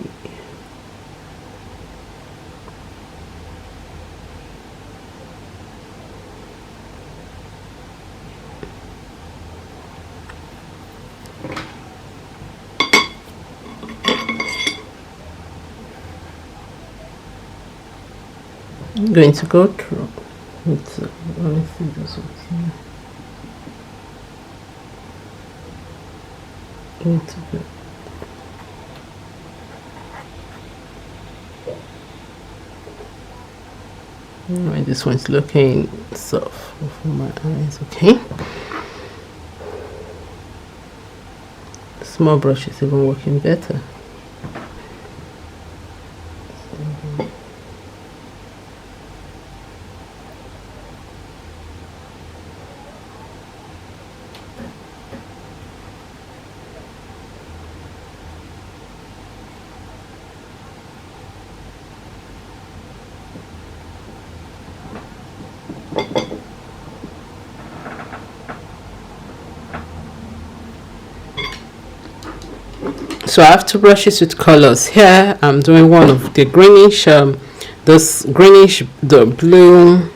I'm going to go through with let me see this one here. This one's looking soft for my eyes. Okay, small brush is even working better. So I have two brushes with colors. Here I'm doing one of the greenish, this greenish, the blue,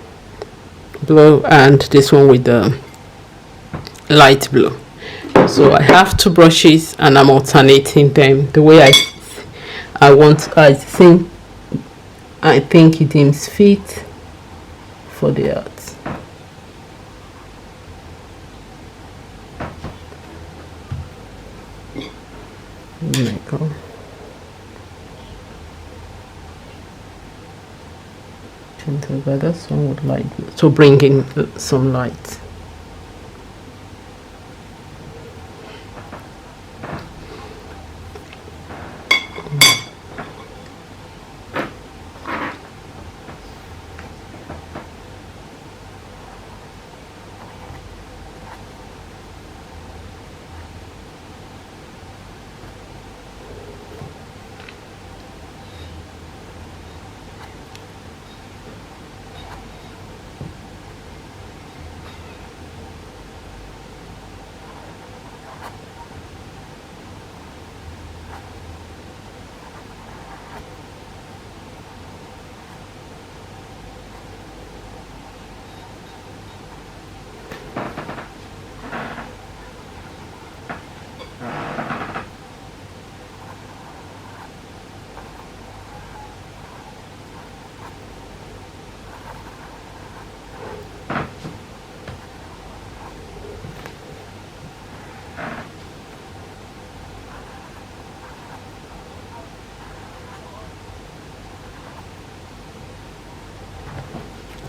and this one with the light blue. So I have two brushes and I'm alternating them the way I think it deems fit for the art. There we go. Together, some would light to bring in some light.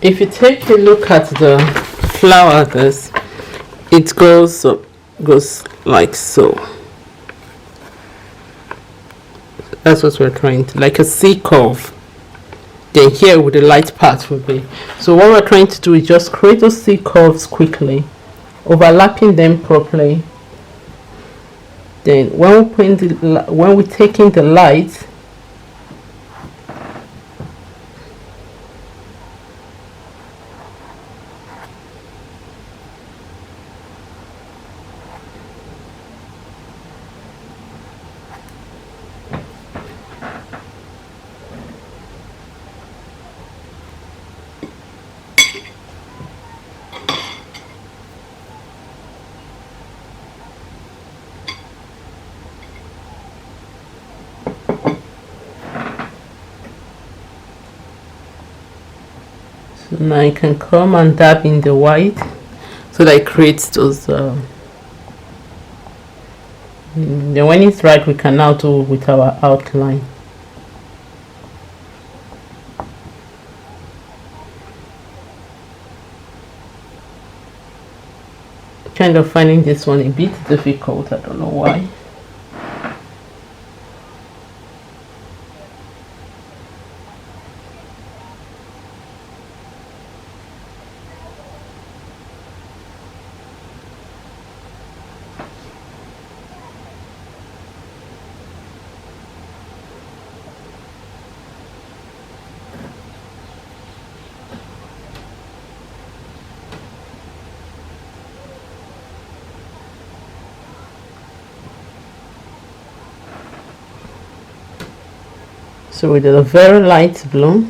If you take a look at the flower, it goes like so. That's what we're trying to, like a C curve. Then here with the light part will be. So what we're trying to do is just create those C curves quickly, overlapping them properly. Then when we're taking the light, now I can come and dab in the white so that it creates those then when it's right, we can now do with our outline. Kind of finding this one a bit difficult, I don't know why. So we did a very light blue.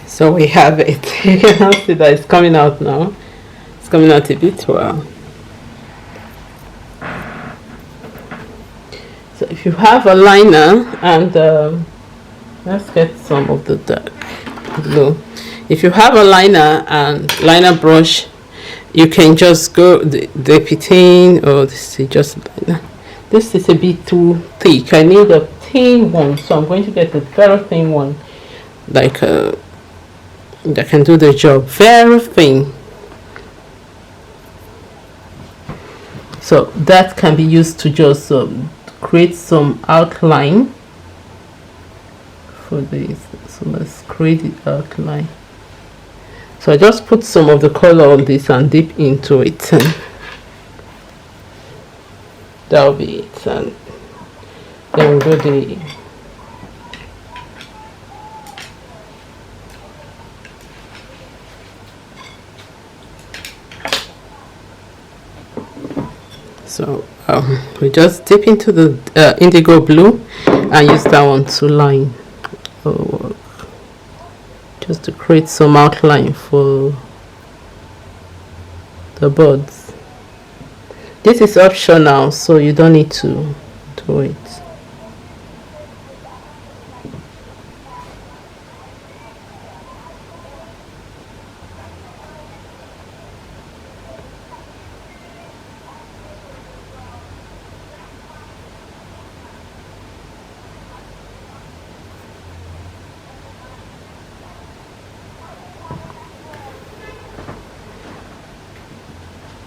So we have it. You can see that it's coming out now. It's coming out a bit well. So if you have a liner and let's get some of the dark blue. If you have a liner and liner brush, you can just go the petting, or this is just liner. This is a bit too thick. I need a thin one, so I'm going to get a very thin one, like that can do the job. Very thin. So that can be used to just create some outline for this. So let's create the outline. So I just put some of the color on this and dip into it, and that'll be it. And then we'll do the so we just dip into the indigo blue and use that one to line, just to create some outline for the birds. This is optional, so you don't need to do it.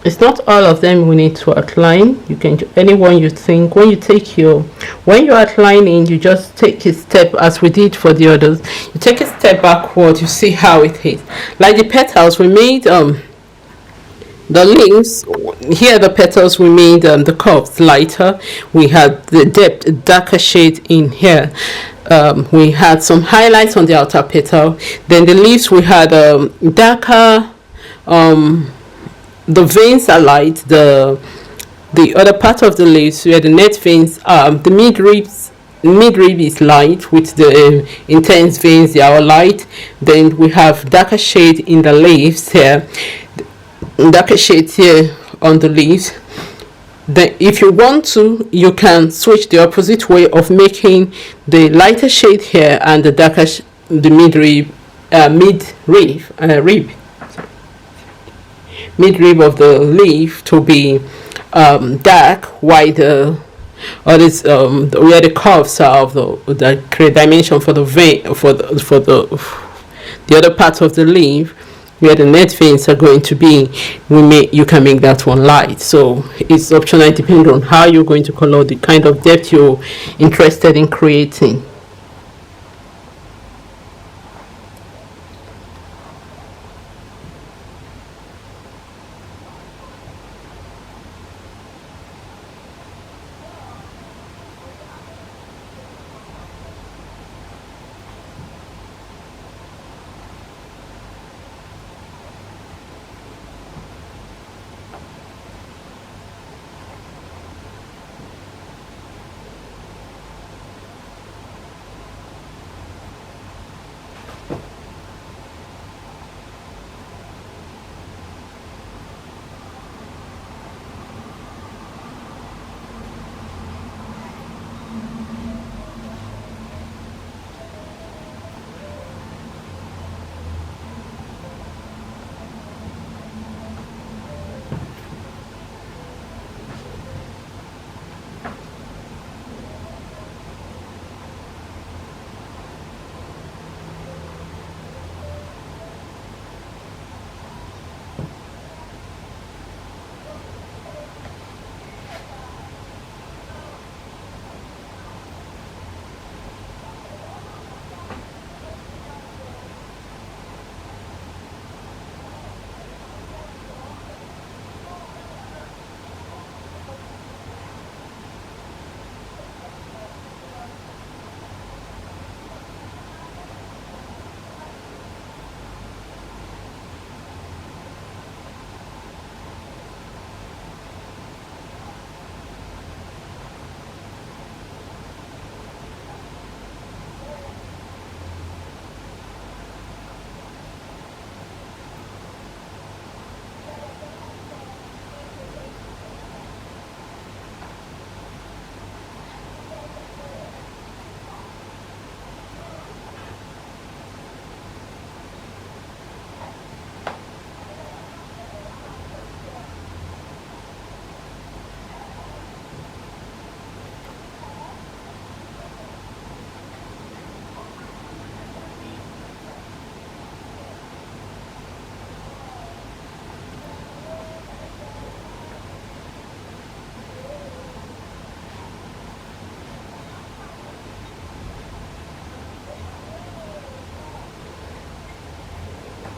It's not all of them we need to outline. You can anyone you think. When you're outlining, you just take a step, as we did for the others. You take a step backward, you see how it is. Like the petals, we made the leaves here, the petals, we made the curves lighter. We had the depth darker shade in here. We had some highlights on the outer petal. Then the leaves, we had darker, the veins are light. The other part of the leaves where the net veins are, the midrib is light, with the intense veins, they are light. Then we have darker shade in the leaves here, darker shade here on the leaves. Then if you want to, you can switch the opposite way of making the lighter shade here and the darker the midrib of the leaf to be dark, while the where the curves are of the create dimension for the vein, for the other part of the leaf where the net veins are going to be, you can make that one light. So it's optional, depending on how you're going to color, the kind of depth you're interested in creating.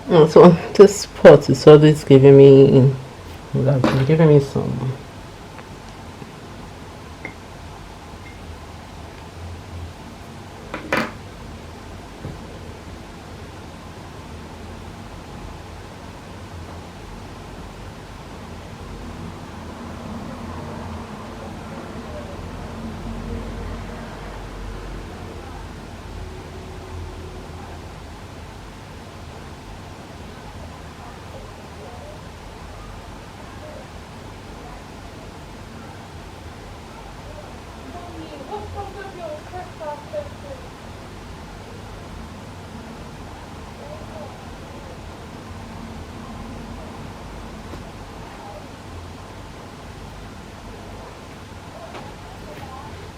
So this pot is always giving me, would have been giving me some.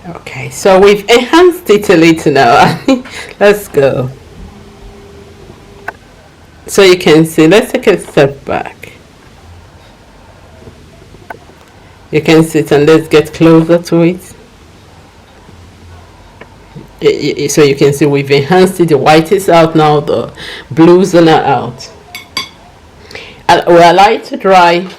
Okay, so we've enhanced it a little now. Let's go. So you can see, let's take a step back. You can see it, and let's get closer to it. So you can see we've enhanced it. The white is out now, the blues are out. And we allow it to dry,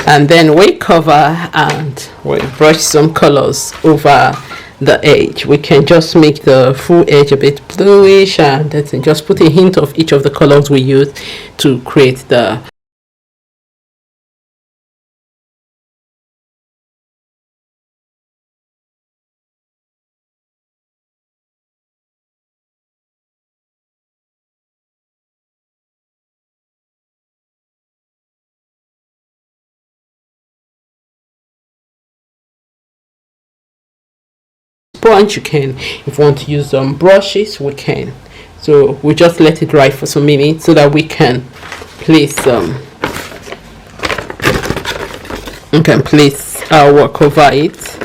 and then we cover and we brush some colors over the edge. We can just make the full edge a bit bluish, and then just put a hint of each of the colors we use to create the sponge. You can, if you want to use some brushes, we can. So we just let it dry for some minutes so that we can place our work over it.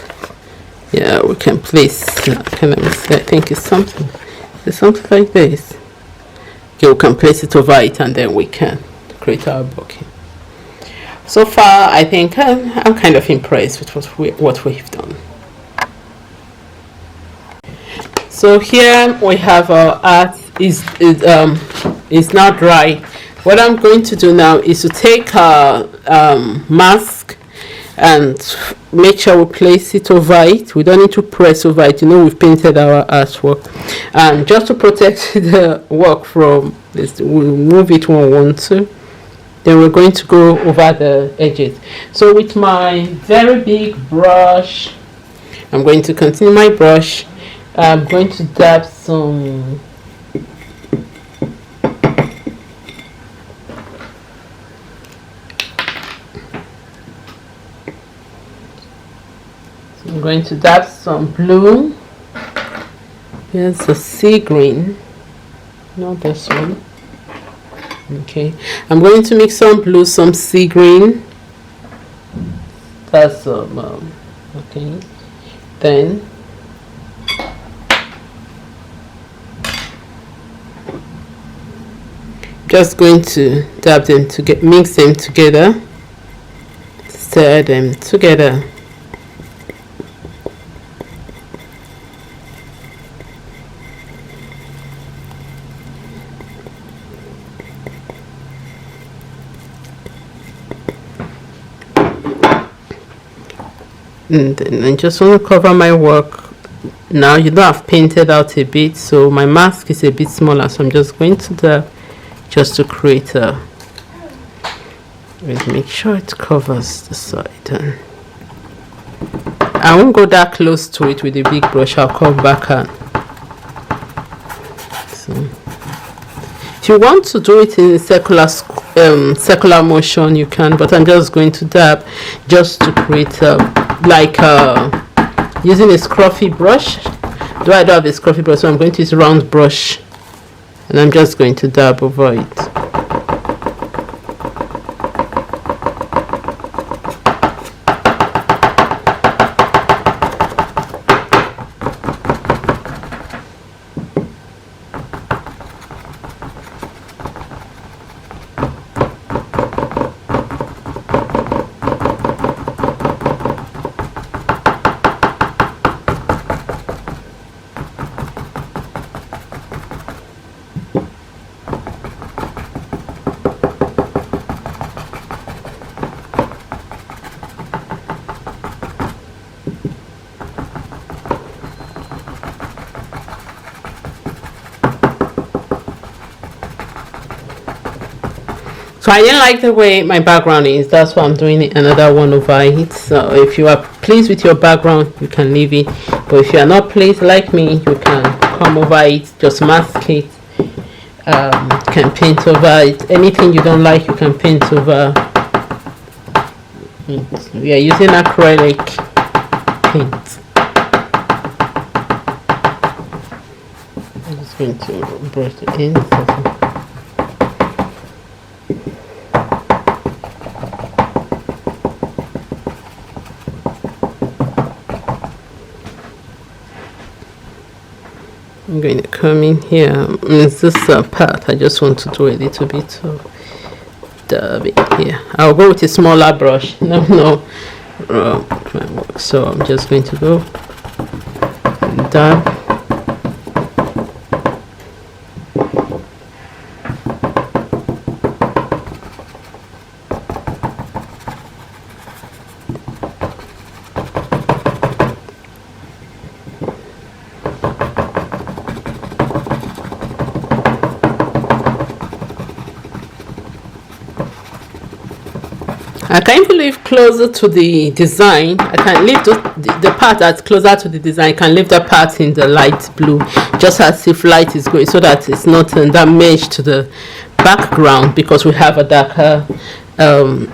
Yeah, we can place okay, let me see, I think it's something like this. Okay, we can place it over it, and then we can create our bouquet. So far I think I'm kind of impressed with what we've done. So here we have our art is now dry. What I'm going to do now is to take our mask and make sure we place it over it. We don't need to press over it. You know, we've painted our artwork, and just to protect the work from this, we'll move it when we want to. Then we're going to go over the edges. So with my very big brush, I'm going to continue my brush. I'm going to dab some I'm going to dab some blue. Here's the sea green, not this one. Okay, I'm going to mix some blue, some sea green. That's some okay. Then just going to dab them to mix them together, stir them together. And then I just want to cover my work. Now you know I've painted out a bit, so my mask is a bit smaller, so I'm just going to dab just to create a, make sure it covers the side. And I won't go that close to it with a big brush. I'll come back and so if you want to do it in a circular motion, you can, but I'm just going to dab just to create using a scruffy brush. Though I don't have a scruffy brush, so I'm going to use a round brush, and I'm just going to dab over it. So I didn't like the way my background is. That's why I'm doing another one over it. So if you are pleased with your background, you can leave it. But if you are not pleased like me, you can come over it, just mask it. Can paint over it. Anything you don't like, you can paint over. We are using acrylic paint. I'm just going to brush it in. I'm going to come in here. It's this part. I just want to do a little bit of dabbing here. I'll go with a smaller brush. No, so I'm just going to go dab. I can even leave closer to the design. I can leave the part that's closer to the design. I can leave that part in the light blue, just as if light is going, so that it's not that mesh to the background, because we have a darker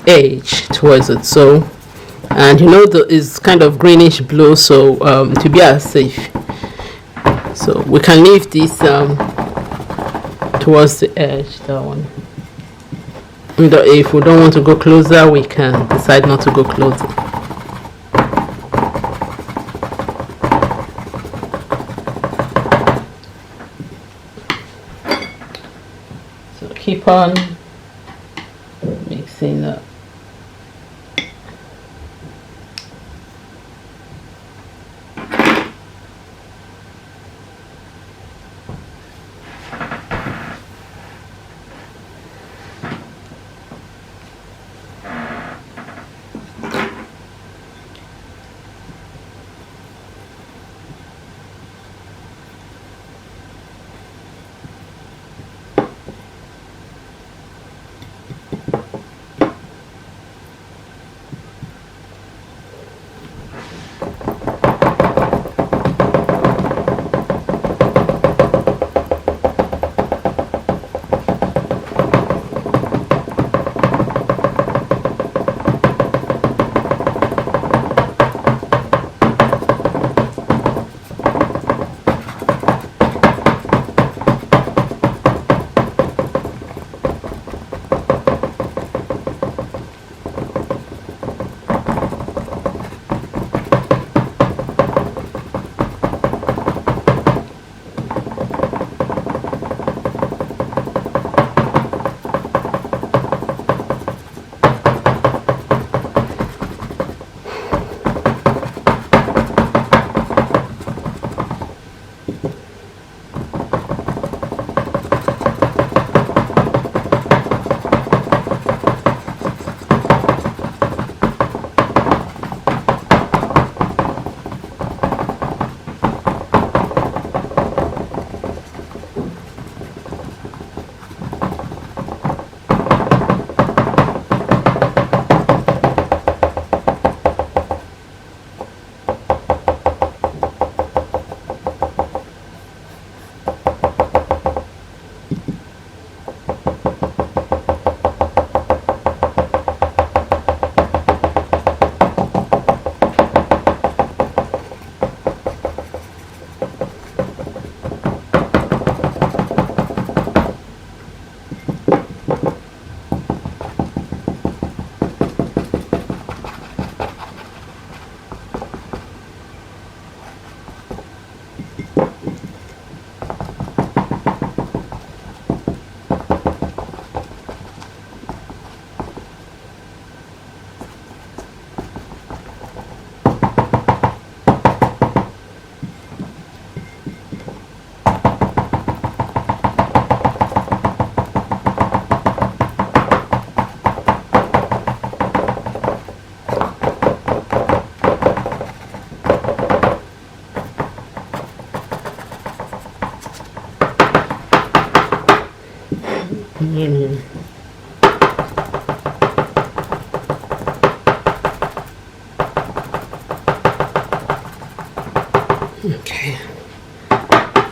edge towards it. So, and you know, is kind of greenish blue, so to be as safe. So we can leave this towards the edge, that one. If we don't want to go closer, we can decide not to go closer. So keep on mixing up.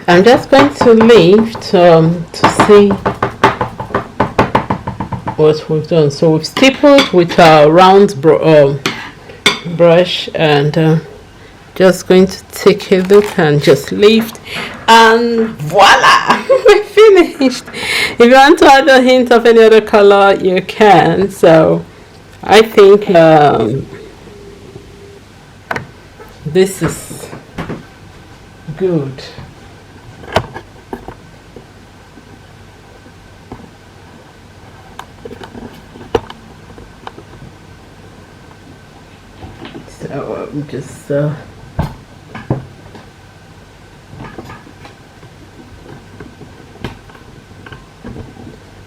I'm just going to lift to see what we've done. So we've stippled with our round brush, and just going to take a look and just lift, and voila, we're finished. If you want to add a hint of any other color, you can. So I think this is good. So I'm just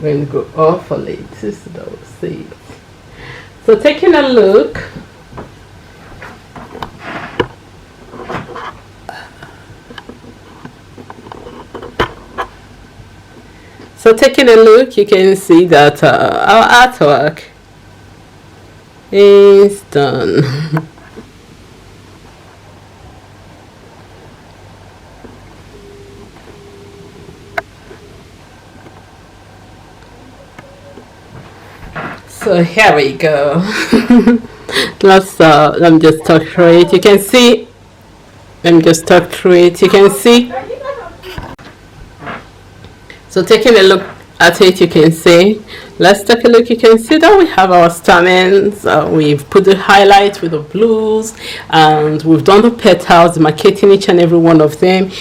going to go off a little so that we'll see it. So taking a look, you can see that our artwork is done. So here we go. Let me just talk through it. You can see. Let me just talk through it. You can see. So taking a look at it, you can see. Let's take a look. You can see that we have our stamens. We've put the highlights with the blues, and we've done the petals, marking each and every one of them.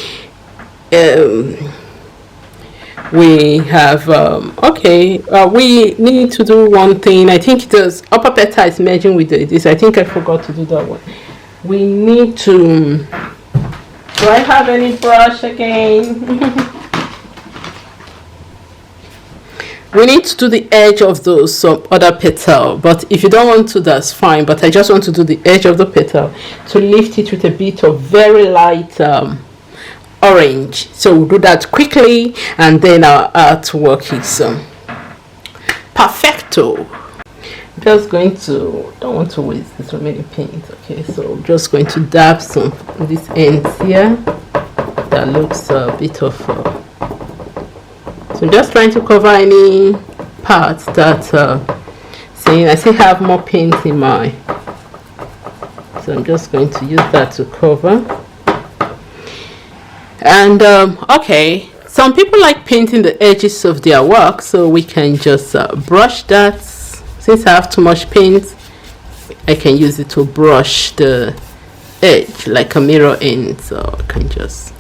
We have we need to do one thing. I think the upper petal is merging with this. I think I forgot to do that one. We need to. Do I have any brush again? We need to do the edge of those other petal, but if you don't want to, that's fine. But I just want to do the edge of the petal to lift it with a bit of very light orange. So we'll do that quickly, and then our artwork is perfecto. I'm just going to, don't want to waste this remaining paint. Okay, so I'm just going to dab some on this ends here. That looks a bit of so I'm just trying to cover any parts that saying I still have more paint in my, so I'm just going to use that to cover. And okay, some people like painting the edges of their work, so we can just brush that. Since I have too much paint, I can use it to brush the edge like a mirror in, so I can just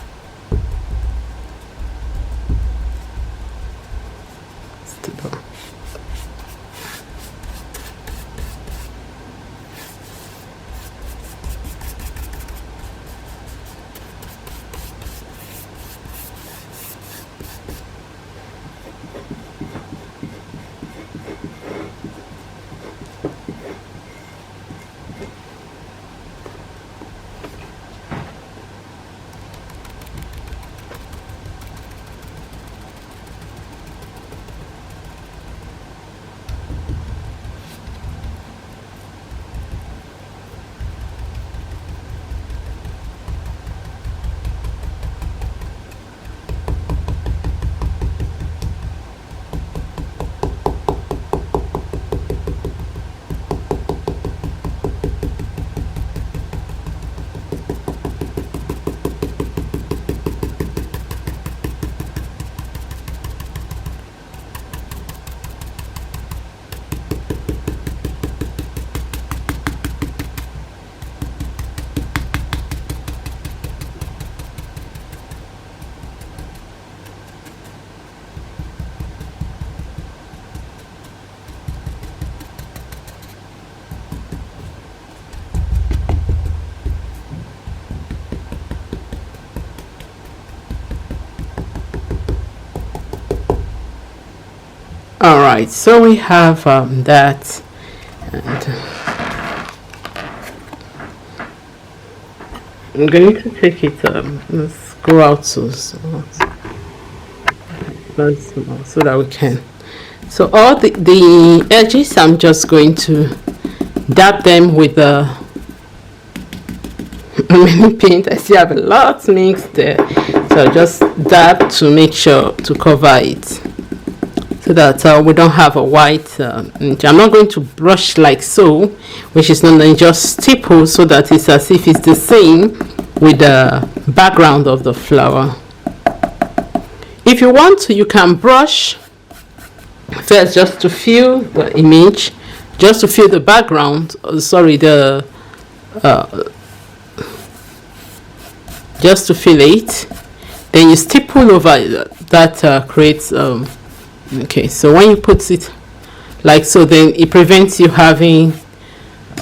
all right. So we have that, and I'm going to take it. Let's go out so that we can. So all the edges, I'm just going to dab them with the mini paint. I still have a lot mixed there, So I just dab to make sure to cover it, so that we don't have a white image. I'm not going to brush like so, which is not, just stipple so that it's as if it's the same with the background of the flower. If you want to, you can brush first just to fill the image, just to fill the background, just to fill it, then you stipple over it. That creates okay, so when you put it like so, then it prevents you having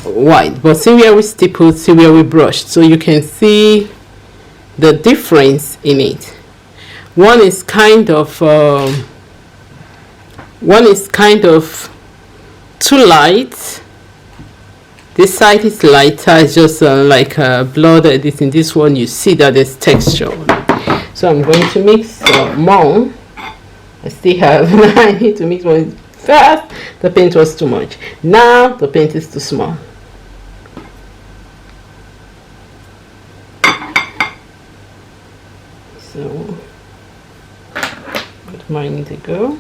white. But see where we stippled, see where we brushed, so you can see the difference in it. One is kind of too light. This side is lighter. It's just like blood editing. This one, you see that there's texture on it. So I'm going to mix more. I still have I need to mix more. First the paint was too much, now the paint is too small. So put mine to go.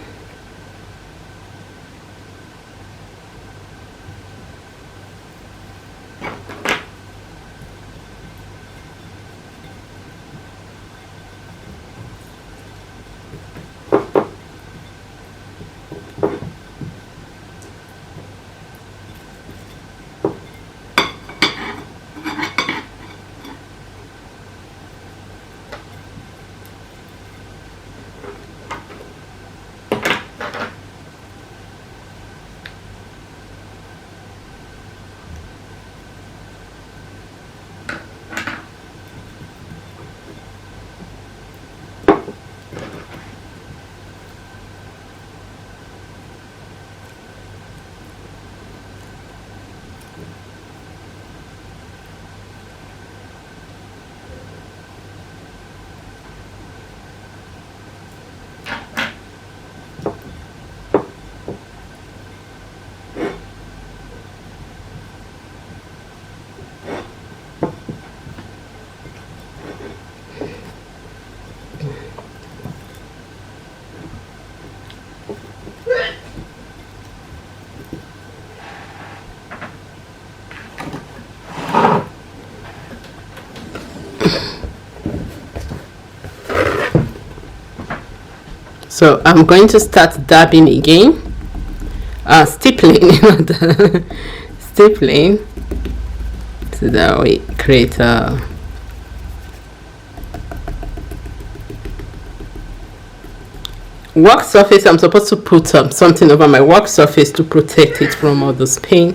So I'm going to start dabbing again, stippling, stippling, so that we create a work surface. I'm supposed to put something over my work surface to protect it from all this paint.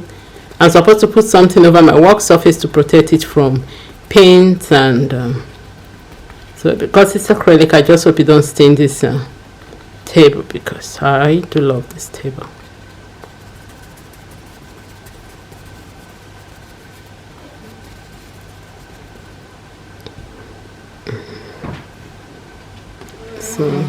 I'm supposed to put something over my work surface to protect it from paint, and so because it's acrylic, I just hope you don't stain this table, because I do love this table. So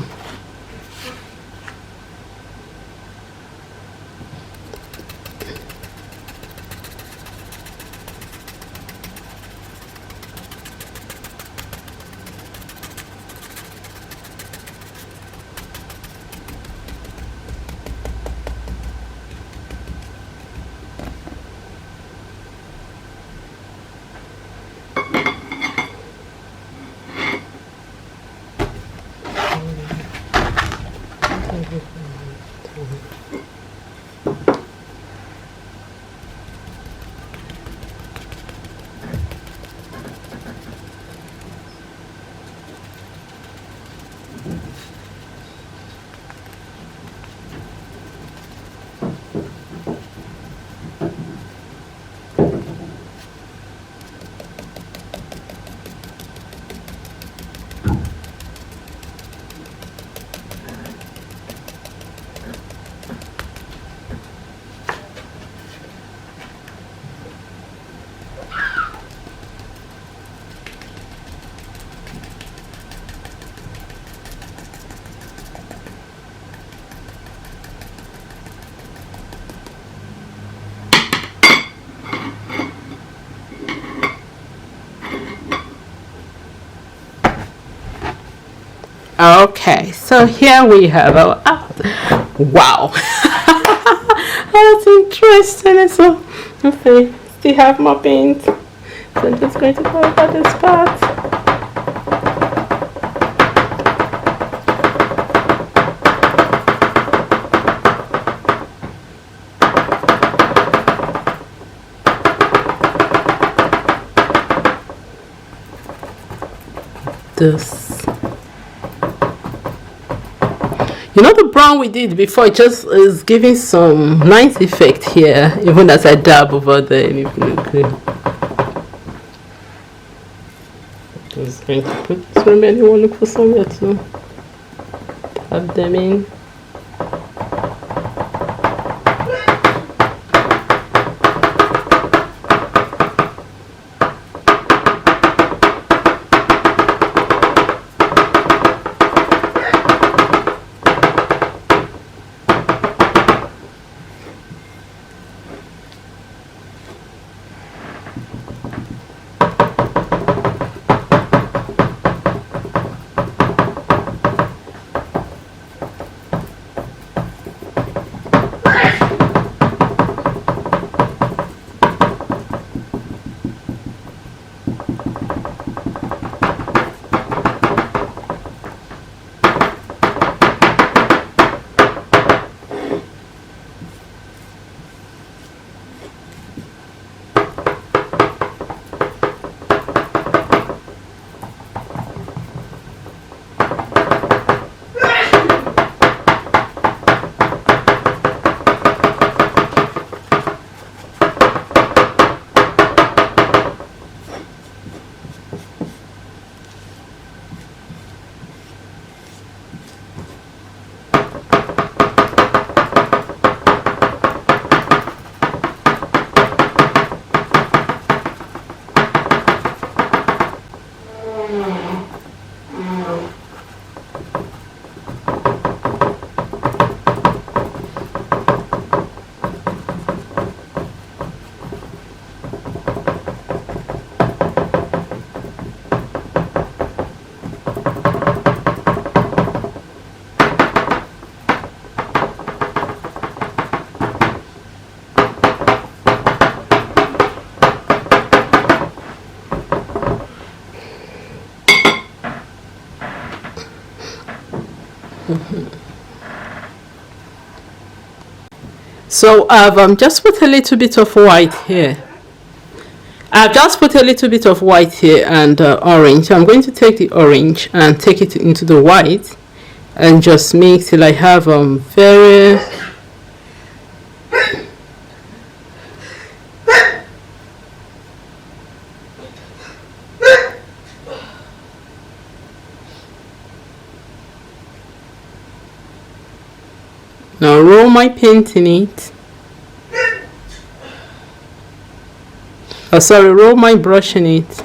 Okay, so here we have our wow. That's interesting. So okay, still have more paint. So I'm just going to go over this part. This, you know, the brown we did before, it just is giving some nice effect here, even as I dab over there. If you look good. Just going to put this remaining one, look for somewhere to dab them in. So I've just put a little bit of white here. I've just put a little bit of white here and orange. So I'm going to take the orange and take it into the white and just mix till I have very now roll my paint in it. Oh, sorry, roll my brush in it.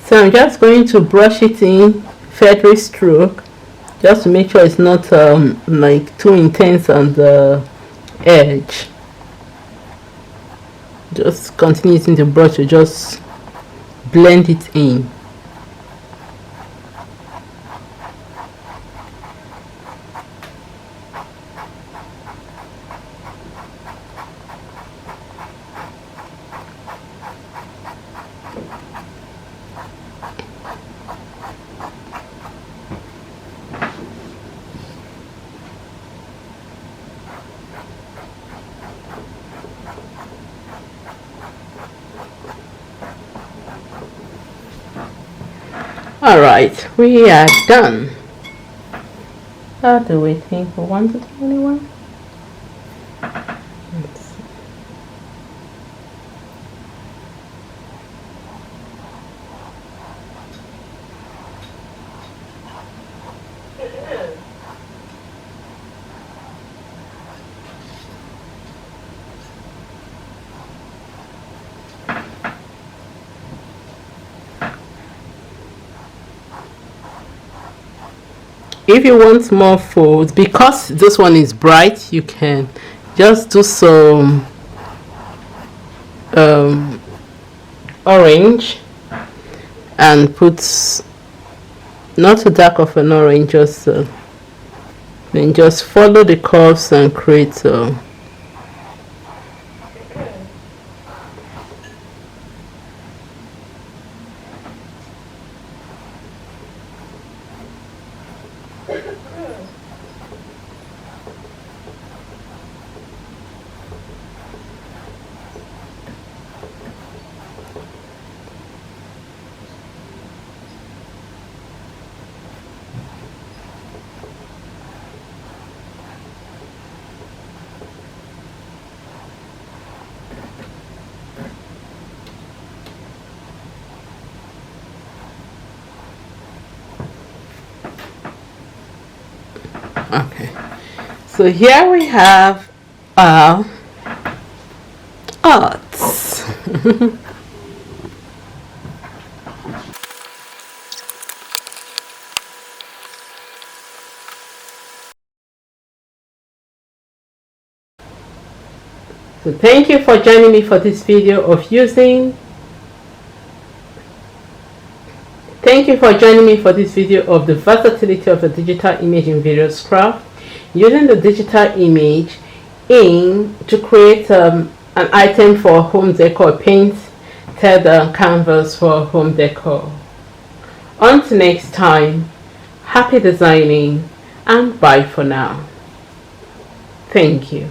So I'm just going to brush it in feathery stroke, just to make sure it's not like too intense on the edge. Just continue using the brush to just blend it in. All right, we are done. How do we think we want to do anyone? If you want more folds, because this one is bright, you can just do some orange and put not too dark of an orange, just then just follow the curves and create okay. So here we have our arts. So thank you for joining me for this video of using. Thank you for joining me for this video of the versatility of the digital image in various craft, using the digital image to create an item for home decor, paint the canvas for home decor. Until next time, happy designing and bye for now. Thank you.